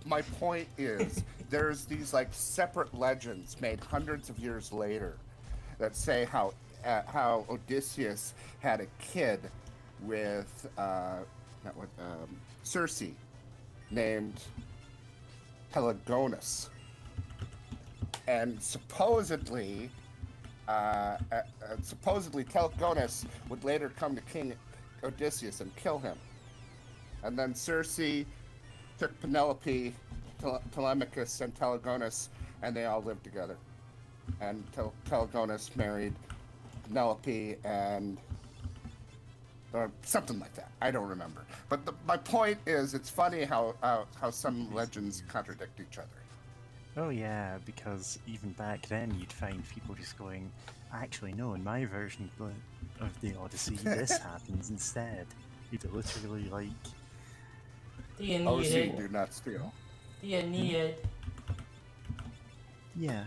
my point is, there's these like separate legends made hundreds of years later that say how Odysseus had a kid with Circe, named Pelagonus, and supposedly Telegonus would later come to King Odysseus and kill him, and then Circe took Penelope, Telemachus, and Telegonus, and they all lived together. And Telegonus married Penelope and something like that. I don't remember. But my point is, it's funny how some legends contradict each other. Oh yeah, because even back then you'd find people just going, actually no, in my version of the Odyssey, this happens instead. You'd literally like... The OC, Aeneid. do not steal. The Aeneid. Yeah.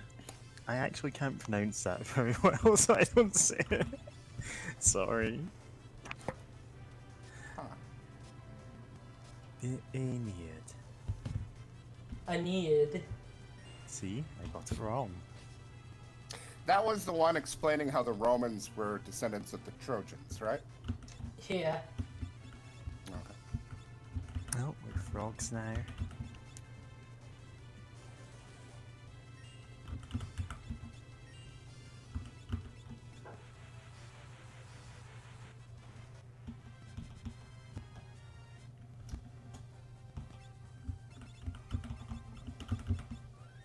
I actually can't pronounce that very well, so I don't say it. Sorry. Huh. The Aeneid. Aeneid. See? I got it wrong. That was the one explaining how the Romans were descendants of the Trojans, right? Yeah. Okay. Oh, we're frogs now.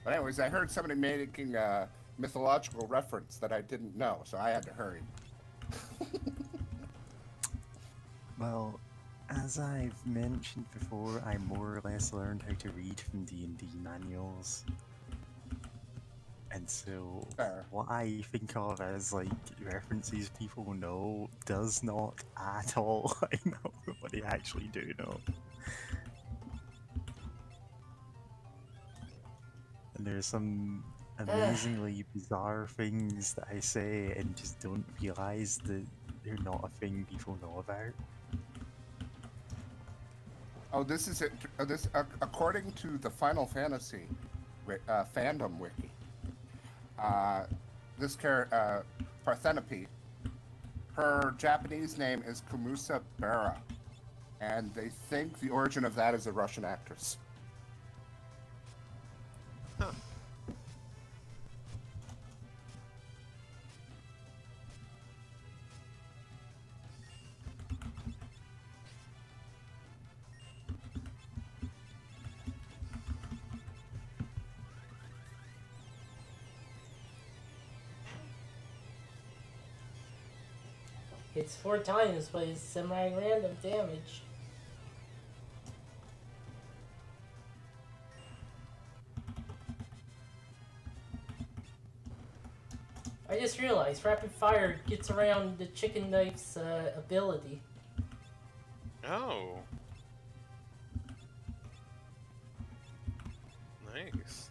But anyways, I heard somebody making a mythological reference that I didn't know, so I had to hurry. Well, as I've mentioned before, I more or less learned how to read from D&D manuals. And so, Fair. what I think of as, like, references people know does not at all line up with what they actually do know. And there's some amazingly bizarre things that I say and just don't realize that they're not a thing people know about. Oh, this is it. According to the Final Fantasy fandom wiki, this character, Parthenope, her Japanese name is Kumusa Bara, and they think the origin of that is a Russian actress. Huh. Hits 4 times, but it's semi-random damage. I just realized rapid fire gets around the chicken knife's ability. Oh. Nice.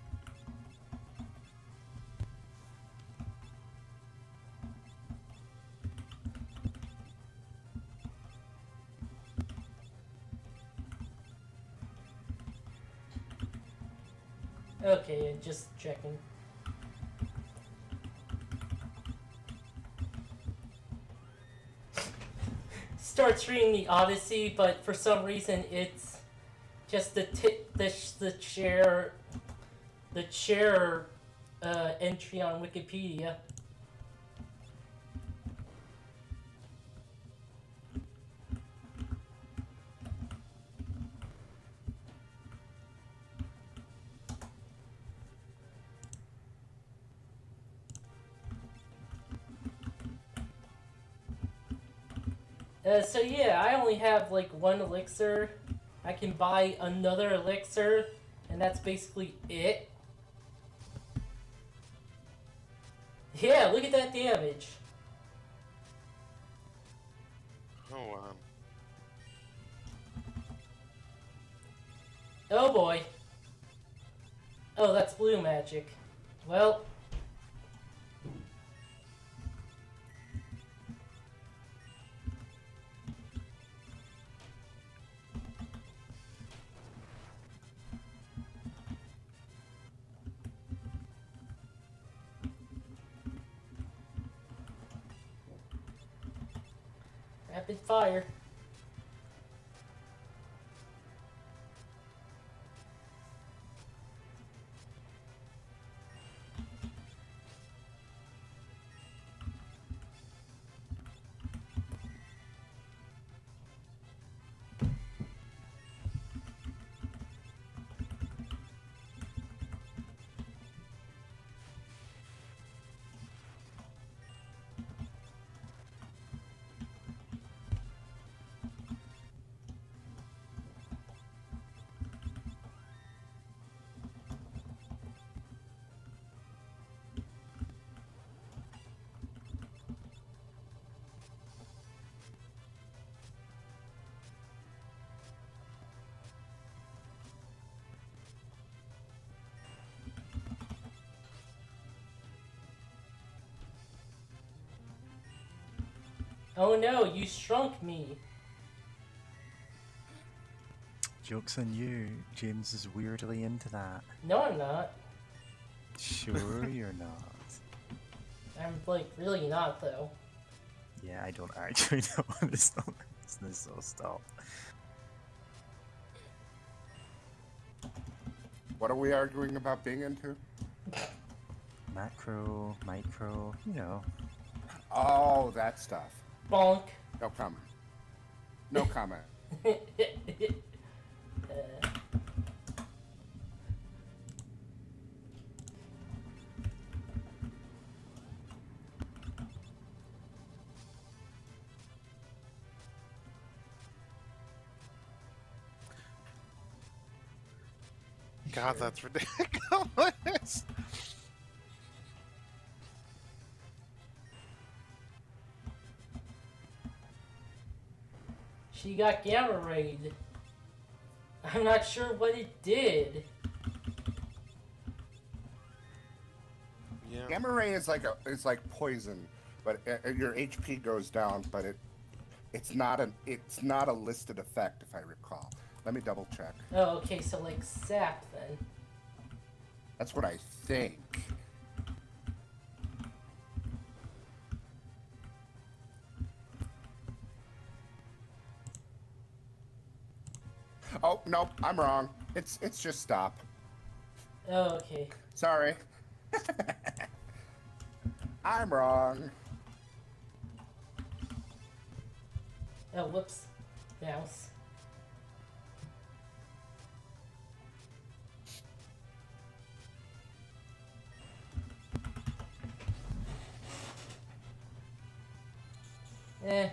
Okay, just checking. Starts reading the Odyssey, but for some reason it's just the chair entry on Wikipedia. So yeah, I only have like 1 elixir. I can buy another elixir, and that's basically it. Yeah, look at that damage. Oh wow. Oh boy. Oh, that's blue magic. Well. Rapid fire. Oh no, you shrunk me. Joke's on you. James is weirdly into that. No, I'm not. Sure you're not. I'm like really not though. Yeah, I don't actually know what this is, so stop. What are we arguing about being into? Macro, micro, you know. Oh, that stuff. Bonk. No comment. No comment. God, that's ridiculous. She got gamma rayed. I'm not sure what it did. Yeah. Gamma ray is like poison, but your HP goes down, but it's not a listed effect if I recall. Let me double check. Oh, okay, so like sap then. That's what I think. Oh, nope, I'm wrong. It's just stop. Oh, okay. Sorry. I'm wrong. Oh, whoops. Mouse. Eh.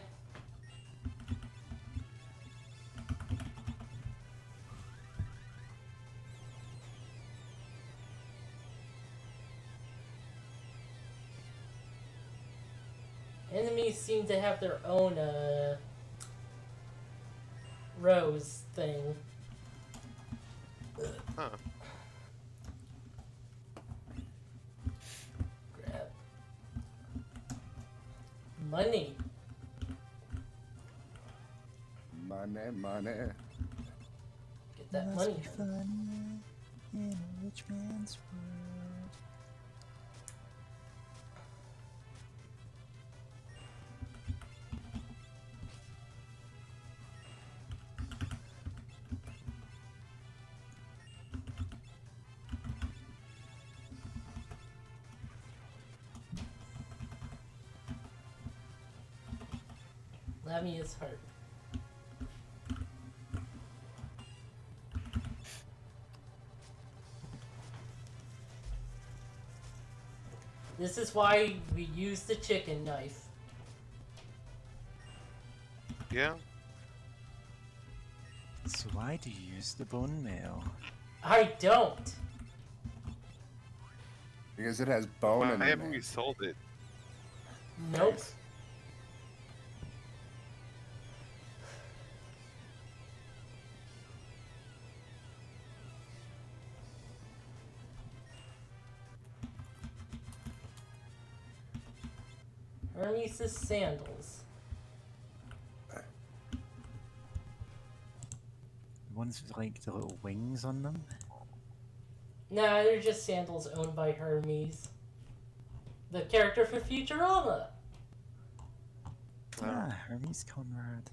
Enemies seem to have their own, rose thing. Huh. Grab. Money. Money, money. Get that Must money. be funny in a rich man's world. Lamia's heart. This is why we use the chicken knife. Yeah. So why do you use the bone mail? I don't. Because it has bone Why in the haven't name. you sold it? Nope. Nice. Hermes' sandals. The ones with like the little wings on them? Nah, they're just sandals owned by Hermes. The character for Futurama. Ah, Hermes Conrad.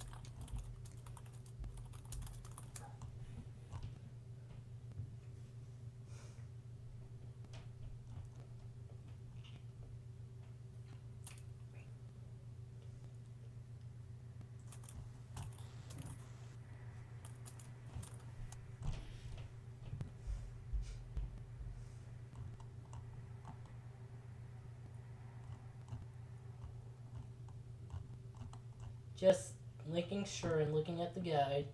Just making sure and looking at the guide.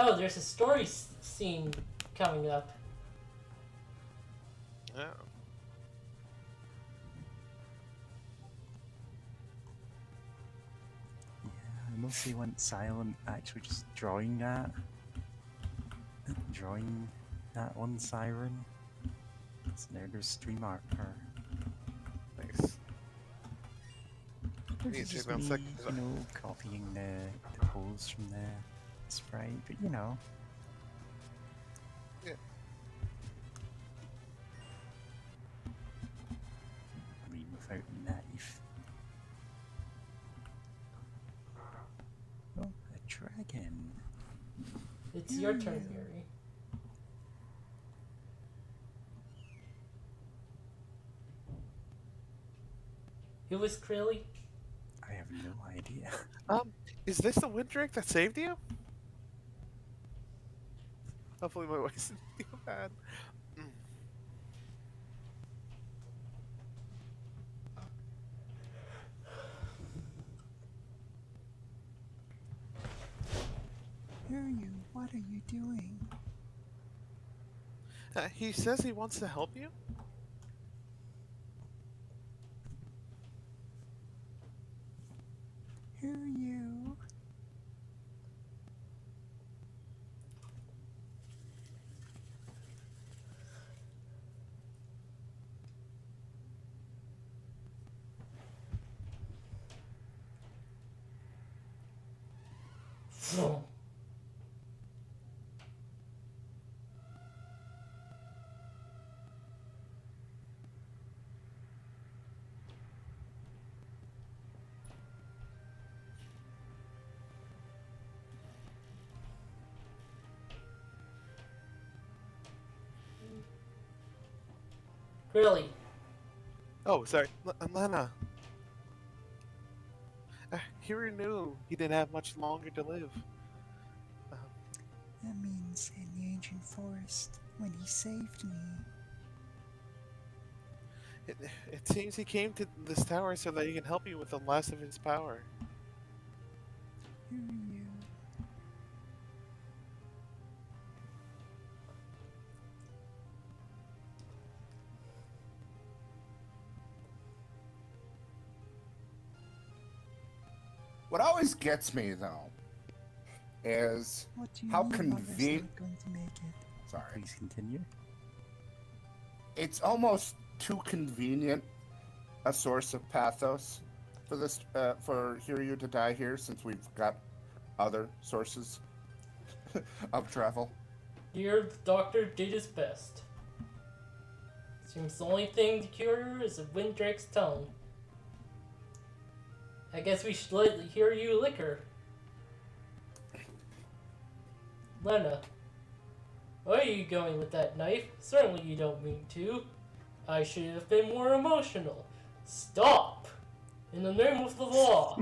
Oh, there's a story scene coming up. Yeah. I mostly went silent actually just drawing that. Drawing that one siren. So now there's stream art for her. Nice. This Need is to just take me, one sec. copying the pose from the sprite, but you know. Yeah. I mean, without a knife. Oh, a dragon. It's your turn, Yuri. Who was Krilly? I have no idea. Is this the wind drake that saved you? Hopefully my voice isn't too bad. Who are you? What are you doing? He says he wants to help you? Who are you? Really? Oh, sorry, Lena. Hiro knew he didn't have much longer to live. That means in the ancient forest, when he saved me. It seems he came to this tower so that he can help you with the last of his power. Who are you? What always gets me though is What do you how mean mother's convenient. not going to make it? Sorry, Please continue. it's almost too convenient a source of pathos for this for Hiryu to die here, since we've got other sources of travel. Your doctor did his best. Seems the only thing to cure her is a Windrake's tongue. I guess we should let Hiryu lick her. Lena, where are you going with that knife? Certainly you don't mean to. I should have been more emotional. Stop! In the name of the law.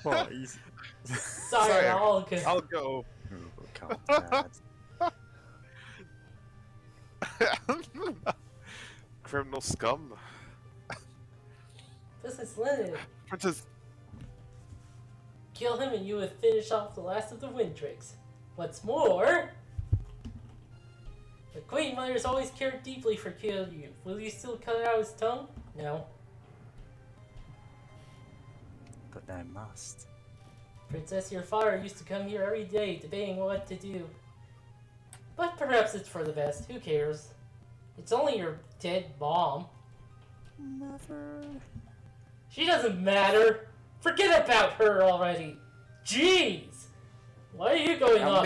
What? He's... Sorry, I'll go. I'll go. Oh, God, Dad. Criminal scum. This is Lennon. Princess. Kill him and you will finish off the last of the Windrakes. What's more, the Queen Mother's always cared deeply for Kiryu. Will you still cut out his tongue? No. But I must. Princess, your father used to come here every day debating what to do. But perhaps it's for the best. Who cares? It's only your dead mom. Mother. She doesn't matter. Forget about her already. Jeez. Why are you going Now, on?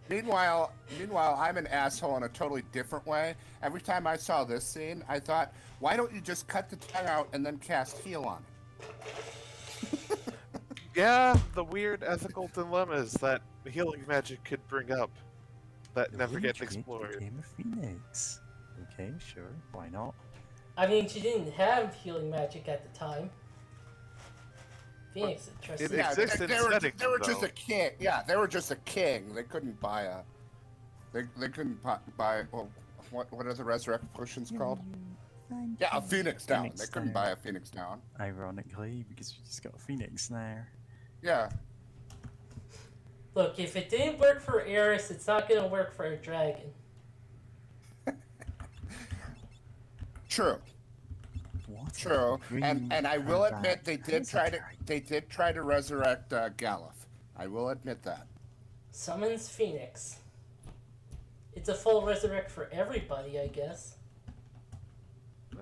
meanwhile, I'm an asshole in a totally different way. Every time I saw this scene, I thought, why don't you just cut the tongue out and then cast heal on it? Yeah, the weird ethical dilemmas that healing magic could bring up that The never get Windrake explored. became a phoenix. Okay, sure, why not? I mean, she didn't have healing magic at the time. Phoenix trusted. It exists in settings, they were just though. a king. Yeah, they were just a king. They couldn't buy a. They couldn't buy. Well, what are the resurrect potions called? Thank Yeah, a you. phoenix down. Phoenix They couldn't down. buy a phoenix down. Ironically, because we just got a phoenix now. Yeah. Look, if it didn't work for Eris, it's not gonna work for a dragon. True. What? True. And I will admit Green they did try to resurrect Galuf. I will admit that. Summons Phoenix. It's a full resurrect for everybody, I guess. No.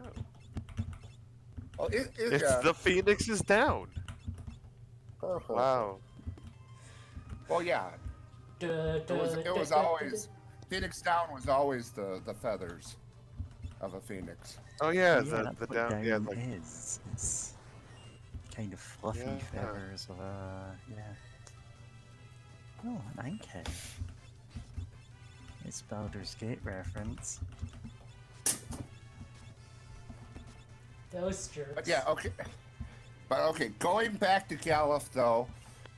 Oh, It's the Phoenix is down. Wow. Well, yeah. It was always Phoenix down was always the feathers of a phoenix. Oh yeah, that's the what down. Yeah, like is. It's kind of fluffy Yeah. feathers of yeah. Oh, an anchor. It's Baldur's Gate reference. Those jerks. But yeah, okay. But okay, going back to Galuf though,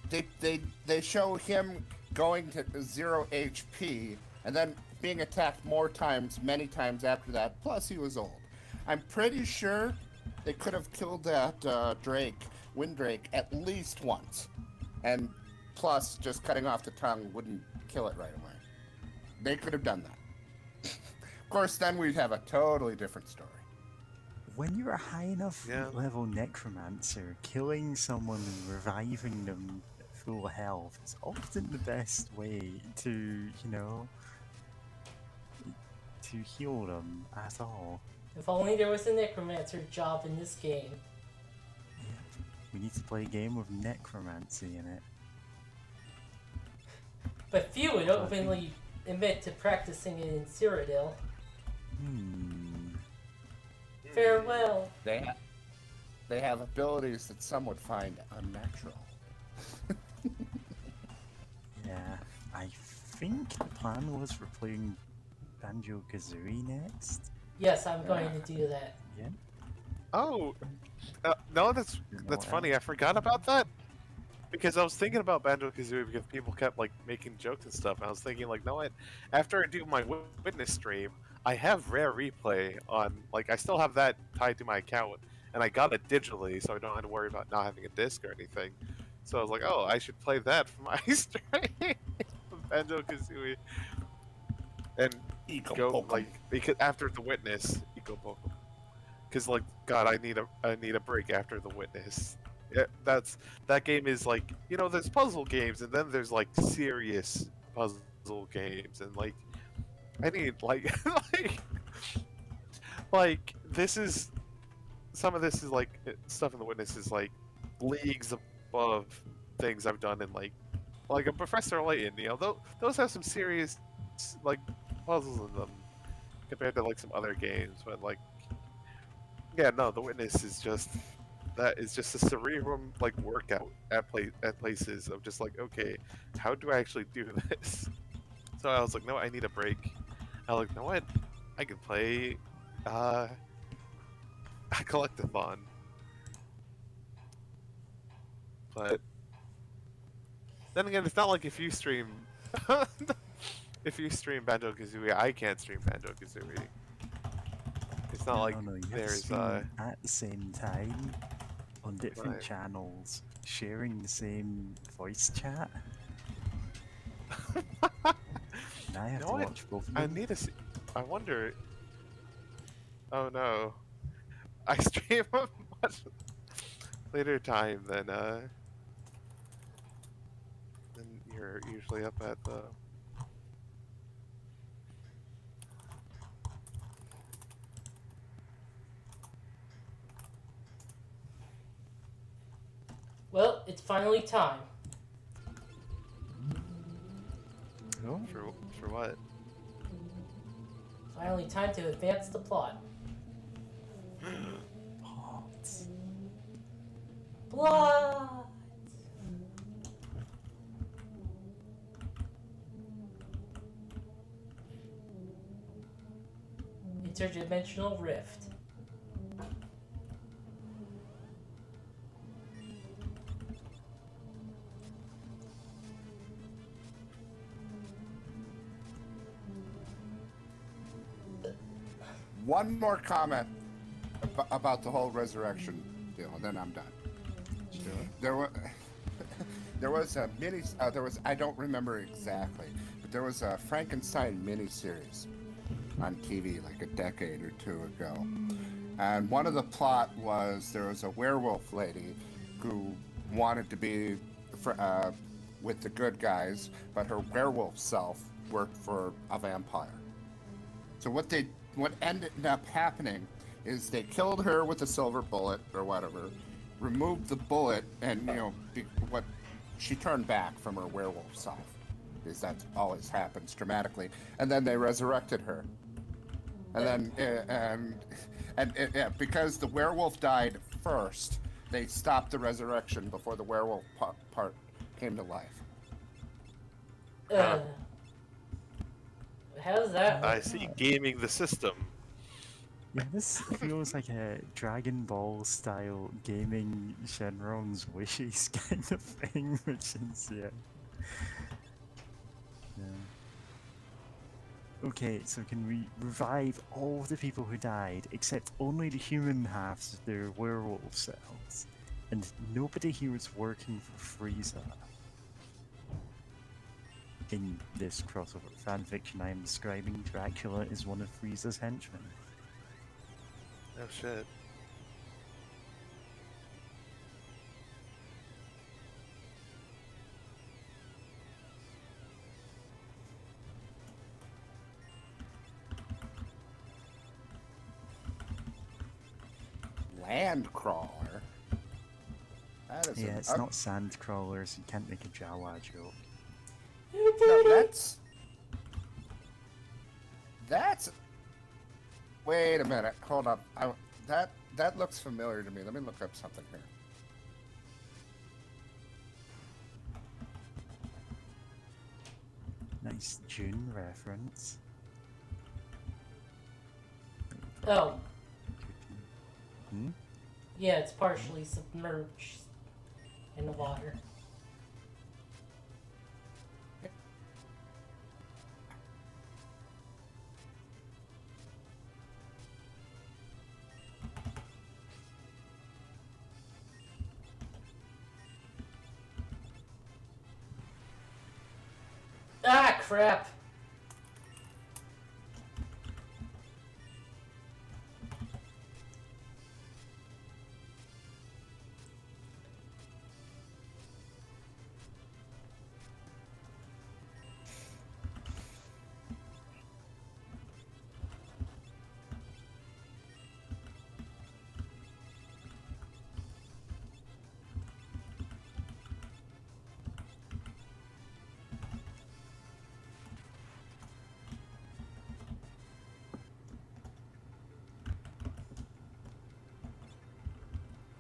they show him going to 0 HP and then being attacked more times, many times after that. Plus, he was old. I'm pretty sure they could have killed that Windrake, at least once. And plus, just cutting off the tongue wouldn't kill it right away. They could have done that. Of course, then we'd have a totally different story. When you're a high enough Yeah. level necromancer, killing someone and reviving them at full health is often the best way to, you know, to heal them at all. If only there was a necromancer job in this game. We need to play a game with necromancy in it. But few would openly admit to practicing it in Cyrodiil. Farewell. They have abilities that some would find unnatural. Yeah, I think the plan was for playing Banjo-Kazooie next? Yes, I'm going to do that. Yeah? Oh, no, that's Don't know what funny. I forgot about that because I was thinking about Banjo Kazooie because people kept like making jokes and stuff. And I was thinking like, no, what? After I do my witness stream, I have Rare Replay on. Like, I still have that tied to my account, and I got it digitally, so I don't have to worry about not having a disc or anything. So I was like, oh, I should play that for my stream, Banjo Kazooie, and Eco go Pokem. like because after the witness, Eco Pokemon. Because like God, I need a break after the witness. Yeah, that game is like, you know, there's puzzle games and then there's like serious puzzle games and like I need like like this is some of this is like stuff in the witness is like leagues above things I've done in like a Professor Layton. You know, those have some serious like puzzles in them compared to like some other games, but like. Yeah, no, the witness is just that is just a cerebrum like workout at places of just like, okay, how do I actually do this? So I was like, no, I need a break. I was like, you know what? I can play a collectathon. But then again, it's not like if you stream Banjo Kazooie, I can't stream Banjo Kazooie. It's not like No, you have to there's stream at the same time on different Right. channels, sharing the same voice chat. And I have know to what? watch both of I them. need to see. I wonder. Oh no, I stream a much later time than you're usually up at the. Well, it's finally time. Oh, For what? Finally time to advance the plot. pots. Blood! Interdimensional rift. One more comment about the whole resurrection deal, and then I'm done. Sure. There was there was a mini. There was I don't remember exactly, but there was a Frankenstein miniseries on TV like a decade or two ago, and one of the plot was there was a werewolf lady who wanted to be with the good guys, but her werewolf self worked for a vampire. So what ended up happening is they killed her with a silver bullet or whatever, removed the bullet, and what she turned back from her werewolf self, because that always happens dramatically, and then they resurrected her, and then because the werewolf died first, they stopped the resurrection before the werewolf part came to life. How's that? I see gaming the system. Yeah, this feels like a Dragon Ball style gaming Shenron's wishes kind of thing, which is yeah. Okay, so can we revive all the people who died, except only the human halves of their werewolf cells? And nobody here is working for Frieza. In this crossover fanfiction, I am describing Dracula as one of Frieza's henchmen. Oh shit. Land crawler. That is Yeah, it's not sand crawlers, you can't make a Jawa joke. No, that's. Wait a minute. Hold up. That looks familiar to me. Let me look up something here. Nice June reference. Oh, Hmm? yeah, it's partially submerged in the water. Ah, crap!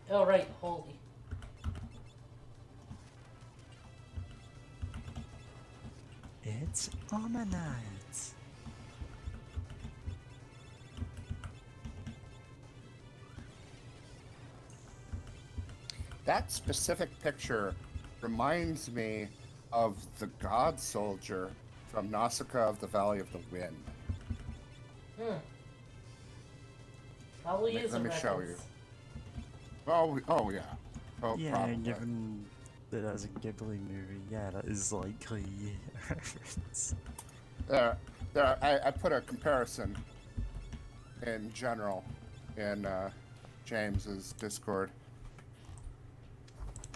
Oh, right, holy. It's Ammonite. That specific picture reminds me of the God Soldier from Nausicaa of the Valley of the Wind. Hmm. Probably is Let a me show reference. Oh yeah. Oh, Yeah, probably. given that that's a Ghibli movie, yeah, that is likely a reference. I put a comparison in general in James's Discord.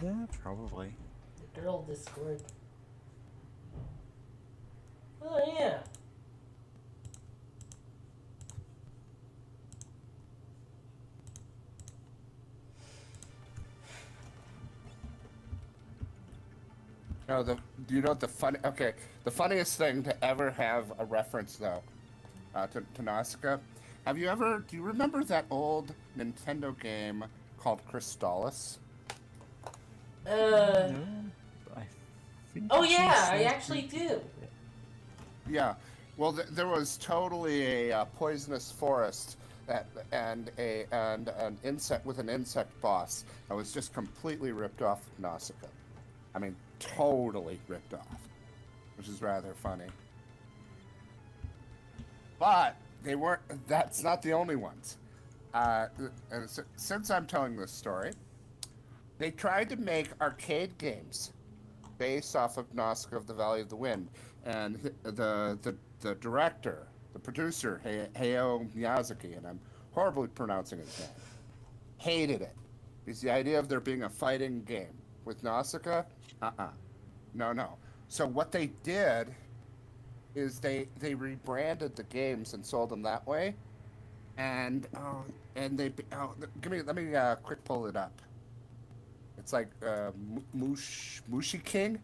Yeah, probably. The girl Discord. Oh, yeah. No, do you know what the funny? Okay, the funniest thing to ever have a reference though to Nausicaa. Do you remember that old Nintendo game called Crystallis? Uh. No, but I think Oh, it's yeah, I said actually to- do. Yeah. Well, there was totally a poisonous forest and an insect with an insect boss that was just completely ripped off of Nausicaa. I mean, totally ripped off, which is rather funny. But they weren't. That's not the only ones. Since I'm telling this story, they tried to make arcade games based off of Nausicaa of the Valley of the Wind, and the director, the producer, Hayao Miyazaki, and I'm horribly pronouncing his name, hated it. Because the idea of there being a fighting game with Nausicaa, no. So what they did is they rebranded the games and sold them that way, and let me quick pull it up. It's like Mushi King.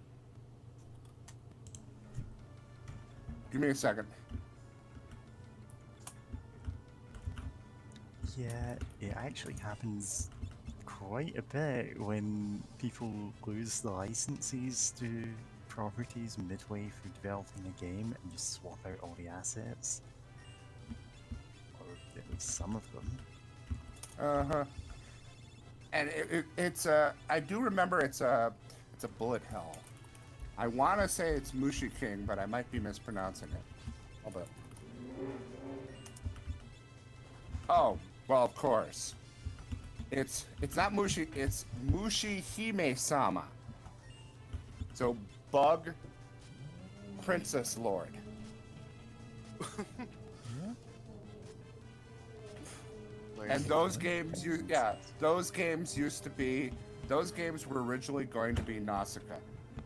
Give me a second. Yeah, it actually happens quite a bit when people lose the licenses to properties midway through developing a game and just swap out all the assets. Or at least some of them. Uh-huh. And it's I do remember it's a bullet hell. I want to say it's Mushi King, but I might be mispronouncing it. Hold up. Oh, well, of course. It's not Mushi, it's Mushi Hime Sama. So Bug Princess Lord. And those games those games were originally going to be Nausicaa,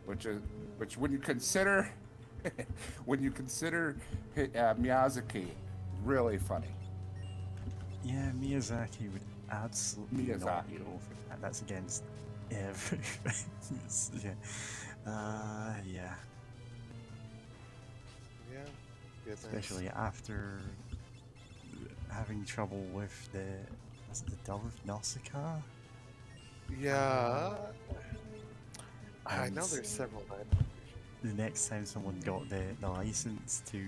which when you consider Miyazaki, really funny. Yeah, Miyazaki would absolutely not be Miyazaki. over that. That's against everything. Yeah. Yeah. Yeah. Goodness. Especially after having trouble with was it the Dove of Nausicaa? Yeah. I know And there's several that. the next time someone got the license to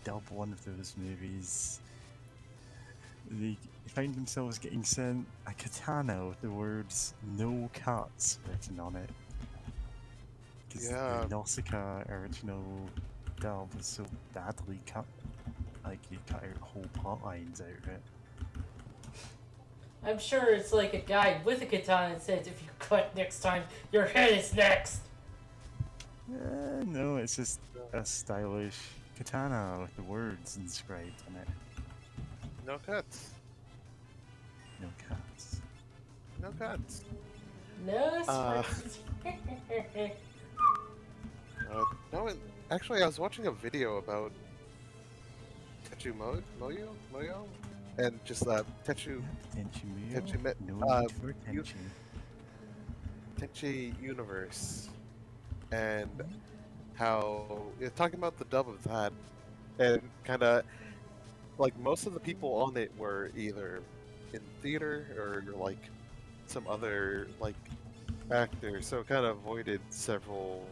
dub one of those movies, they found themselves getting sent a katana with the words "No cuts" written on it. Because Yeah. the Nausicaa original dub was so badly cut, like you cut out whole plot lines out of it. I'm sure it's like a guy with a katana that says, if you cut next time, your head is next. No, it's just a stylish katana with the words inscribed on it. No cuts. No cuts. No cuts. No Uh, springs. No, actually, I was watching a video about Techu Moyo, and just Techu Tenchi Me- no need for you- Tenchi. Tenchi Universe, and how it's talking about the dub of that, and kind of like most of the people on it were either in theater or like some other like actor, so it kind of avoided several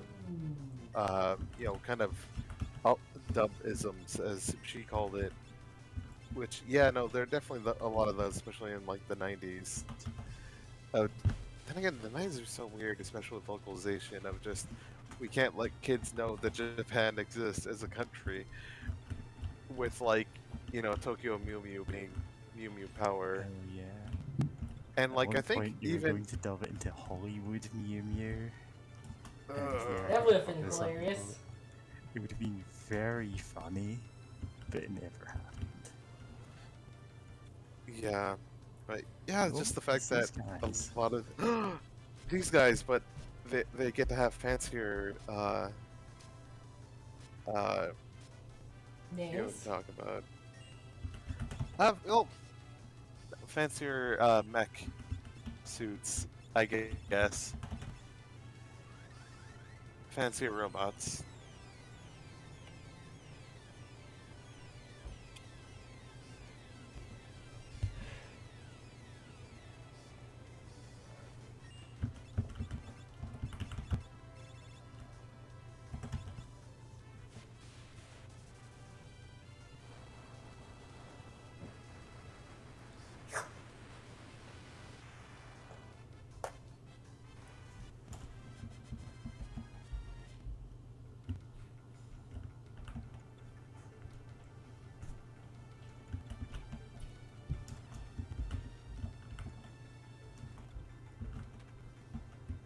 kind of dub-isms, as she called it. Which, yeah, no, there are definitely a lot of those, especially in like the 90s. Then again, the 90s are so weird, especially with localization of just we can't let kids know that Japan exists as a country. With like, Tokyo Mew Mew being Mew Mew Power, Oh yeah. and At like one I think point you were even going to dub it into Hollywood Mew Mew. And, That would have been there's some hilarious. people- It would have been very funny, but it never happened. yeah, but yeah, Well, just the fact it's that these guys. a lot of these guys, but they get to have fancier Nails. talk about fancier mech suits, I guess. Fancier robots.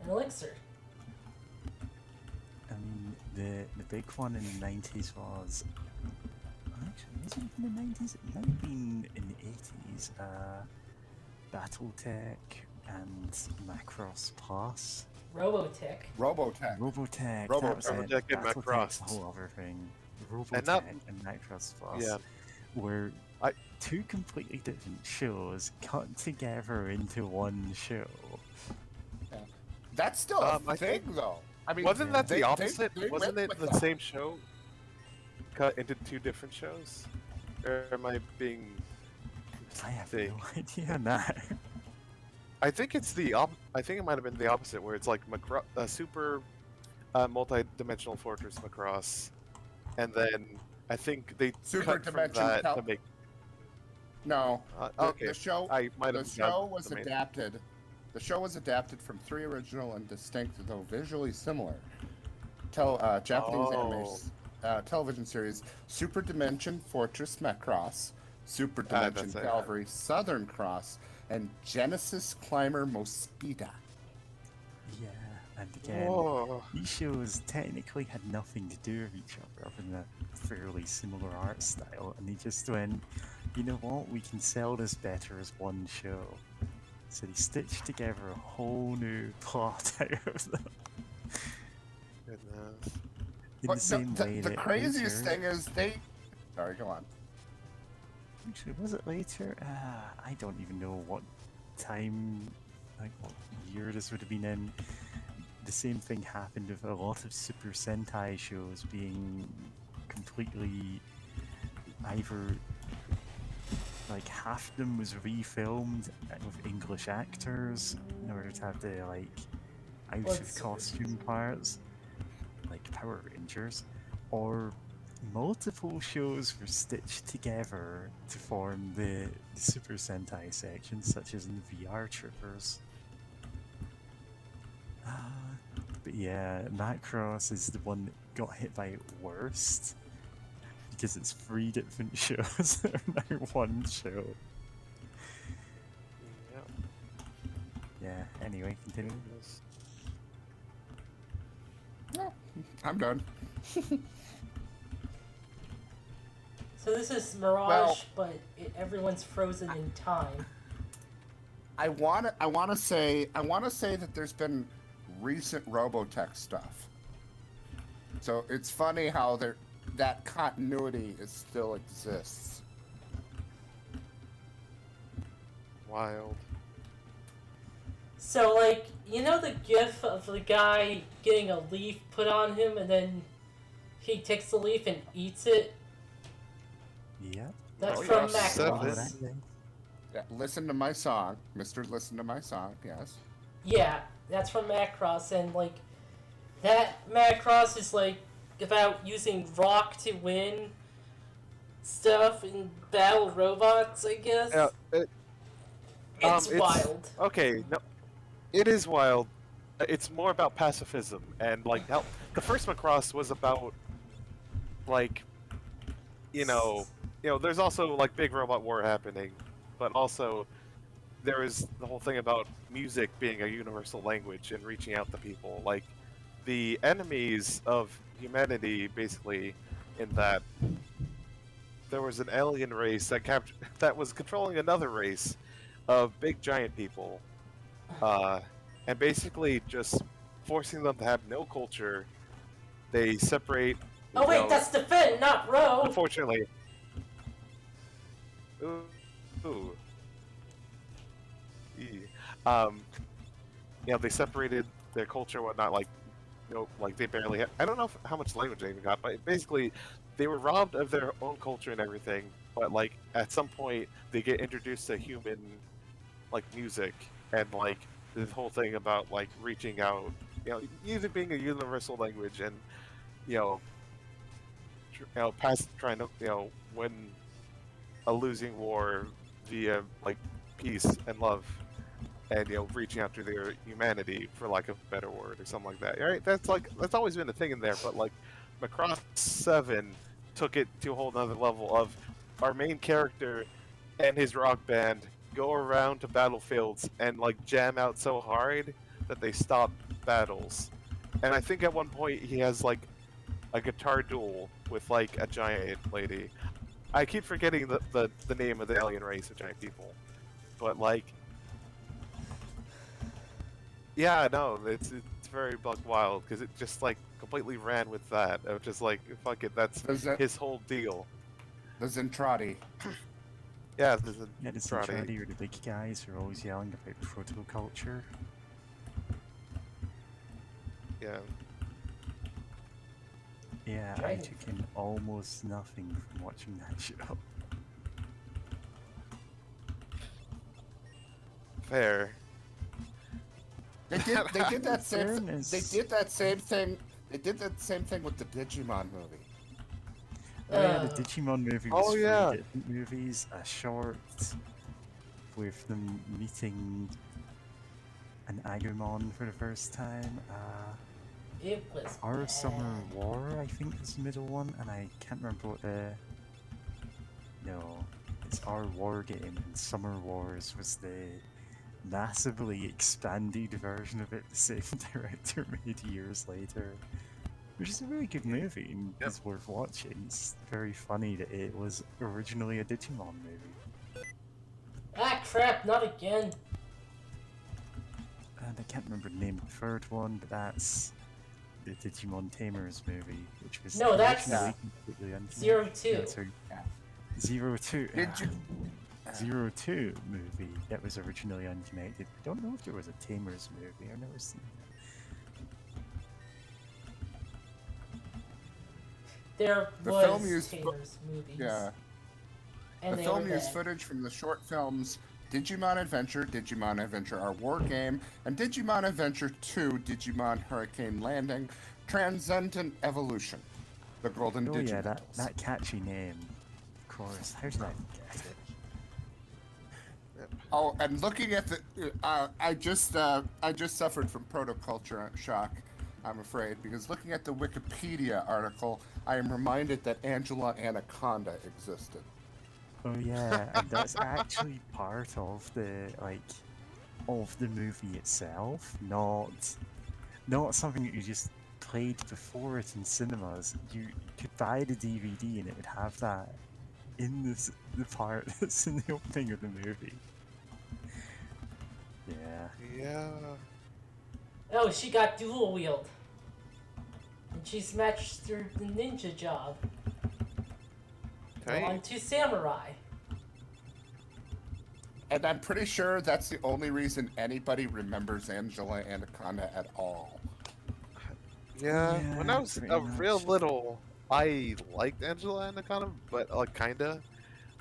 An elixir. I mean, the big one in the 90s was. Actually, was it in the 90s? It might have been in the 80s. Battletech and Macross Plus. Robotech. Robotech. Robotech. Robotech. That was it. Robotech and Battletech's Macross. a whole other thing. And Robotech and Macross Plus Yeah. were I- two completely different shows cut together into one show. That's still a I thing, think- though. I mean, Wasn't that they- the opposite? they Wasn't went it with the same show cut into two different shows? Or am I being I have mistake? no idea on that. I think it's I think it might have been the opposite, where it's like super multi-dimensional fortress Macross, and then I think they Super cut from dimension that cal- to make. No. Okay, The show. I might The have. show was adapted. The show was adapted from 3 original and distinct, though visually similar, Japanese television series: Super Dimension Fortress Macross, Super Dimension that's it. Calvary Southern Cross, and Genesis Climber Mospita. Yeah, and again, Whoa. these shows technically had nothing to do with each other other than a fairly similar art style, and they just went, you know what, we can sell this better as one show. So they stitched together a whole new plot out of them. Goodness. In But the same way the that craziest later, thing is they. Sorry, go on. Actually, was it later? I don't even know what time, like what year this would have been in. The same thing happened with a lot of Super Sentai shows being completely either like half of them was refilmed with English actors in order to have the like out of What's- costume parts, like Power Rangers, or multiple shows were stitched together to form the Super Sentai section, such as in VR Troopers. But yeah, Macross is the one that got hit by it worst because it's 3 different shows that are now one show. Yeah. Yeah, anyway, continue. No, I'm done. So this is Mirage, Well- but everyone's frozen in time. I want to say that there's been recent Robotech stuff. So it's funny how that continuity still exists. Wild. So, like, you know the gif of the guy getting a leaf put on him and then he takes the leaf and eats it? Yep. That's Oh, from yeah, Macross. Yeah, listen to my song, Mr. Listen to my song. Yes. Yeah, that's from Macross, and, like, that Macross is, like, about using rock to win stuff and battle robots, I guess. Yeah, It's wild. Okay, no, it is wild. It's more about pacifism and like how the first Macross was about like, there's also like big robot war happening, but also there is the whole thing about music being a universal language and reaching out to people. Like the enemies of humanity, basically, in that there was an alien race that was controlling another race of big giant people, and basically just forcing them to have no culture. They separate. Oh wait, that's the Finn, not Ro! Unfortunately. Ooh. They separated their culture and whatnot. Like, like they barely had. I don't know how much language they even got, but basically, they were robbed of their own culture and everything. But like at some point, they get introduced to human, like music and like this whole thing about like reaching out. Music being a universal language and trying to win a losing war via like peace and love, and reaching out to their humanity, for lack of a better word, or something like that. Right? That's always been a thing in there, but like Macross 7 took it to a whole nother level of our main character and his rock band go around to battlefields and like jam out so hard that they stop battles. And I think at one point he has like a guitar duel with like a giant lady. I keep forgetting the name of the alien race of giant people, but like, yeah, no, it's very wild because it just like completely ran with that. It was just like, fuck it, that's his whole deal. The Zentradi. Yeah, the Zentradi are the big guys who are always yelling about proto-culture. Yeah. Yeah, I took in almost nothing from watching that show. Fair. They did that same Fairness. they did that same thing. They did that same thing with the Digimon movie. Oh yeah, the Digimon movie was Oh, three yeah. different movies, a short with them meeting an Agumon for the first time, It was Our bad. Summer War, I think, was the middle one, and I can't remember what the... No, it's Our War Game, and Summer Wars was the massively expanded version of it the same director made years later. Which is a really good movie, and it's worth watching. It's very funny that it was originally a Digimon movie. Ah crap, not again. And I can't remember the name of the third one, but that's the Digimon Tamers movie, which was No, that's originally completely uncanny. 02. Yeah, sorry. Yeah. 02. Did you? 02 movie that was originally unconnected. I don't know if there was a Tamers movie. I've never seen that. There The was film used Taylor's movies. Yeah. And The they film were used bad. footage from the short films Digimon Adventure Our War Game, and Digimon Adventure 2, Digimon Hurricane Landing, Transcendent Evolution. The Golden Oh yeah, Digimals. that catchy name. Of course. How did I forget it? Oh, and looking at the, I just suffered from protoculture shock, I'm afraid, because looking at the Wikipedia article, I am reminded that Angela Anaconda existed. Oh yeah, and that's actually part of the of the movie itself, not something that you just played before it in cinemas. You could buy the DVD and it would have that in the part that's in the opening of the movie. Yeah. Yeah. Oh, she got dual wield. And she smashed through the ninja job. Hey. On to samurai. And I'm pretty sure that's the only reason anybody remembers Angela Anaconda at all. Yeah. When I Yeah, was pretty a real much. little, I liked Angela Anaconda, but like kinda.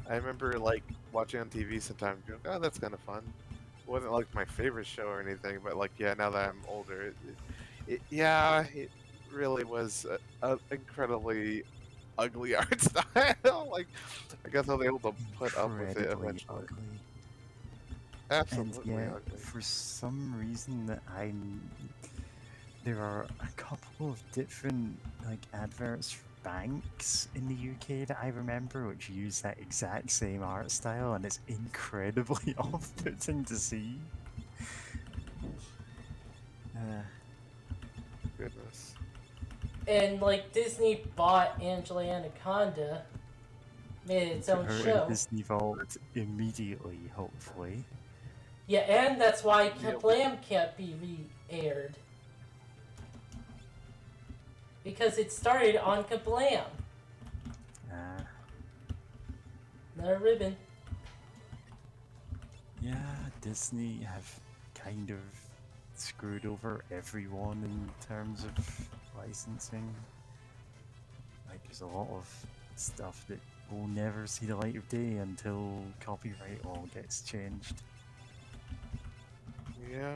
I remember like watching on TV sometimes, going, "Oh, that's kind of fun." It wasn't like my favorite show or anything, but like yeah, now that I'm older, it really was a incredibly ugly art style. Like I guess I was able to put up with it Incredibly eventually. ugly. And Absolutely yet, ugly. for some reason, there are a couple of different adverts for banks in the UK that I remember, which use that exact same art style, and it's incredibly off-putting to see. Goodness. And like Disney bought Angela Anaconda, made its Put own her in show. Disney Vault immediately, hopefully. Yeah, and that's why Yeah. Kablam can't be re-aired. Because it started on Kablam. Uh, Another ribbon. yeah, Disney have kind of screwed over everyone in terms of licensing. Like, there's a lot of stuff that will never see the light of day until copyright law gets changed. Yeah.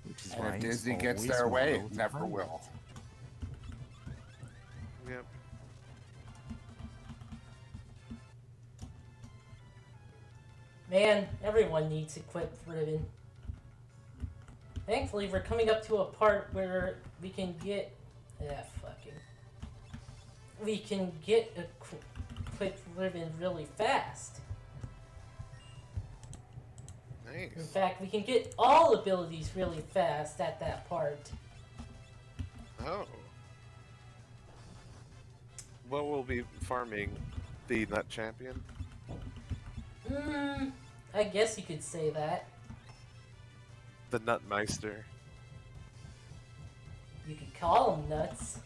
Which is And why if it's Disney gets always their way, wild it to never find will. Yep. Man, everyone needs Equipped Ribbon. Thankfully, we're coming up to a part where we can get... We can get Equipped Ribbon really fast. In Nice. fact, we can get all abilities really fast at that part. Oh. What will be farming? The Nut Champion? I guess you could say that. The Nutmeister. You could call them nuts.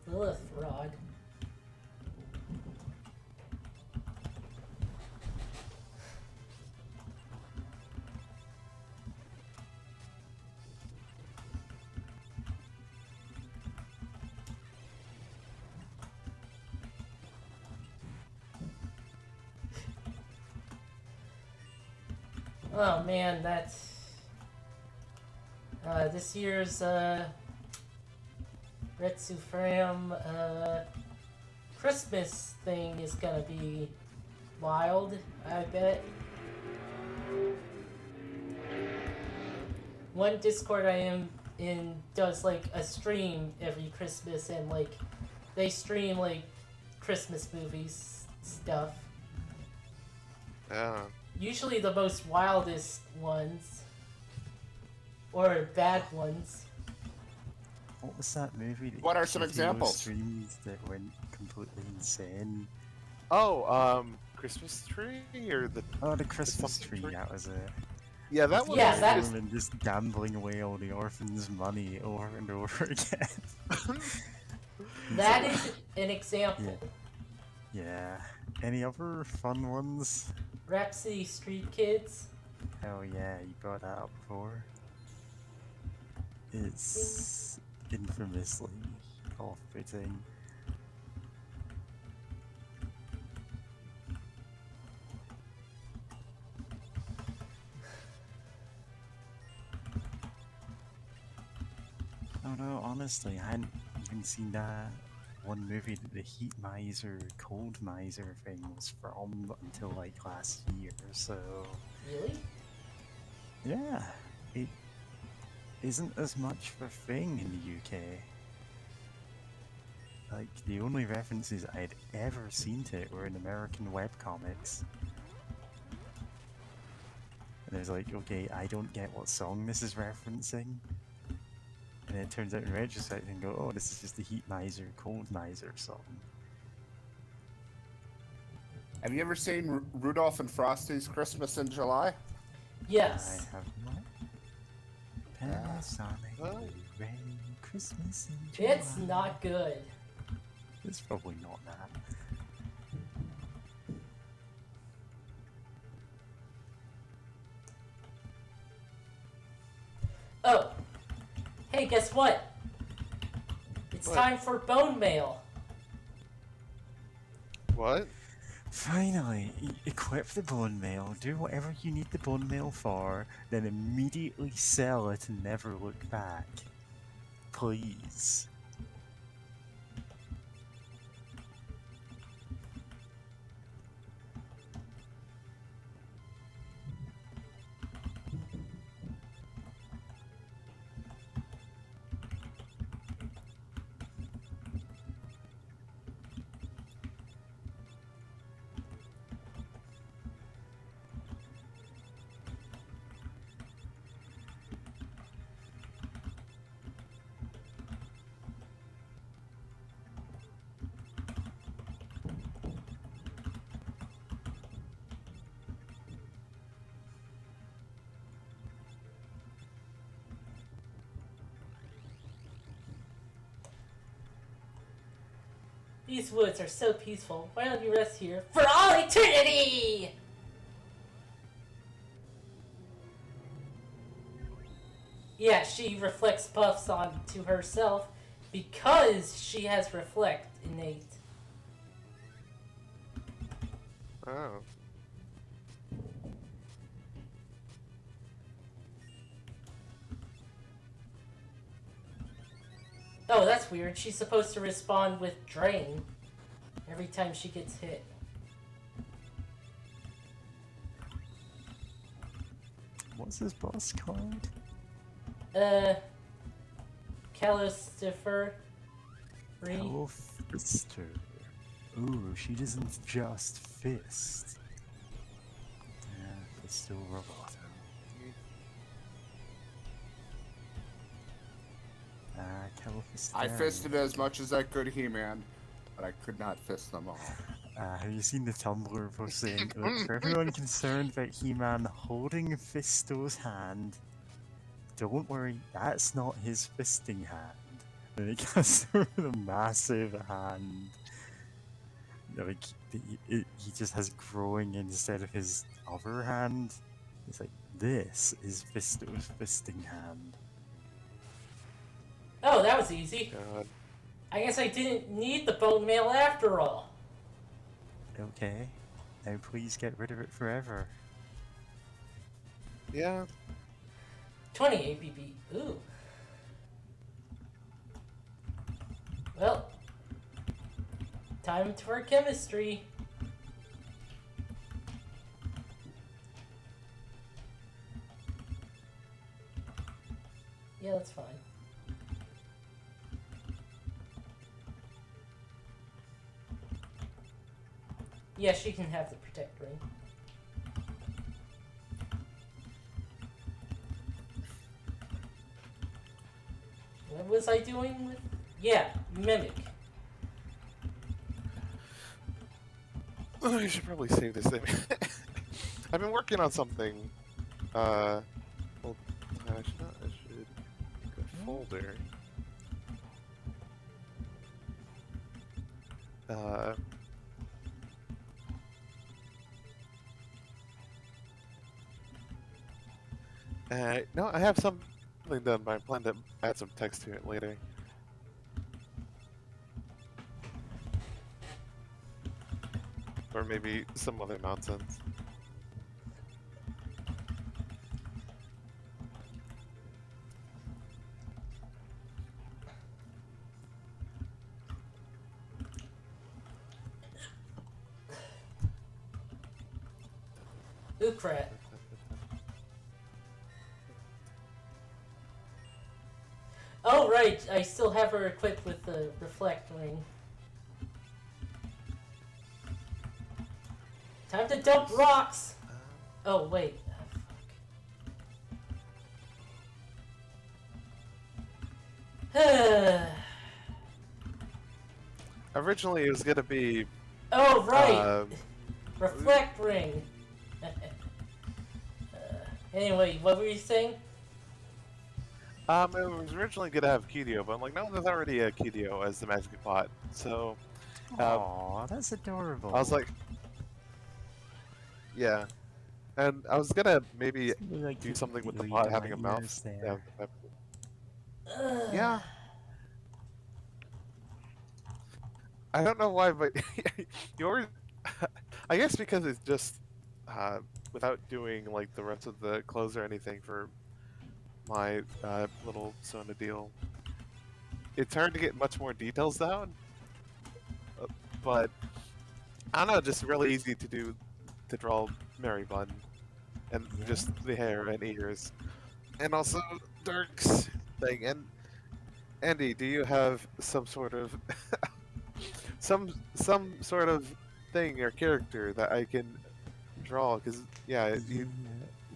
Lilith Rod. Oh man, that's this year's Retsu Fram Christmas thing is gonna be wild, I bet. One Discord I am in does like a stream every Christmas, and like they stream like Christmas movies stuff. Yeah. Usually the most wildest ones. Or bad ones. What was that movie? That What are some Kitty examples? Streams that went completely insane. Oh, Christmas tree or the Oh, the Christmas something tree. tree? That was it. yeah, that one. Yeah, was that- just- And just gambling away all the orphans' money over and over again. That is an example. Yeah. Any other fun ones? Rhapsody Street Kids. Hell yeah, you brought that up before. It's infamously off-putting. Oh no, honestly, I hadn't even seen that one movie that the Heat Miser, Cold Miser thing was from until like last year, so Really? yeah, it isn't as much of a thing in the UK. Like, the only references I'd ever seen to it were in American webcomics. And I was like, okay, I don't get what song this is referencing. And then it turns out in retrospect and go, oh, this is just the Heat Miser, Cold Miser song. Have you ever seen Rudolph and Frosty's Christmas in July? Yes. I have not. Panasonic Blu-ray Christmas in July. It's not good. It's probably not that. Oh. Hey, guess what? It's What? time for bone mail. What? Finally, equip the bone mail, do whatever you need the bone mail for, then immediately sell it and never look back. Please. These woods are so peaceful. Why don't you rest here for all eternity? Yeah, she reflects buffs onto herself because she has reflect innate. Oh. Oh, that's weird. She's supposed to respond with drain every time she gets hit. What's this boss called? Callistifer. Fister. Ooh, she doesn't just fist. Yeah, Fisto Roboto. I fisted as much as I could, He-Man, but I could not fist them all. Have you seen the Tumblr post saying, look, for everyone concerned about He-Man holding Fisto's hand, don't worry, that's not his fisting hand. And it goes through the massive hand. Like, he just has growing instead of his other hand. It's like, this is Fisto's fisting hand. Oh, that was easy. God. I guess I didn't need the bone mail after all. Okay, now please get rid of it forever. Yeah. 20 APB. Ooh. Well, time for chemistry. Yeah, that's fine. Yeah, she can have the protect ring. What was I doing with? Yeah, mimic. I should probably save this thing. I've been working on something. Well, I should not. I should make a folder. No, I have some something done, but I plan to add some text to it later. Or maybe some other nonsense. Ooh, crap. Oh, right, I still have her equipped with the reflect ring. Time to dump rocks! Oh, wait. Oh, Originally, it was gonna be. oh, right! Reflect ring! Anyway, what were you saying? It was originally gonna have Kidio, but I'm like, no, there's already a Kidio as the magic pot. So, Aw, that's adorable. I was like, yeah. And I was gonna maybe Something like do you something with the lead pot my having a mouth. ears Yeah, there. yeah. I don't know why, but yours. I guess because it's just without doing like the rest of the clothes or anything for my little Sona deal. It's hard to get much more details down, but I don't know, just really easy to do to draw Mary Bun and just the hair and ears, and also Dirk's thing. And Andy, do you have some sort of some sort of thing or character that I can draw? Because yeah, you.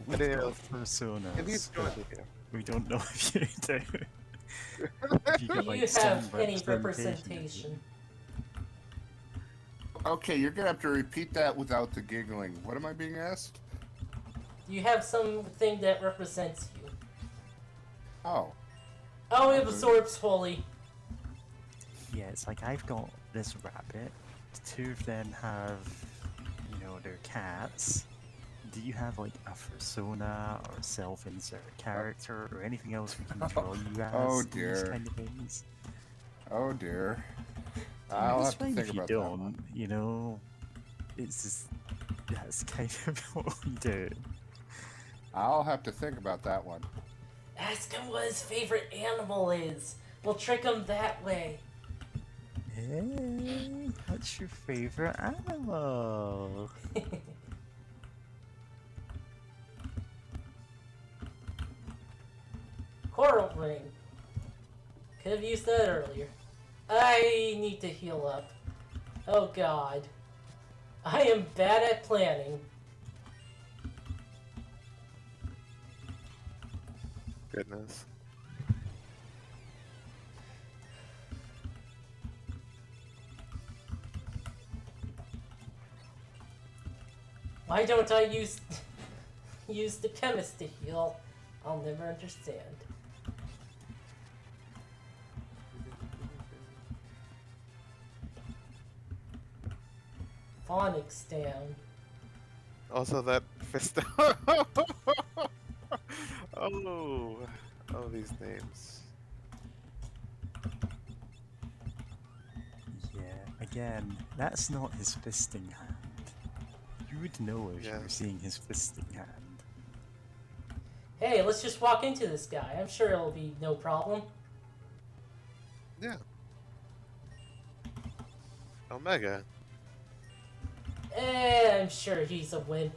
With Yeah. both And he's personas, doing but it. we don't know if you do. If you Do get, you like, some have any representation. representation? Okay, you're gonna have to repeat that without the giggling. What am I being asked? Do you have something that represents you? Oh. Oh, it absorbs fully. Yeah, it's like I've got this rabbit. Two of them have, their cats. Do you have like a persona or self-insert character or anything else we can draw you as? Oh, These dear. kind of things. Oh dear. I'll It's have to fine think if you about that don't. one. It's just that's kind of what we do. I'll have to think about that one. Ask him what his favorite animal is. We'll trick him that way. Hey, what's your favorite animal? Coral ring. Could have used that earlier. I need to heal up. Oh god. I am bad at planning. Goodness. Why don't I use the chemist to heal? I'll never understand. Phonics down. Also, that fist. Oh, these names. Yeah, again, that's not his fisting hand. You would know if you Yeah. were seeing his fisting hand. Hey, let's just walk into this guy. I'm sure it'll be no problem. Yeah. Omega. I'm sure he's a wimp.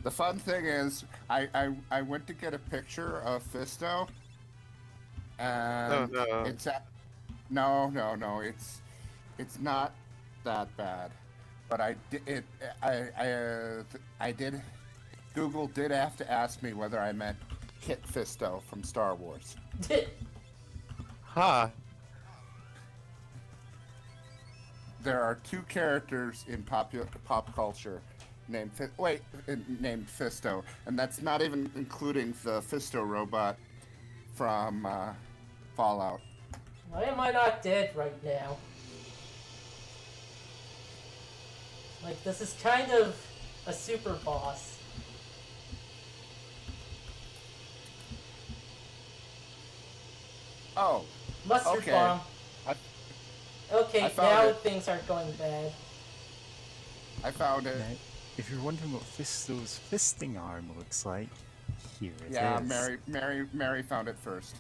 The fun thing is, I went to get a picture of Fisto, and No. it's it's not that bad, but I did. Google did have to ask me whether I meant Kit Fisto from Star Wars. Huh. There are two characters in pop culture named Fisto, and that's not even including the Fisto robot from Fallout. Why am I not dead right now? Like, this is kind of a super boss. Oh, Mustard okay. bomb. I Okay, found now it. things aren't going bad. I found it. Now, if you're wondering what Fisto's fisting arm looks like, here it is. Yeah, Mary found it first.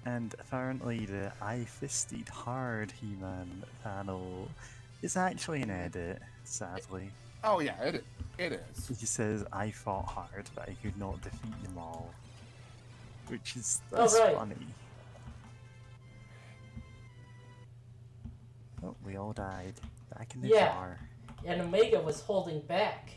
And apparently the I fisted hard He-Man panel is actually an edit, sadly. Oh yeah, it is. He says, I fought hard, but I could not defeat them all. Which is, Oh, that's right. funny. Oh, we all died. Back in the Yeah. jar. And Omega was holding back.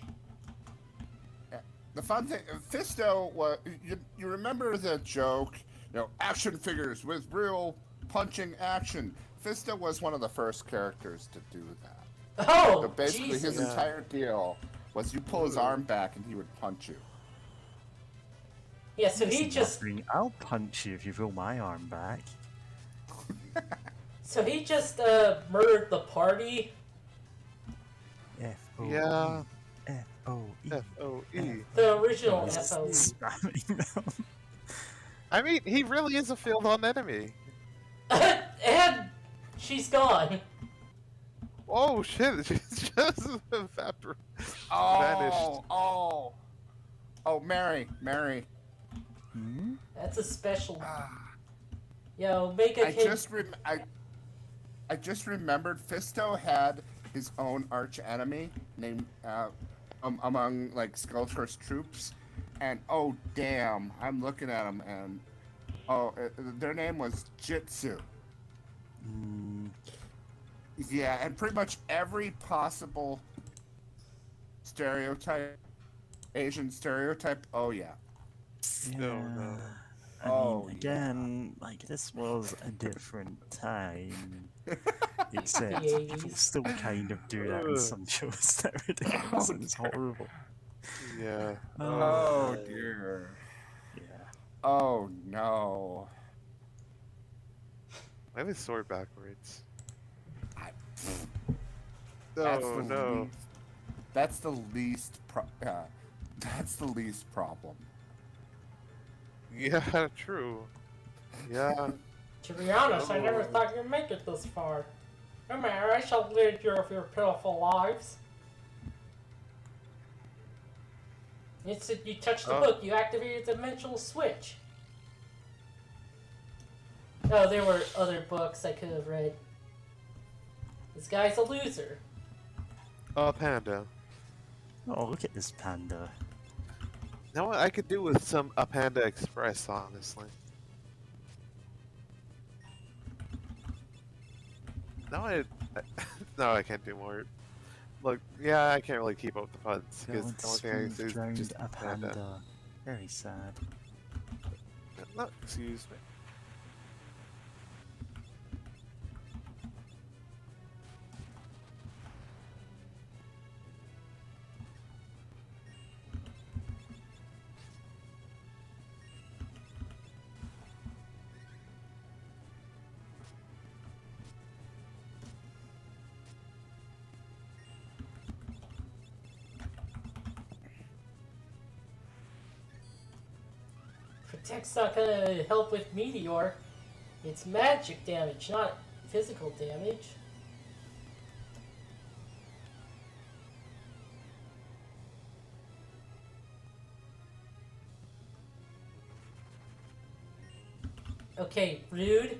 The fun thing, Fisto was. You remember the joke? You know, action figures with real punching action. Fisto was one of the first characters to do that. Oh, So basically, Jesus. his entire deal was you pull his arm back and he would punch you. Yeah, so he Listen, just Buffering, I'll punch you if you pull my arm back. murdered the party. F-O-E. Yeah. F-O-E. F-O-E. The original Just FOE. spamming them. I mean, he really is a field-on enemy. And she's gone. Oh shit! She's just evaporated. Vanished. Oh, Mary. Hmm? That's a special. Yo, make a I kid. I just remembered Fisto had his own arch enemy named among like Skullture's troops, and oh damn, I'm looking at them and their name was Jitsu. Mm, Yeah, and pretty much every possible stereotype, Asian stereotype. Oh yeah. No, no. I Oh, mean, again, like, this was a different time. Except The people 80s. still kind of do that in some shows nowadays, and it's horrible. Yeah. Oh dear. Yeah. Oh no. I have his sword backwards. I- No, no. least, that's the least problem. Yeah, true. Yeah. To be honest, I never Oh. thought you'd make it this far. No matter, I shall rid you of your pitiful lives. It's you touched the Oh. book, you activated the dimensional switch. Oh, there were other books I could have read. This guy's a loser. Oh, panda. Oh, look at this panda. You know what I could do with some Panda Express, honestly. No, I can't do more. Look, yeah, I can't really keep up with the puns because the only thing I can do drowned is just a panda. Very sad. No, excuse me. Protect's not gonna help with Meteor. It's magic damage, not physical damage. Okay, rude.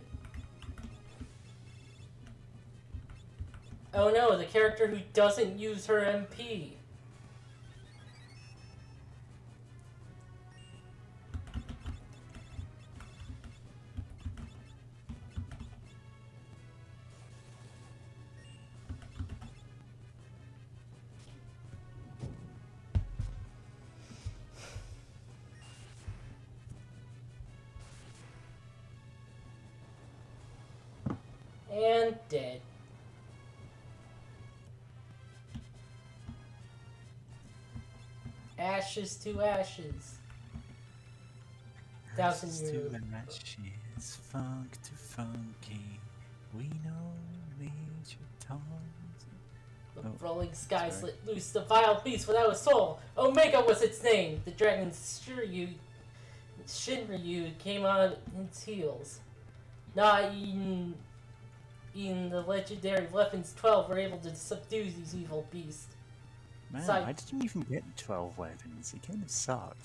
Oh no, the character who doesn't use her MP. And dead. Ashes to ashes. Thousand Ashes to years. ashes, funk to funky. We know Major Tom's The Oh, rolling skies sorry. let loose the vile beast without a soul. Omega was its name. The dragon Shinryu came on its heels. Not even the legendary weapons 12 were able to subdue these evil beasts. Man, Side- I didn't even get 12 weapons. It kind of suck.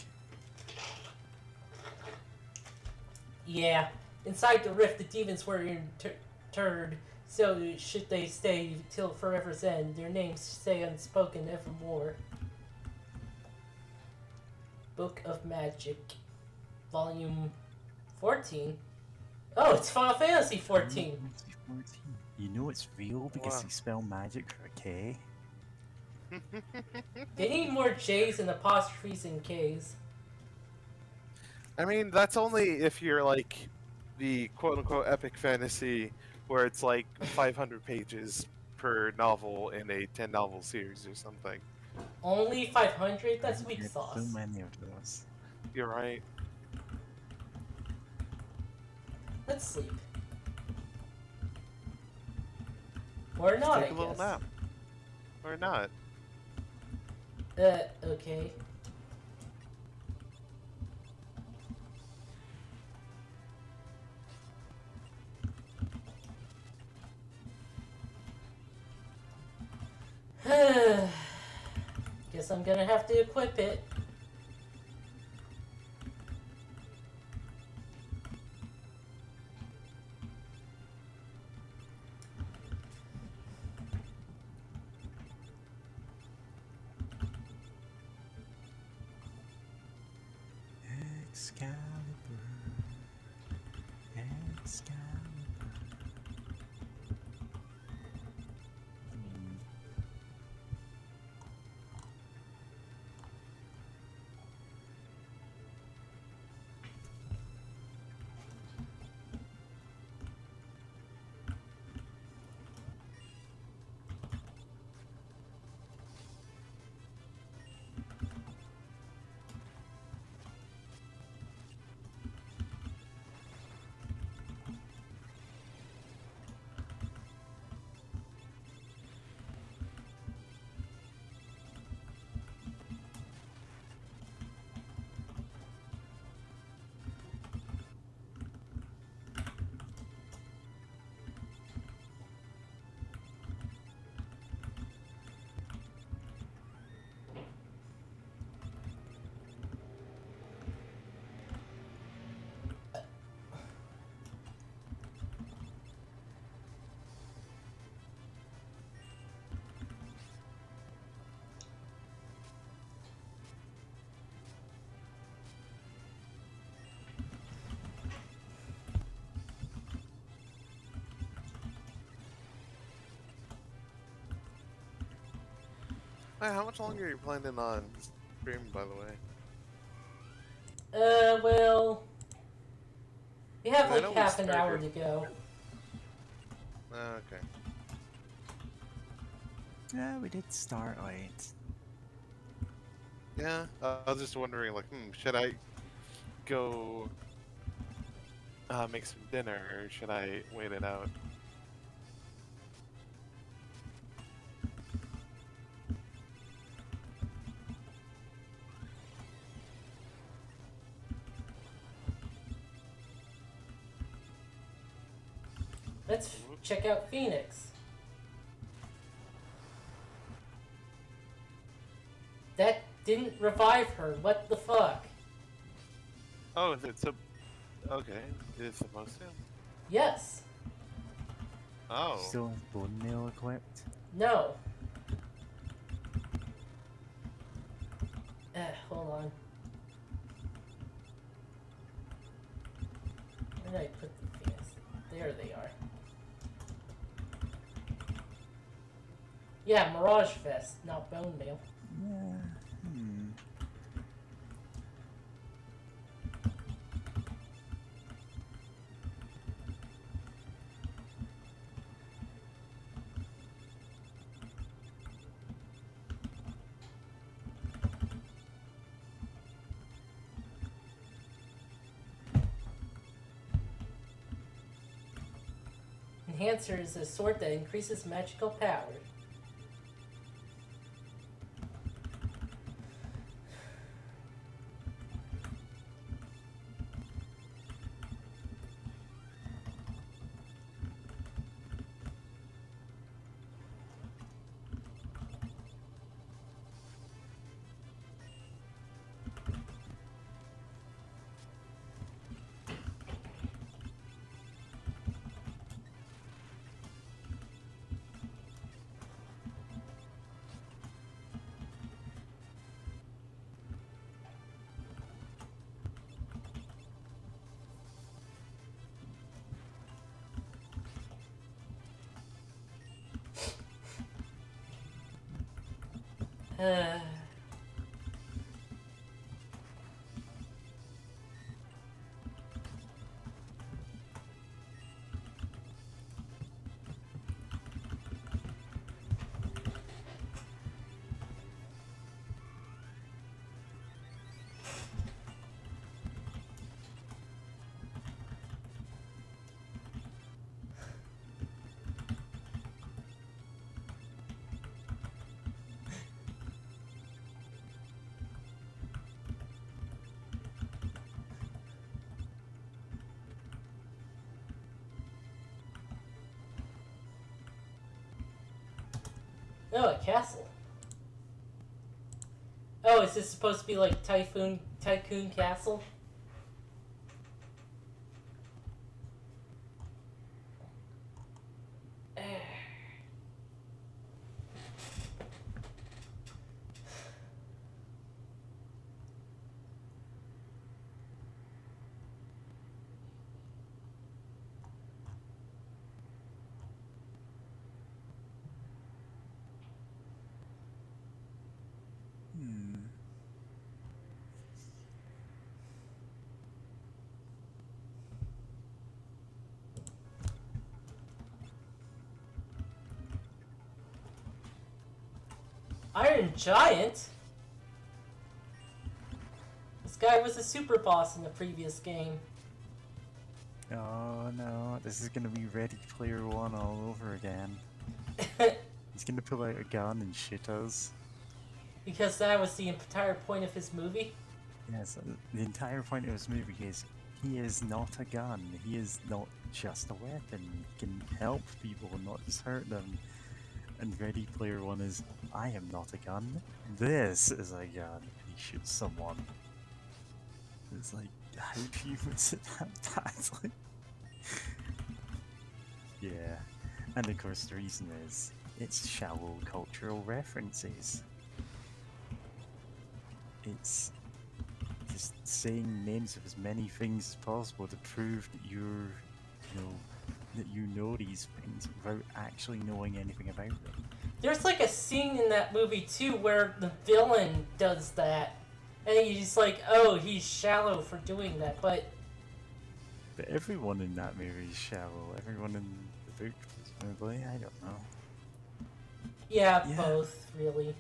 Yeah. Inside the rift, the demons were interred, so should they stay till forever's end, their names stay unspoken evermore. Book of Magic, Volume 14. Oh, it's Final Fantasy 14. 14. You know it's real because Wow. they spell magic for a K. They need more J's and apostrophes and K's. I mean, that's only if you're like the quote-unquote epic fantasy, where it's like 500 pages per novel in a 10-novel series or something. Only 500? That's weak There's sauce. so many of those. You're right. Let's sleep. Or not, Take I a little guess. nap. Or not. Okay. Guess I'm gonna have to equip it. Excalibur. Excalibur. Hmm. Man, how much longer are you planning on streaming, by the way? Well, we have I like know we half an started- hour to go. Okay. Yeah, we did start late. Yeah, I was just wondering, like, should I go make some dinner, or should I wait it out? Let's check out Phoenix. That didn't revive her. What the fuck? Oh, it's a... Okay, it's supposed to? Yes. Oh. Still have bone mail equipped. No. Hold on. Where did I put the Phoenix? There they are. Yeah, Mirage Fest, not Bone Mail. Yeah. Hmm. Enhancer is a sword that increases magical power. Oh, a castle. Oh, is this supposed to be like Tycoon Castle? Iron Giant? This guy was a super boss in the previous game. Oh no, this is gonna be Ready Player One all over again. He's gonna pull out a gun and shoot us. Because that was the entire point of his movie. Yes, the entire point of his movie is he is not a gun. He is not just a weapon. He can help people and not just hurt them. And Ready Player One is, I am not a gun. This is a gun. And he shoots someone. It's like, how do you miss it that badly? Yeah. And of course the reason is, it's shallow cultural references. It's just saying names of as many things as possible to prove that you know these things without actually knowing anything about them. There's like a scene in that movie too where the villain does that. And you're just like, oh, he's shallow for doing that, but everyone in that movie is shallow. Everyone in the book, presumably. I don't know. yeah, both, really.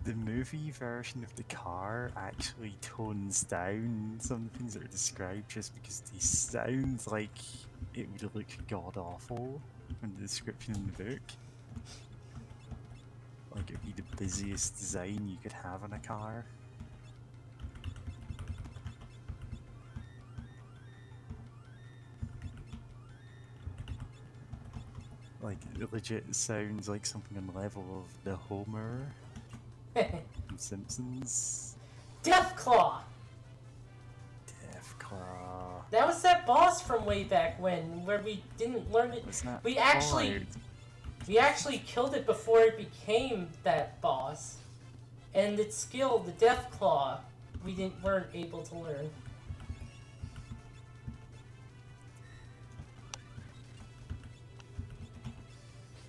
The movie version of the car actually tones down some things that are described just because they sound like it would look god-awful from the description in the book. Like it would be the busiest design you could have on a car. Like, it legit sounds like something on the level of the Homer from Simpsons. Deathclaw! Deathclaw. That was that boss from way back when, where we didn't learn it. Was that We actually hard? We actually killed it before it became that boss. And its skill, the Deathclaw, weren't able to learn.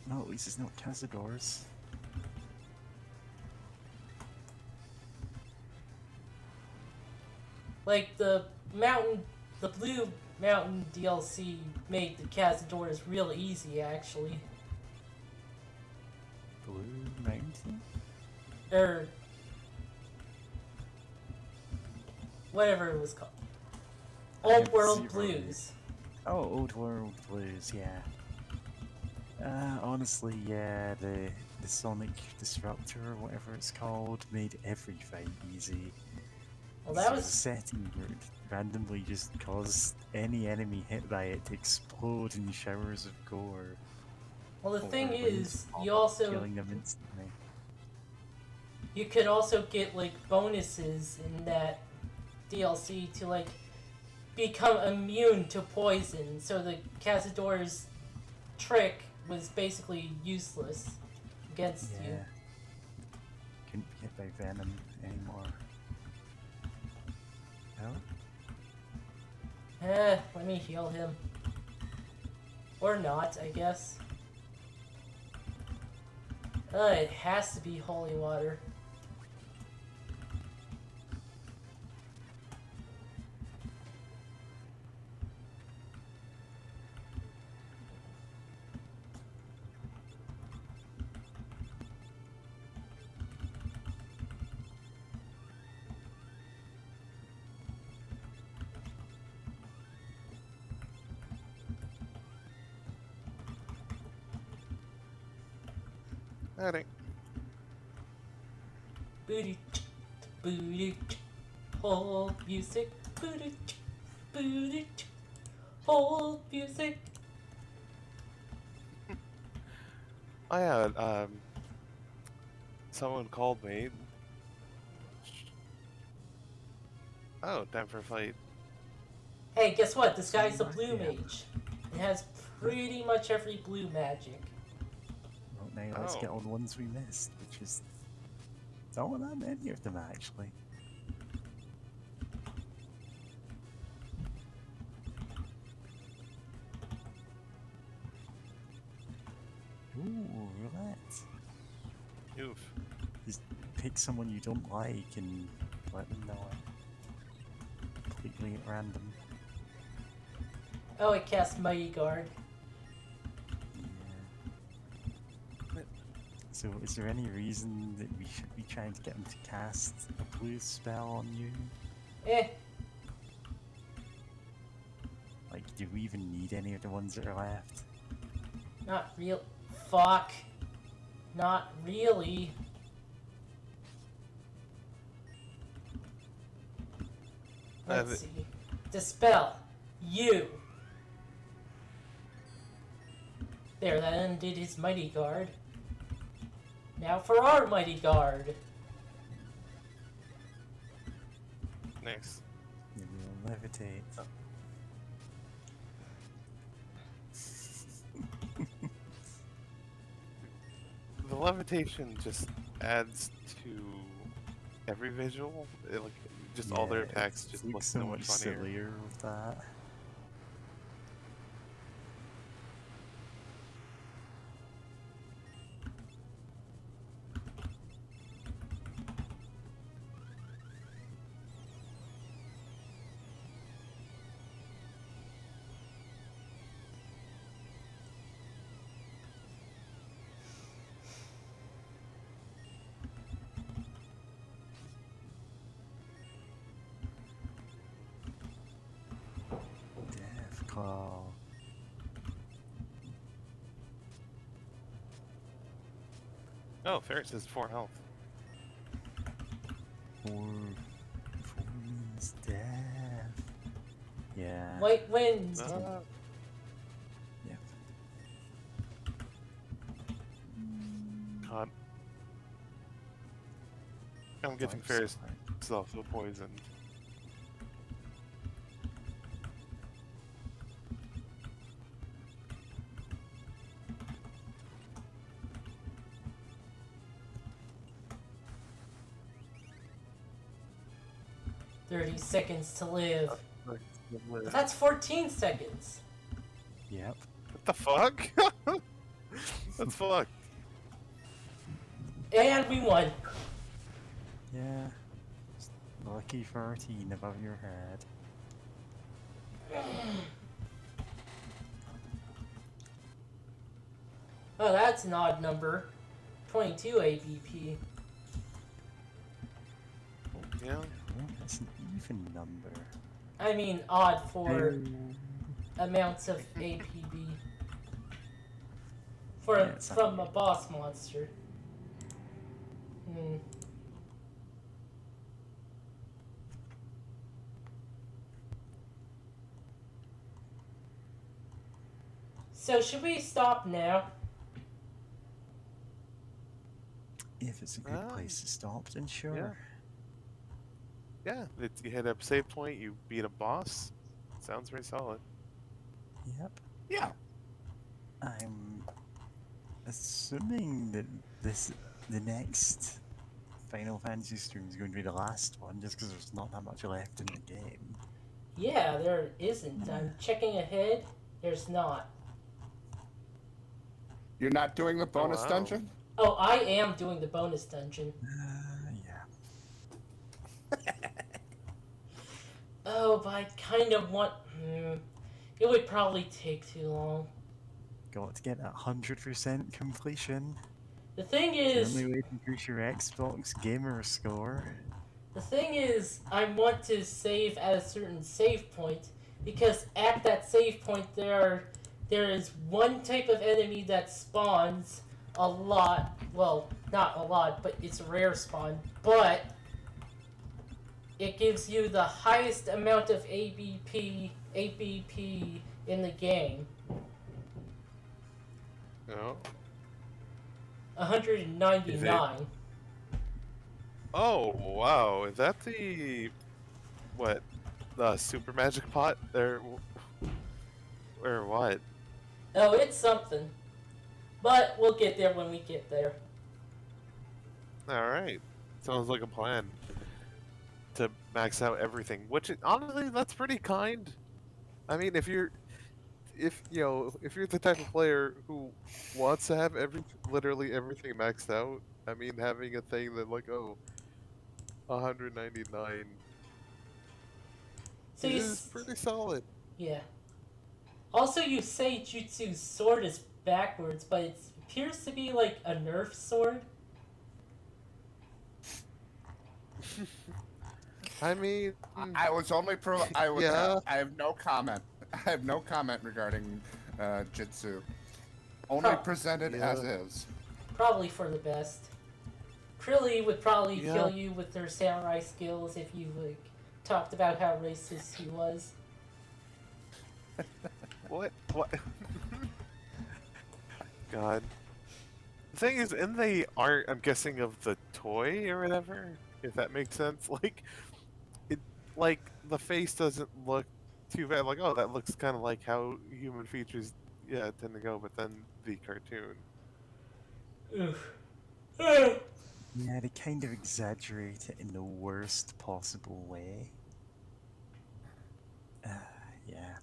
No, at least it's not Cazadors. Like the Blue Mountain DLC made the Cazadors real easy, actually. Blue Mountain? Or whatever it was called. Old World Blues. Oh, Old World Blues, yeah. Honestly, yeah, the Sonic Disruptor or whatever it's called made every fight easy. Well, that So was the setting where it randomly just caused any enemy hit by it to explode in showers of gore. well. The or thing wind is, pop, you also killing them instantly. you could also get like bonuses in that DLC to like become immune to poison. So the Cazador's trick was basically useless against Yeah. you. Couldn't be hit by venom anymore. No? Let me heal him. Or not, I guess. It has to be holy water. That ain't. Booty, booty, whole music. Booty, booty, whole music. I had someone called me. Oh, time for a fight. Hey, guess what? This guy's a blue mage. It has pretty much every blue magic. Well, now let's get Oh. on the ones we missed, which is not that many of them actually. Ooh, roulette. Oof. Just pick someone you don't like and let them know it. Completely at random. Oh, it casts Mighty Guard. Yeah. So, is there any reason that we should be trying to get him to cast a blue spell on you? Eh, Like, do we even need any of the ones that are left? not real. Fuck. Not really. Let's see. Dispel. You. There, that undid his Mighty Guard. Now for our Mighty Guard. Nice. Yeah, we'll levitate. The levitation just adds to every visual. Like just all their Yeah, attacks it just looks look so so much much funnier. sillier with that. Death Claw. Oh, Ferret says 4 health. Four means death. Yeah. White Winds. Yep. God. I'm guessing Five Ferret spot. is also poisoned. "30 seconds to live." What That's 14 seconds. Yep. the fuck? That's fucked. And we won. Yeah. Just lucky 13 above your head. Oh, that's an odd number. 22 ABP. Yeah. Oh, that's an even number. I mean, odd for amounts of APB. For Yeah, it's not from a boss monster. Hmm. So should we stop now? If it's a good place to stop, then sure. Yeah. You hit a save point, you beat a boss. Sounds very solid. Yep. Yeah. I'm assuming that the next Final Fantasy stream is going to be the last one, just because there's not that much left in the game. Yeah, there isn't. I'm checking ahead. There's not. You're not doing the bonus wow. dungeon? Oh, I am doing the bonus dungeon. Yeah. Oh, but I kind of want. It would probably take too long. Got to get that 100% completion. The thing The is, only way to increase your Xbox gamer score. I want to save at a certain save point because at that save point there is one type of enemy that spawns a lot. Well, not a lot, but it's a rare spawn. But it gives you the highest amount of ABP in the game. No. 199. Oh wow, is that the the super magic pot there, or what? Oh, it's something. But we'll get there when we get there. All right, sounds like a plan to max out everything. Which honestly, that's pretty kind. I mean, if you're the type of player who wants to have literally everything maxed out, I mean, having a thing that like 199 So is pretty solid. Yeah. Also, you say Jutsu's sword is backwards, but it appears to be like a nerf sword. I mean, I was only Yeah. I have no comment. I have no comment regarding Jitsu. Only presented as is. Probably for the best. Krilly would probably Yeah. kill you with her samurai skills if you talked about how racist he was. What? God. The thing is, in the art, I'm guessing of the toy or whatever, if that makes sense. Like the face doesn't look too bad. Like, oh, that looks kind of like how human features, tend to go. But then the cartoon. Yeah, they kind of exaggerate it in the worst possible way. Yeah.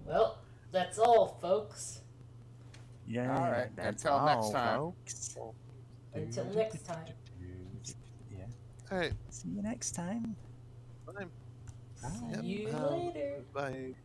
Well, that's all, folks. Yeah. All right, That's until next all, time. folks. Until next time. Yeah. All right. See you next time. Bye. Bye. See you later. Bye.